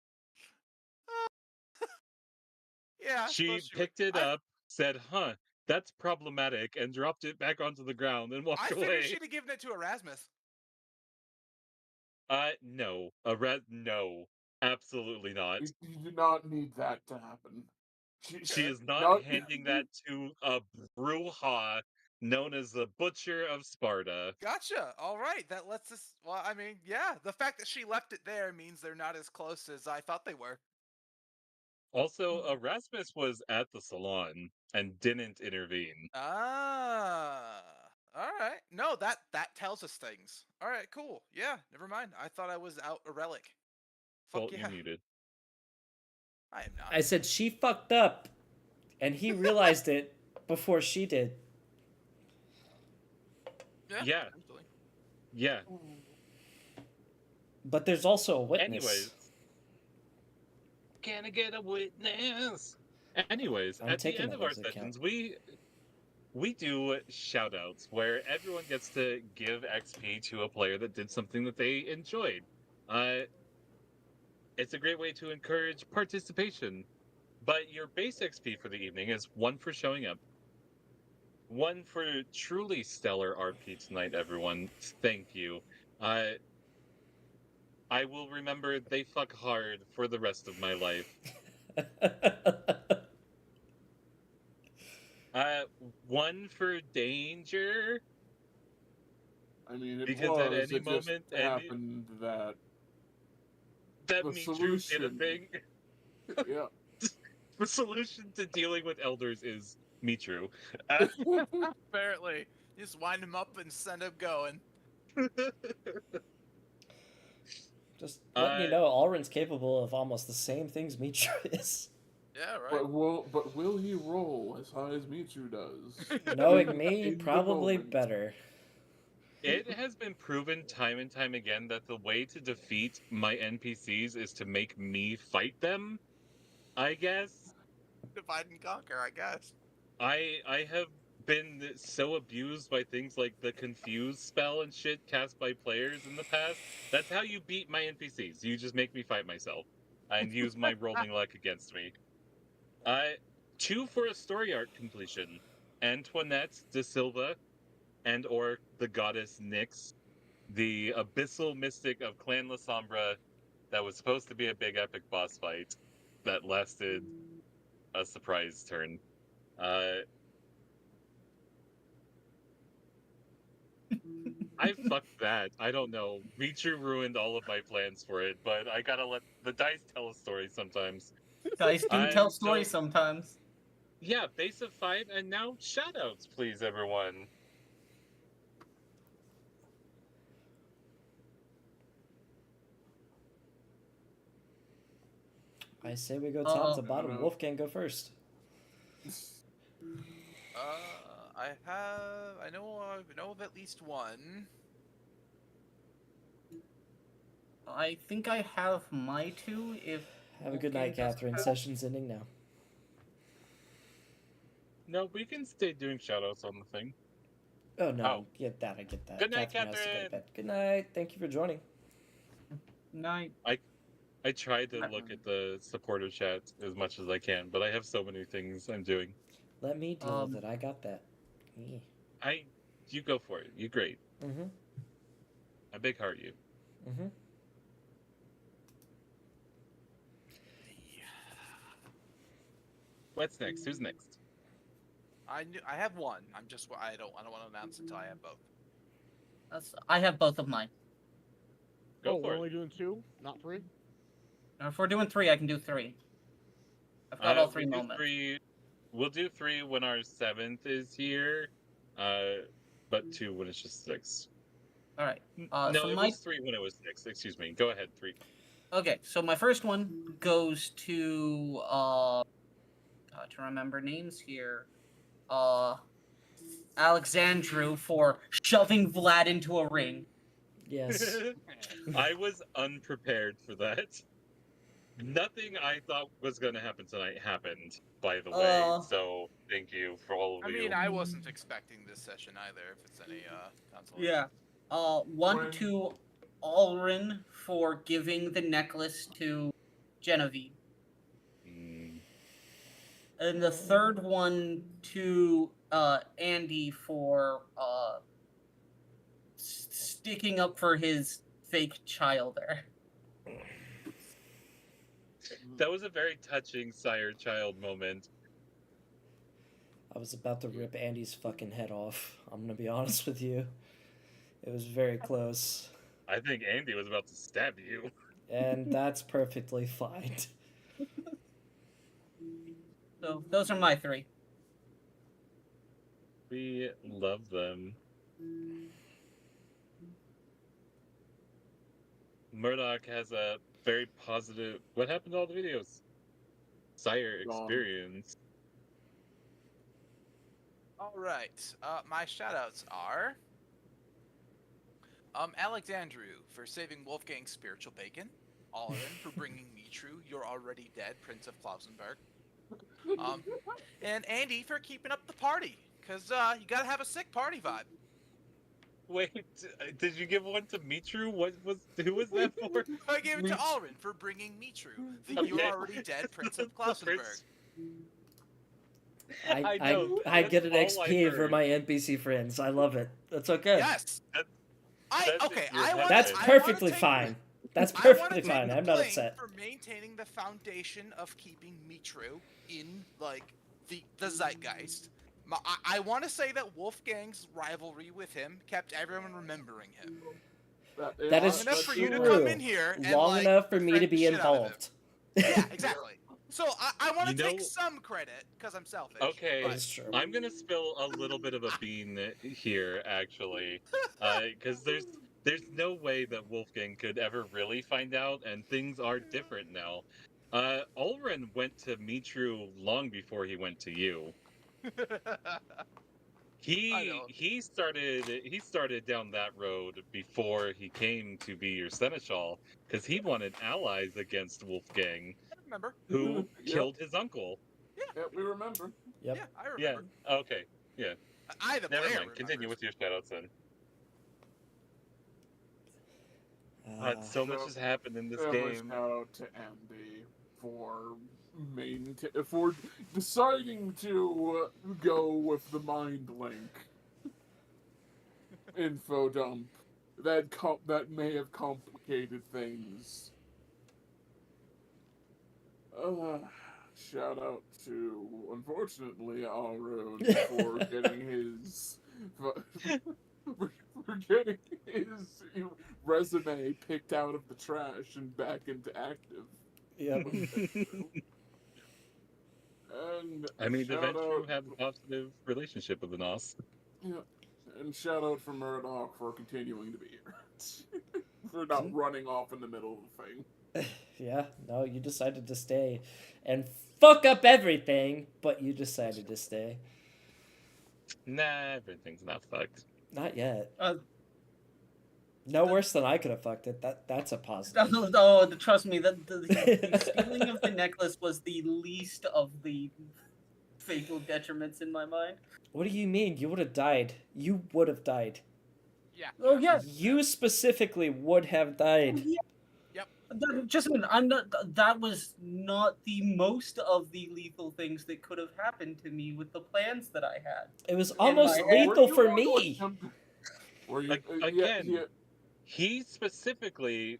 [SPEAKER 6] Yeah, I
[SPEAKER 2] She
[SPEAKER 6] suppose she would.
[SPEAKER 2] picked it up, said, "Huh, that's problematic," and dropped it back onto the ground and walked
[SPEAKER 6] I figured
[SPEAKER 2] away.
[SPEAKER 6] she'd have given it to Erasmus.
[SPEAKER 2] No. No. Absolutely not.
[SPEAKER 3] you do not need that to happen.
[SPEAKER 2] She
[SPEAKER 6] Okay.
[SPEAKER 2] is not
[SPEAKER 3] Not.
[SPEAKER 2] handing that to a brouhaha known as the Butcher of Sparta.
[SPEAKER 6] Gotcha. All right, that lets us. Well, I mean, yeah, the fact that she left it there means they're not as close as I thought they were.
[SPEAKER 2] Also, Erasmus was at the salon and didn't intervene.
[SPEAKER 6] Ah. All right. No, that tells us things. All right, cool. Yeah, never mind. I thought I was out a relic. Fuck
[SPEAKER 2] Colt, you're
[SPEAKER 6] yeah.
[SPEAKER 2] muted.
[SPEAKER 6] I am not.
[SPEAKER 1] I said she fucked up, and he realized it before she did.
[SPEAKER 2] Yeah.
[SPEAKER 6] Absolutely.
[SPEAKER 2] Yeah.
[SPEAKER 1] But there's also a witness.
[SPEAKER 2] Anyways. Can I get a witness? Anyways,
[SPEAKER 1] I'm
[SPEAKER 2] at the
[SPEAKER 1] taking
[SPEAKER 2] end
[SPEAKER 1] that
[SPEAKER 2] of our
[SPEAKER 1] as a count.
[SPEAKER 2] sessions, we do shoutouts where everyone gets to give XP to a player that did something that they enjoyed. It's a great way to encourage participation. But your base XP for the evening is 1 for showing up. 1 for truly stellar RP tonight, everyone. Thank you. I will remember they fuck hard for the rest of my life. 1 for danger.
[SPEAKER 3] I mean, it
[SPEAKER 2] Because
[SPEAKER 3] was.
[SPEAKER 2] at any
[SPEAKER 3] It just
[SPEAKER 2] moment,
[SPEAKER 3] happened that
[SPEAKER 2] that
[SPEAKER 3] the
[SPEAKER 2] Mitru did a
[SPEAKER 3] solution-
[SPEAKER 2] thing.
[SPEAKER 3] yeah.
[SPEAKER 2] The solution to dealing with elders is Mitru.
[SPEAKER 6] Apparently, you just wind him up and send him going.
[SPEAKER 1] Just letting you know, Alrin's capable of almost the same things Mitra is.
[SPEAKER 6] Yeah, right.
[SPEAKER 3] But will he roll as high as Mitsu does?
[SPEAKER 1] Knowing me,
[SPEAKER 3] In the
[SPEAKER 1] probably
[SPEAKER 3] moment.
[SPEAKER 1] better.
[SPEAKER 2] It has been proven time and time again that the way to defeat my NPCs is to make me fight them, I guess.
[SPEAKER 6] Divide and conquer, I guess.
[SPEAKER 2] I have been so abused by things like the confuse spell and shit cast by players in the past. That's how you beat my NPCs. You just make me fight myself and use my rolling luck against me. 2 for a story arc completion. Antoinette de Silva and or the goddess Nyx, the abyssal mystic of Clan La Sombra that was supposed to be a big epic boss fight that lasted a surprise turn. I fucked that. I don't know. Reacher ruined all of my plans for it, but I gotta let the dice tell a story sometimes.
[SPEAKER 4] Dice do
[SPEAKER 2] I'm
[SPEAKER 4] tell
[SPEAKER 2] so-
[SPEAKER 4] stories sometimes.
[SPEAKER 2] Yeah, base of 5, and now shoutouts, please, everyone.
[SPEAKER 1] I say we go top to bottom.
[SPEAKER 3] no.
[SPEAKER 1] Wolfgang, go first.
[SPEAKER 6] I know of at least one.
[SPEAKER 4] I think I have my two. If
[SPEAKER 1] Have a good
[SPEAKER 4] Wolfgang
[SPEAKER 1] night,
[SPEAKER 4] doesn't
[SPEAKER 1] Catherine.
[SPEAKER 4] have-
[SPEAKER 1] Session's ending now.
[SPEAKER 2] No, we can stay doing shoutouts on the thing.
[SPEAKER 1] Oh, no.
[SPEAKER 2] Oh.
[SPEAKER 1] I get that.
[SPEAKER 2] Good night,
[SPEAKER 1] Catherine has to go to
[SPEAKER 2] Catherine.
[SPEAKER 1] bed. Good night. Thank you for joining.
[SPEAKER 4] Night.
[SPEAKER 2] I tried to look at the supporter chat as much as I can, but I have so many things I'm doing.
[SPEAKER 1] Let me deal with it. I got that.
[SPEAKER 2] You go for it. You're great.
[SPEAKER 1] Mm-hmm.
[SPEAKER 2] I big heart you.
[SPEAKER 1] Mm-hmm.
[SPEAKER 2] What's next? Who's next?
[SPEAKER 6] I have one. I don't want to announce until I have both.
[SPEAKER 4] I have both of mine.
[SPEAKER 2] Go
[SPEAKER 5] we're
[SPEAKER 2] for
[SPEAKER 5] only
[SPEAKER 2] it.
[SPEAKER 5] doing 2, not 3.
[SPEAKER 4] Now, if we're doing 3, I can do 3. I've got all 3
[SPEAKER 2] we'll do
[SPEAKER 4] moments.
[SPEAKER 2] 3. We'll do 3 when our 7th is here, but 2 when it's just 6.
[SPEAKER 4] All right.
[SPEAKER 2] No,
[SPEAKER 4] so
[SPEAKER 2] it
[SPEAKER 4] my
[SPEAKER 2] was 3 when it was 6. Excuse me. Go ahead, 3.
[SPEAKER 4] Okay, so my first one goes to to remember names here. Alexandru for shoving Vlad into a ring.
[SPEAKER 1] Yes.
[SPEAKER 2] I was unprepared for that. Nothing I thought was going to happen tonight happened, by the way. So thank you for all of
[SPEAKER 6] I
[SPEAKER 2] you.
[SPEAKER 6] mean, I wasn't expecting this session either. If it's any consolation.
[SPEAKER 4] Yeah. One to Alrin for giving the necklace to Genevieve. And the third one to Andy for sticking up for his fake child there.
[SPEAKER 2] That was a very touching sire-child moment.
[SPEAKER 1] I was about to rip Andy's fucking head off. I'm gonna be honest with you. It was very close.
[SPEAKER 2] I think Andy was about to stab you.
[SPEAKER 1] And that's perfectly fine.
[SPEAKER 4] So those are my 3.
[SPEAKER 2] We love them. Murdoch has a very positive. What happened to all the videos? Sire experience.
[SPEAKER 6] All right. My shoutouts are Alexandru for saving Wolfgang's spiritual bacon. Alrin for bringing Mitru, you're already dead, Prince of Klausenberg. And Andy for keeping up the party, because you gotta have a sick party vibe.
[SPEAKER 2] Wait, did you give one to Mitru? Who was that for?
[SPEAKER 6] I gave it to Alrin for bringing Mitru, the you're already dead Prince of Klausenberg.
[SPEAKER 1] I get an XP for my NPC friends. I love it. That's okay.
[SPEAKER 6] Yes.
[SPEAKER 1] That's perfectly fine. That's perfectly fine. I'm not upset.
[SPEAKER 6] For maintaining the foundation of keeping Mitru in like the zeitgeist. I want to say that Wolfgang's rivalry with him kept everyone remembering him.
[SPEAKER 1] That is
[SPEAKER 6] enough
[SPEAKER 1] true.
[SPEAKER 6] for you to come in here and,
[SPEAKER 1] long enough for me to be involved.
[SPEAKER 6] Yeah, exactly. So I want to take some credit because I'm selfish.
[SPEAKER 2] Okay,
[SPEAKER 1] but...
[SPEAKER 2] I'm gonna spill a little bit of a bean here, actually, because there's no way that Wolfgang could ever really find out, and things are different now. Ulrin went to Mitru long before he went to you. He started down that road before he came to be your seneschal because he wanted allies against Wolfgang.
[SPEAKER 6] Remember?
[SPEAKER 2] Who killed his uncle.
[SPEAKER 3] Yeah, we remember.
[SPEAKER 1] Yep.
[SPEAKER 6] Yeah, I remember.
[SPEAKER 2] Yeah, okay. Yeah.
[SPEAKER 6] Never mind.
[SPEAKER 2] Remembers. Continue with your shoutouts then. So much has happened in this game.
[SPEAKER 3] Shout out to Andy for deciding to go with the mind link info dump that may have complicated things. Shout out to, unfortunately, Alrod for getting his resume picked out of the trash and back into active.
[SPEAKER 1] Yep.
[SPEAKER 3] And
[SPEAKER 2] I mean, the Ventru have a positive relationship with the Nos.
[SPEAKER 3] Yeah. And shout out for Murdoch for continuing to be here. For not running off in the middle of the thing.
[SPEAKER 1] Yeah, no, you decided to stay and fuck up everything, but you decided to stay.
[SPEAKER 2] Nah, everything's not fucked.
[SPEAKER 1] Not yet. No worse than I could have fucked it. That's a positive.
[SPEAKER 4] Trust me, the stealing of the necklace was the least of the fatal detriments in my mind.
[SPEAKER 1] What do you mean? You would have died. You would have died.
[SPEAKER 6] Yeah.
[SPEAKER 4] Oh yeah.
[SPEAKER 1] You specifically would have died.
[SPEAKER 4] Yeah. Just a minute, that was not the most of the lethal things that could have happened to me with the plans that I had.
[SPEAKER 1] It was almost lethal for me.
[SPEAKER 2] Again, he specifically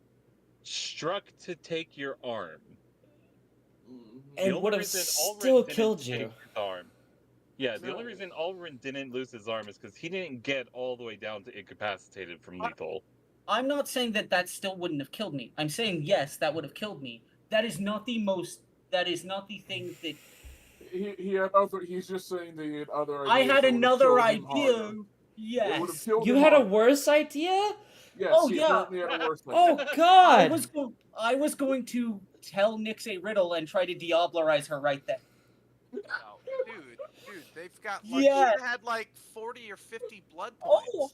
[SPEAKER 2] struck to take your arm.
[SPEAKER 1] And would have still killed you.
[SPEAKER 2] Yeah, the only reason Ulrin didn't lose his arm is because he didn't get all the way down to incapacitated from lethal.
[SPEAKER 4] I'm not saying that still wouldn't have killed me. I'm saying, yes, that would have killed me. That is not the thing that...
[SPEAKER 3] He had other... He's just saying that he had other ideas.
[SPEAKER 4] I had another idea. Yes.
[SPEAKER 1] You had a worse idea?
[SPEAKER 3] Yes,
[SPEAKER 4] oh, yeah.
[SPEAKER 3] Had a worse idea.
[SPEAKER 1] Oh, God!
[SPEAKER 4] I was going to tell Nyx a riddle and try to Diablerize her right then.
[SPEAKER 6] Oh, dude, they've got like, you had like 40 or 50 blood points.
[SPEAKER 4] Oh,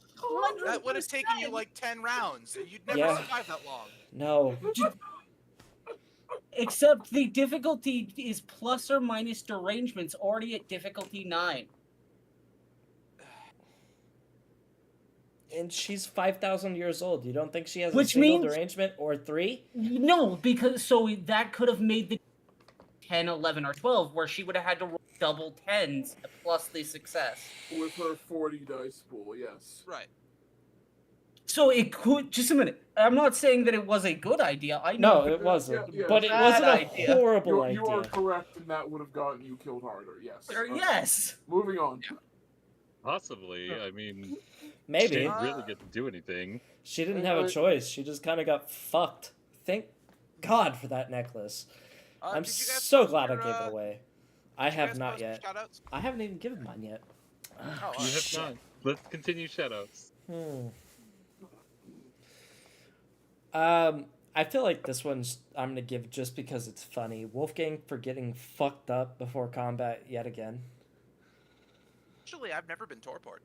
[SPEAKER 4] 100%.
[SPEAKER 6] That would have taken you like 10 rounds. You'd never survive that long.
[SPEAKER 1] No.
[SPEAKER 4] Except the difficulty is plus or minus derangements already at difficulty 9.
[SPEAKER 1] And she's 5,000 years old. You don't think she has a single derangement or 3?
[SPEAKER 4] No, because that could have made the 10, 11, or 12, where she would have had to roll double 10s plus the success.
[SPEAKER 3] With her 40 dice pool, yes.
[SPEAKER 6] Right.
[SPEAKER 4] So it could. Just a minute. I'm not saying that it was a good idea. I know.
[SPEAKER 1] No, it wasn't.
[SPEAKER 3] yeah,
[SPEAKER 1] but it
[SPEAKER 4] bad
[SPEAKER 1] wasn't a
[SPEAKER 4] idea.
[SPEAKER 1] horrible
[SPEAKER 3] You are
[SPEAKER 1] idea.
[SPEAKER 3] correct, and that would have gotten you killed harder. Yes.
[SPEAKER 4] Yes.
[SPEAKER 3] Moving on.
[SPEAKER 2] Possibly. I mean, she
[SPEAKER 1] Maybe.
[SPEAKER 2] didn't really get to do anything.
[SPEAKER 1] She didn't have a choice. She just kind of got fucked. Thank God for that necklace. I'm
[SPEAKER 6] Did you guys
[SPEAKER 1] so
[SPEAKER 6] post
[SPEAKER 1] glad I
[SPEAKER 6] your,
[SPEAKER 1] gave it away. I
[SPEAKER 6] did you
[SPEAKER 1] have
[SPEAKER 6] guys
[SPEAKER 1] not
[SPEAKER 6] post your
[SPEAKER 1] yet.
[SPEAKER 6] shoutouts?
[SPEAKER 1] I haven't even given mine yet.
[SPEAKER 6] Oh,
[SPEAKER 2] You
[SPEAKER 6] alright.
[SPEAKER 2] have
[SPEAKER 1] Shit.
[SPEAKER 2] not. Let's continue shoutouts.
[SPEAKER 1] I feel like this one's I'm gonna give just because it's funny. Wolfgang for getting fucked up before combat yet again.
[SPEAKER 6] Actually, I've never been torport.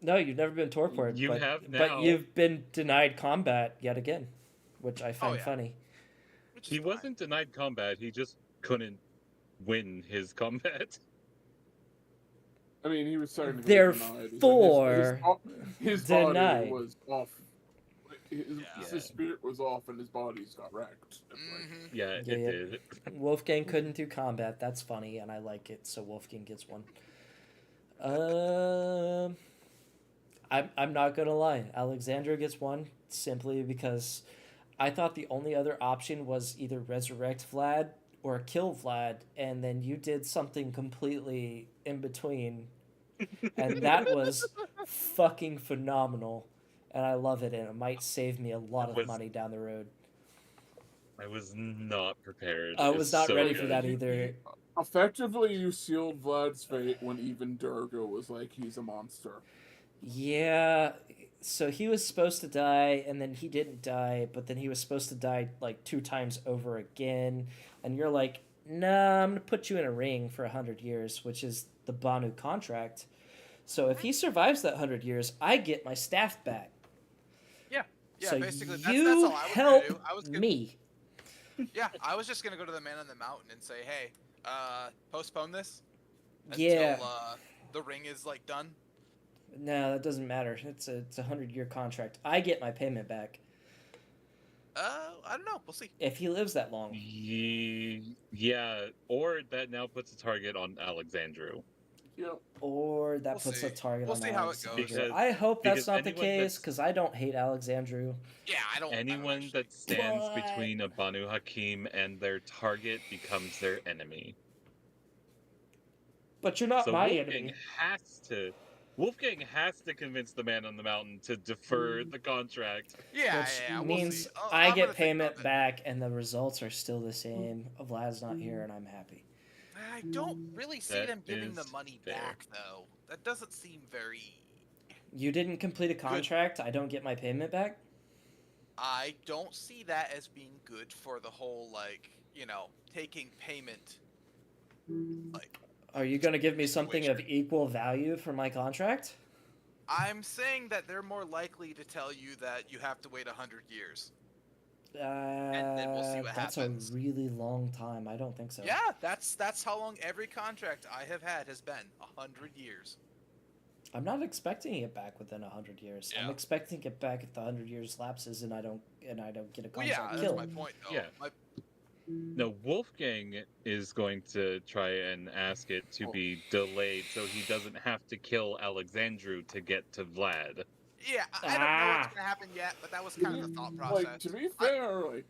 [SPEAKER 1] No, you've never been torpor.
[SPEAKER 2] You
[SPEAKER 1] but,
[SPEAKER 2] have
[SPEAKER 1] but
[SPEAKER 2] now.
[SPEAKER 1] you've been denied combat yet again, which I find
[SPEAKER 6] yeah.
[SPEAKER 1] funny.
[SPEAKER 6] Which is
[SPEAKER 2] He
[SPEAKER 6] fine.
[SPEAKER 2] wasn't denied combat. He just couldn't win his combat.
[SPEAKER 3] I mean, he was technically
[SPEAKER 1] Therefore,
[SPEAKER 3] his
[SPEAKER 1] denied.
[SPEAKER 3] body was off. His
[SPEAKER 6] Yeah.
[SPEAKER 3] spirit was off, and his body's got wrecked.
[SPEAKER 6] Mhm.
[SPEAKER 2] Yeah,
[SPEAKER 1] Yeah,
[SPEAKER 2] it
[SPEAKER 1] yeah.
[SPEAKER 2] did.
[SPEAKER 1] Wolfgang couldn't do combat. That's funny, and I like it. So Wolfgang gets one. I'm not gonna lie. Alexandra gets one simply because I thought the only other option was either resurrect Vlad or kill Vlad, and then you did something completely in between, and that was fucking phenomenal, and I love it, and it might save me a lot of
[SPEAKER 2] Was-
[SPEAKER 1] money down the road.
[SPEAKER 2] I was not prepared.
[SPEAKER 1] I
[SPEAKER 2] It's
[SPEAKER 1] was not
[SPEAKER 2] so
[SPEAKER 1] ready for
[SPEAKER 2] good.
[SPEAKER 1] that either.
[SPEAKER 3] Effectively, you sealed Vlad's fate when even Durga was like, he's a monster.
[SPEAKER 1] Yeah, so he was supposed to die, and then he didn't die, but then he was supposed to die like 2 times over again, and you're like, nah, I'm gonna put you in a ring for 100 years, which is the Banu contract. So if he survives that 100 years, I get my staff back.
[SPEAKER 6] Yeah,
[SPEAKER 1] so
[SPEAKER 6] basically,
[SPEAKER 1] you
[SPEAKER 6] that's all I was
[SPEAKER 1] help
[SPEAKER 6] gonna do. I was gonna,
[SPEAKER 1] me.
[SPEAKER 6] Yeah, I was just gonna go to the man on the mountain and say, hey, postpone this
[SPEAKER 1] Yeah.
[SPEAKER 6] until the ring is like done.
[SPEAKER 1] No, that doesn't matter. It's a 100-year contract. I get my payment back
[SPEAKER 6] I don't know. We'll see.
[SPEAKER 1] if he lives that long.
[SPEAKER 2] Yeah, or that now puts a target on Alexandru.
[SPEAKER 3] Yep.
[SPEAKER 1] Or that
[SPEAKER 6] We'll
[SPEAKER 1] puts
[SPEAKER 6] see.
[SPEAKER 1] a target
[SPEAKER 6] We'll
[SPEAKER 1] on
[SPEAKER 6] see how it
[SPEAKER 1] Alexandru.
[SPEAKER 6] goes.
[SPEAKER 2] Because-
[SPEAKER 1] I hope that's
[SPEAKER 2] because
[SPEAKER 1] not the
[SPEAKER 2] anyone
[SPEAKER 1] case,
[SPEAKER 2] that's-
[SPEAKER 1] because I don't hate Alexandru.
[SPEAKER 6] Yeah, I don't.
[SPEAKER 2] Anyone
[SPEAKER 6] actually.
[SPEAKER 2] that stands
[SPEAKER 1] But-
[SPEAKER 2] between a Banu Hakim and their target becomes their enemy.
[SPEAKER 1] But you're not
[SPEAKER 2] So
[SPEAKER 1] my
[SPEAKER 2] Wolfgang
[SPEAKER 1] enemy.
[SPEAKER 2] has to convince the man on the mountain to defer the contract.
[SPEAKER 6] Yeah,
[SPEAKER 1] Which
[SPEAKER 6] yeah, we'll
[SPEAKER 1] means
[SPEAKER 6] see.
[SPEAKER 1] I
[SPEAKER 6] I'm
[SPEAKER 1] get
[SPEAKER 6] gonna think
[SPEAKER 1] payment
[SPEAKER 6] about it.
[SPEAKER 1] back, and the results are still the same. Vlad's not here, and I'm happy.
[SPEAKER 6] I don't really see
[SPEAKER 2] That
[SPEAKER 6] them giving the
[SPEAKER 2] is
[SPEAKER 6] money
[SPEAKER 2] fair.
[SPEAKER 6] back, though. That doesn't seem very.
[SPEAKER 1] You didn't complete a contract. I don't get my payment back.
[SPEAKER 6] I don't see that as being good for the whole, like, taking payment. Like,
[SPEAKER 1] Are you going to give me something of
[SPEAKER 6] Situation.
[SPEAKER 1] equal value for my contract?
[SPEAKER 6] I'm saying that they're more likely to tell you that you have to wait 100 years. then we'll see what
[SPEAKER 1] That's
[SPEAKER 6] happens.
[SPEAKER 1] a really long time. I don't think so.
[SPEAKER 6] Yeah, that's how long every contract I have had has been. 100 years.
[SPEAKER 1] I'm not expecting it back within 100 years. I'm
[SPEAKER 6] Yeah.
[SPEAKER 1] expecting it back if the 100 years lapses and I don't get a
[SPEAKER 6] Well,
[SPEAKER 1] contract
[SPEAKER 6] yeah, that's
[SPEAKER 1] kill.
[SPEAKER 6] my point, though.
[SPEAKER 2] Yeah. No, Wolfgang is going to try and ask it to be delayed so he doesn't have to kill Alexandru to get to Vlad.
[SPEAKER 6] Yeah, I don't know what's gonna happen yet, but that was kind of the thought process.
[SPEAKER 3] Like, to be fair,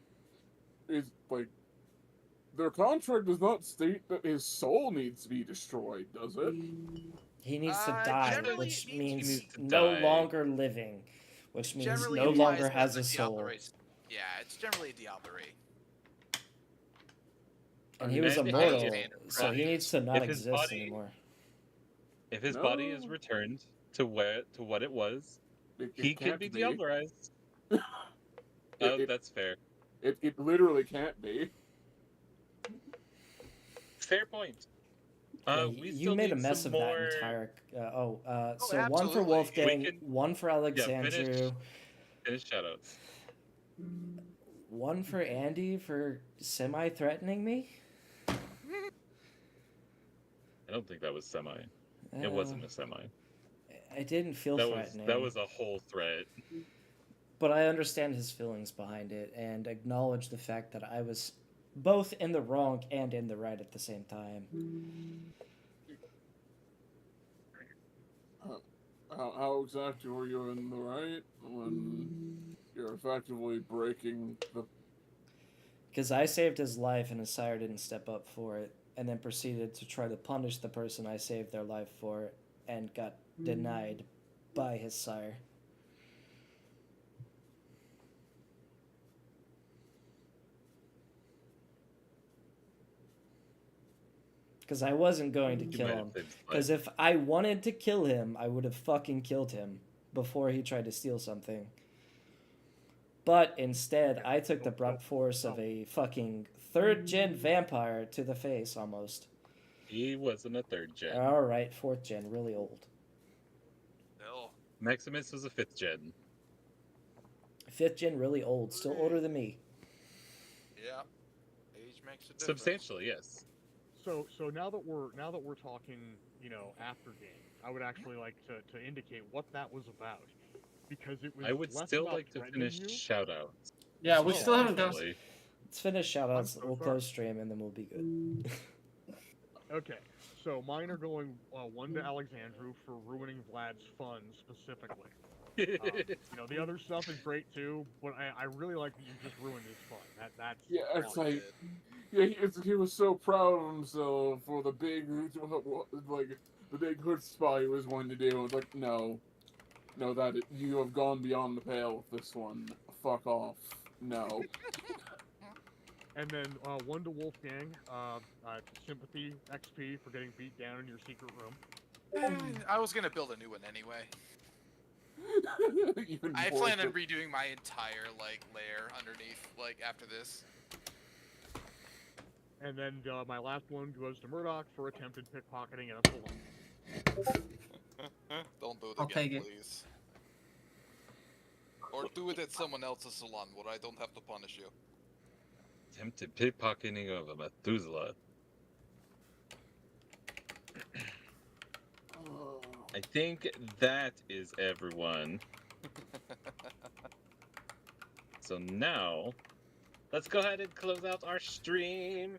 [SPEAKER 3] their contract does not state that his soul needs to be destroyed, does it?
[SPEAKER 1] He needs to
[SPEAKER 6] Uh,
[SPEAKER 1] die,
[SPEAKER 6] generally
[SPEAKER 1] which
[SPEAKER 6] it
[SPEAKER 1] means
[SPEAKER 2] needs to
[SPEAKER 1] no
[SPEAKER 2] die.
[SPEAKER 1] longer living, which means
[SPEAKER 6] Generally
[SPEAKER 1] no
[SPEAKER 6] implies
[SPEAKER 1] longer
[SPEAKER 6] that
[SPEAKER 1] has
[SPEAKER 6] the
[SPEAKER 1] a soul.
[SPEAKER 6] Diablo race- Yeah, it's generally a Diablo race.
[SPEAKER 1] And he was
[SPEAKER 2] And-
[SPEAKER 1] immortal,
[SPEAKER 6] and-
[SPEAKER 1] so he needs to not
[SPEAKER 2] If his
[SPEAKER 1] exist
[SPEAKER 2] body-
[SPEAKER 1] anymore.
[SPEAKER 2] If his body is
[SPEAKER 3] No.
[SPEAKER 2] returned to what it was,
[SPEAKER 3] It
[SPEAKER 2] he can
[SPEAKER 3] can't
[SPEAKER 2] be diablerized.
[SPEAKER 3] It-
[SPEAKER 2] That's fair.
[SPEAKER 3] It literally can't be.
[SPEAKER 2] Fair point.
[SPEAKER 1] Yeah,
[SPEAKER 2] We
[SPEAKER 1] you
[SPEAKER 2] still
[SPEAKER 1] made a
[SPEAKER 2] need
[SPEAKER 1] mess
[SPEAKER 2] some
[SPEAKER 1] of
[SPEAKER 2] more...
[SPEAKER 1] that entire. So one for
[SPEAKER 6] absolutely.
[SPEAKER 1] Wolfgang,
[SPEAKER 2] We can-
[SPEAKER 1] one for Alexandru,
[SPEAKER 2] Finish shoutouts.
[SPEAKER 1] one for Andy for semi-threatening me.
[SPEAKER 2] I don't think that was semi.
[SPEAKER 1] Uh,
[SPEAKER 2] It wasn't a semi.
[SPEAKER 1] I didn't feel threatening.
[SPEAKER 2] That was a whole threat.
[SPEAKER 1] But I understand his feelings behind it and acknowledge the fact that I was both in the wrong and in the right at the same time.
[SPEAKER 3] how exactly were you in the right when you're effectively breaking the?
[SPEAKER 1] Because I saved his life and his sire didn't step up for it, and then proceeded to try to punish the person I saved their life for and got denied by his sire. Because I wasn't going to
[SPEAKER 2] You
[SPEAKER 1] kill
[SPEAKER 2] might
[SPEAKER 1] him.
[SPEAKER 2] have saved his
[SPEAKER 1] Because
[SPEAKER 2] life.
[SPEAKER 1] if I wanted to kill him, I would have fucking killed him before he tried to steal something. But instead, I took the brunt force of a fucking third-gen vampire to the face, almost.
[SPEAKER 2] He wasn't a third gen.
[SPEAKER 1] Alright, fourth gen, really old.
[SPEAKER 6] Still.
[SPEAKER 2] Maximus was a fifth gen.
[SPEAKER 1] Fifth gen, really old. Still older than me.
[SPEAKER 6] Yeah. Age makes a difference.
[SPEAKER 2] Substantially, yes.
[SPEAKER 5] So now that we're talking, after game, I would actually like to indicate what that was about, because it was.
[SPEAKER 2] I would
[SPEAKER 5] less
[SPEAKER 2] still
[SPEAKER 5] about
[SPEAKER 2] like to
[SPEAKER 5] threatening
[SPEAKER 2] finish
[SPEAKER 5] you.
[SPEAKER 2] shoutouts.
[SPEAKER 4] Yeah, we
[SPEAKER 5] Oh,
[SPEAKER 4] still haven't done.
[SPEAKER 2] Actually.
[SPEAKER 1] Let's finish shoutouts.
[SPEAKER 5] I'm so
[SPEAKER 1] We'll
[SPEAKER 5] sorry.
[SPEAKER 1] close stream and then we'll be good.
[SPEAKER 5] Okay, so mine are going one to Alexandru for ruining Vlad's fun specifically. The other stuff is great too, but I really like that you just ruined his fun. That's
[SPEAKER 3] Yeah, it's
[SPEAKER 5] awesome.
[SPEAKER 3] like, yeah, he was so proud of himself for the big, like, the big chutzpah he was going to do. It's like, no, you have gone beyond the pale with this one. Fuck off. No.
[SPEAKER 5] And then one to Wolfgang, sympathy XP for getting beat down in your secret room.
[SPEAKER 6] I was gonna build a new one anyway.
[SPEAKER 3] Even
[SPEAKER 6] I
[SPEAKER 3] more
[SPEAKER 6] plan on
[SPEAKER 3] so-
[SPEAKER 6] redoing my entire layer underneath after this.
[SPEAKER 5] And then my last one goes to Murdoch for attempted pickpocketing at a salon.
[SPEAKER 6] Don't do it
[SPEAKER 4] I'll
[SPEAKER 6] again,
[SPEAKER 4] take it.
[SPEAKER 6] please. Or do it at someone else's salon where I don't have to punish you.
[SPEAKER 2] Attempted pickpocketing of a Methuselah. I think that is everyone. So now, let's go ahead and close out our stream.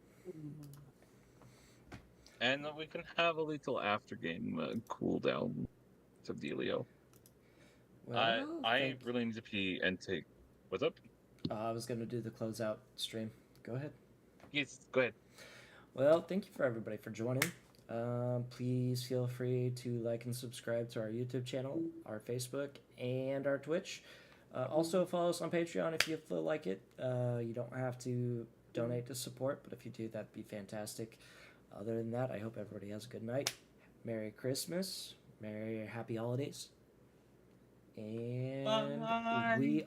[SPEAKER 2] And we can have a little after game cooldown to Delio. I
[SPEAKER 1] thank-
[SPEAKER 2] really need to pee and take. What's up?
[SPEAKER 1] I was going to do the closeout stream. Go ahead.
[SPEAKER 2] Yes, go ahead.
[SPEAKER 1] Well, thank you for everybody for joining. Please feel free to like and subscribe to our YouTube channel, our Facebook, and our Twitch. Also, follow us on Patreon if you feel like it. You don't have to donate to support, but if you do, that'd be fantastic. Other than that, I hope everybody has a good night. Merry Christmas. Happy holidays. And
[SPEAKER 4] Bye.
[SPEAKER 1] we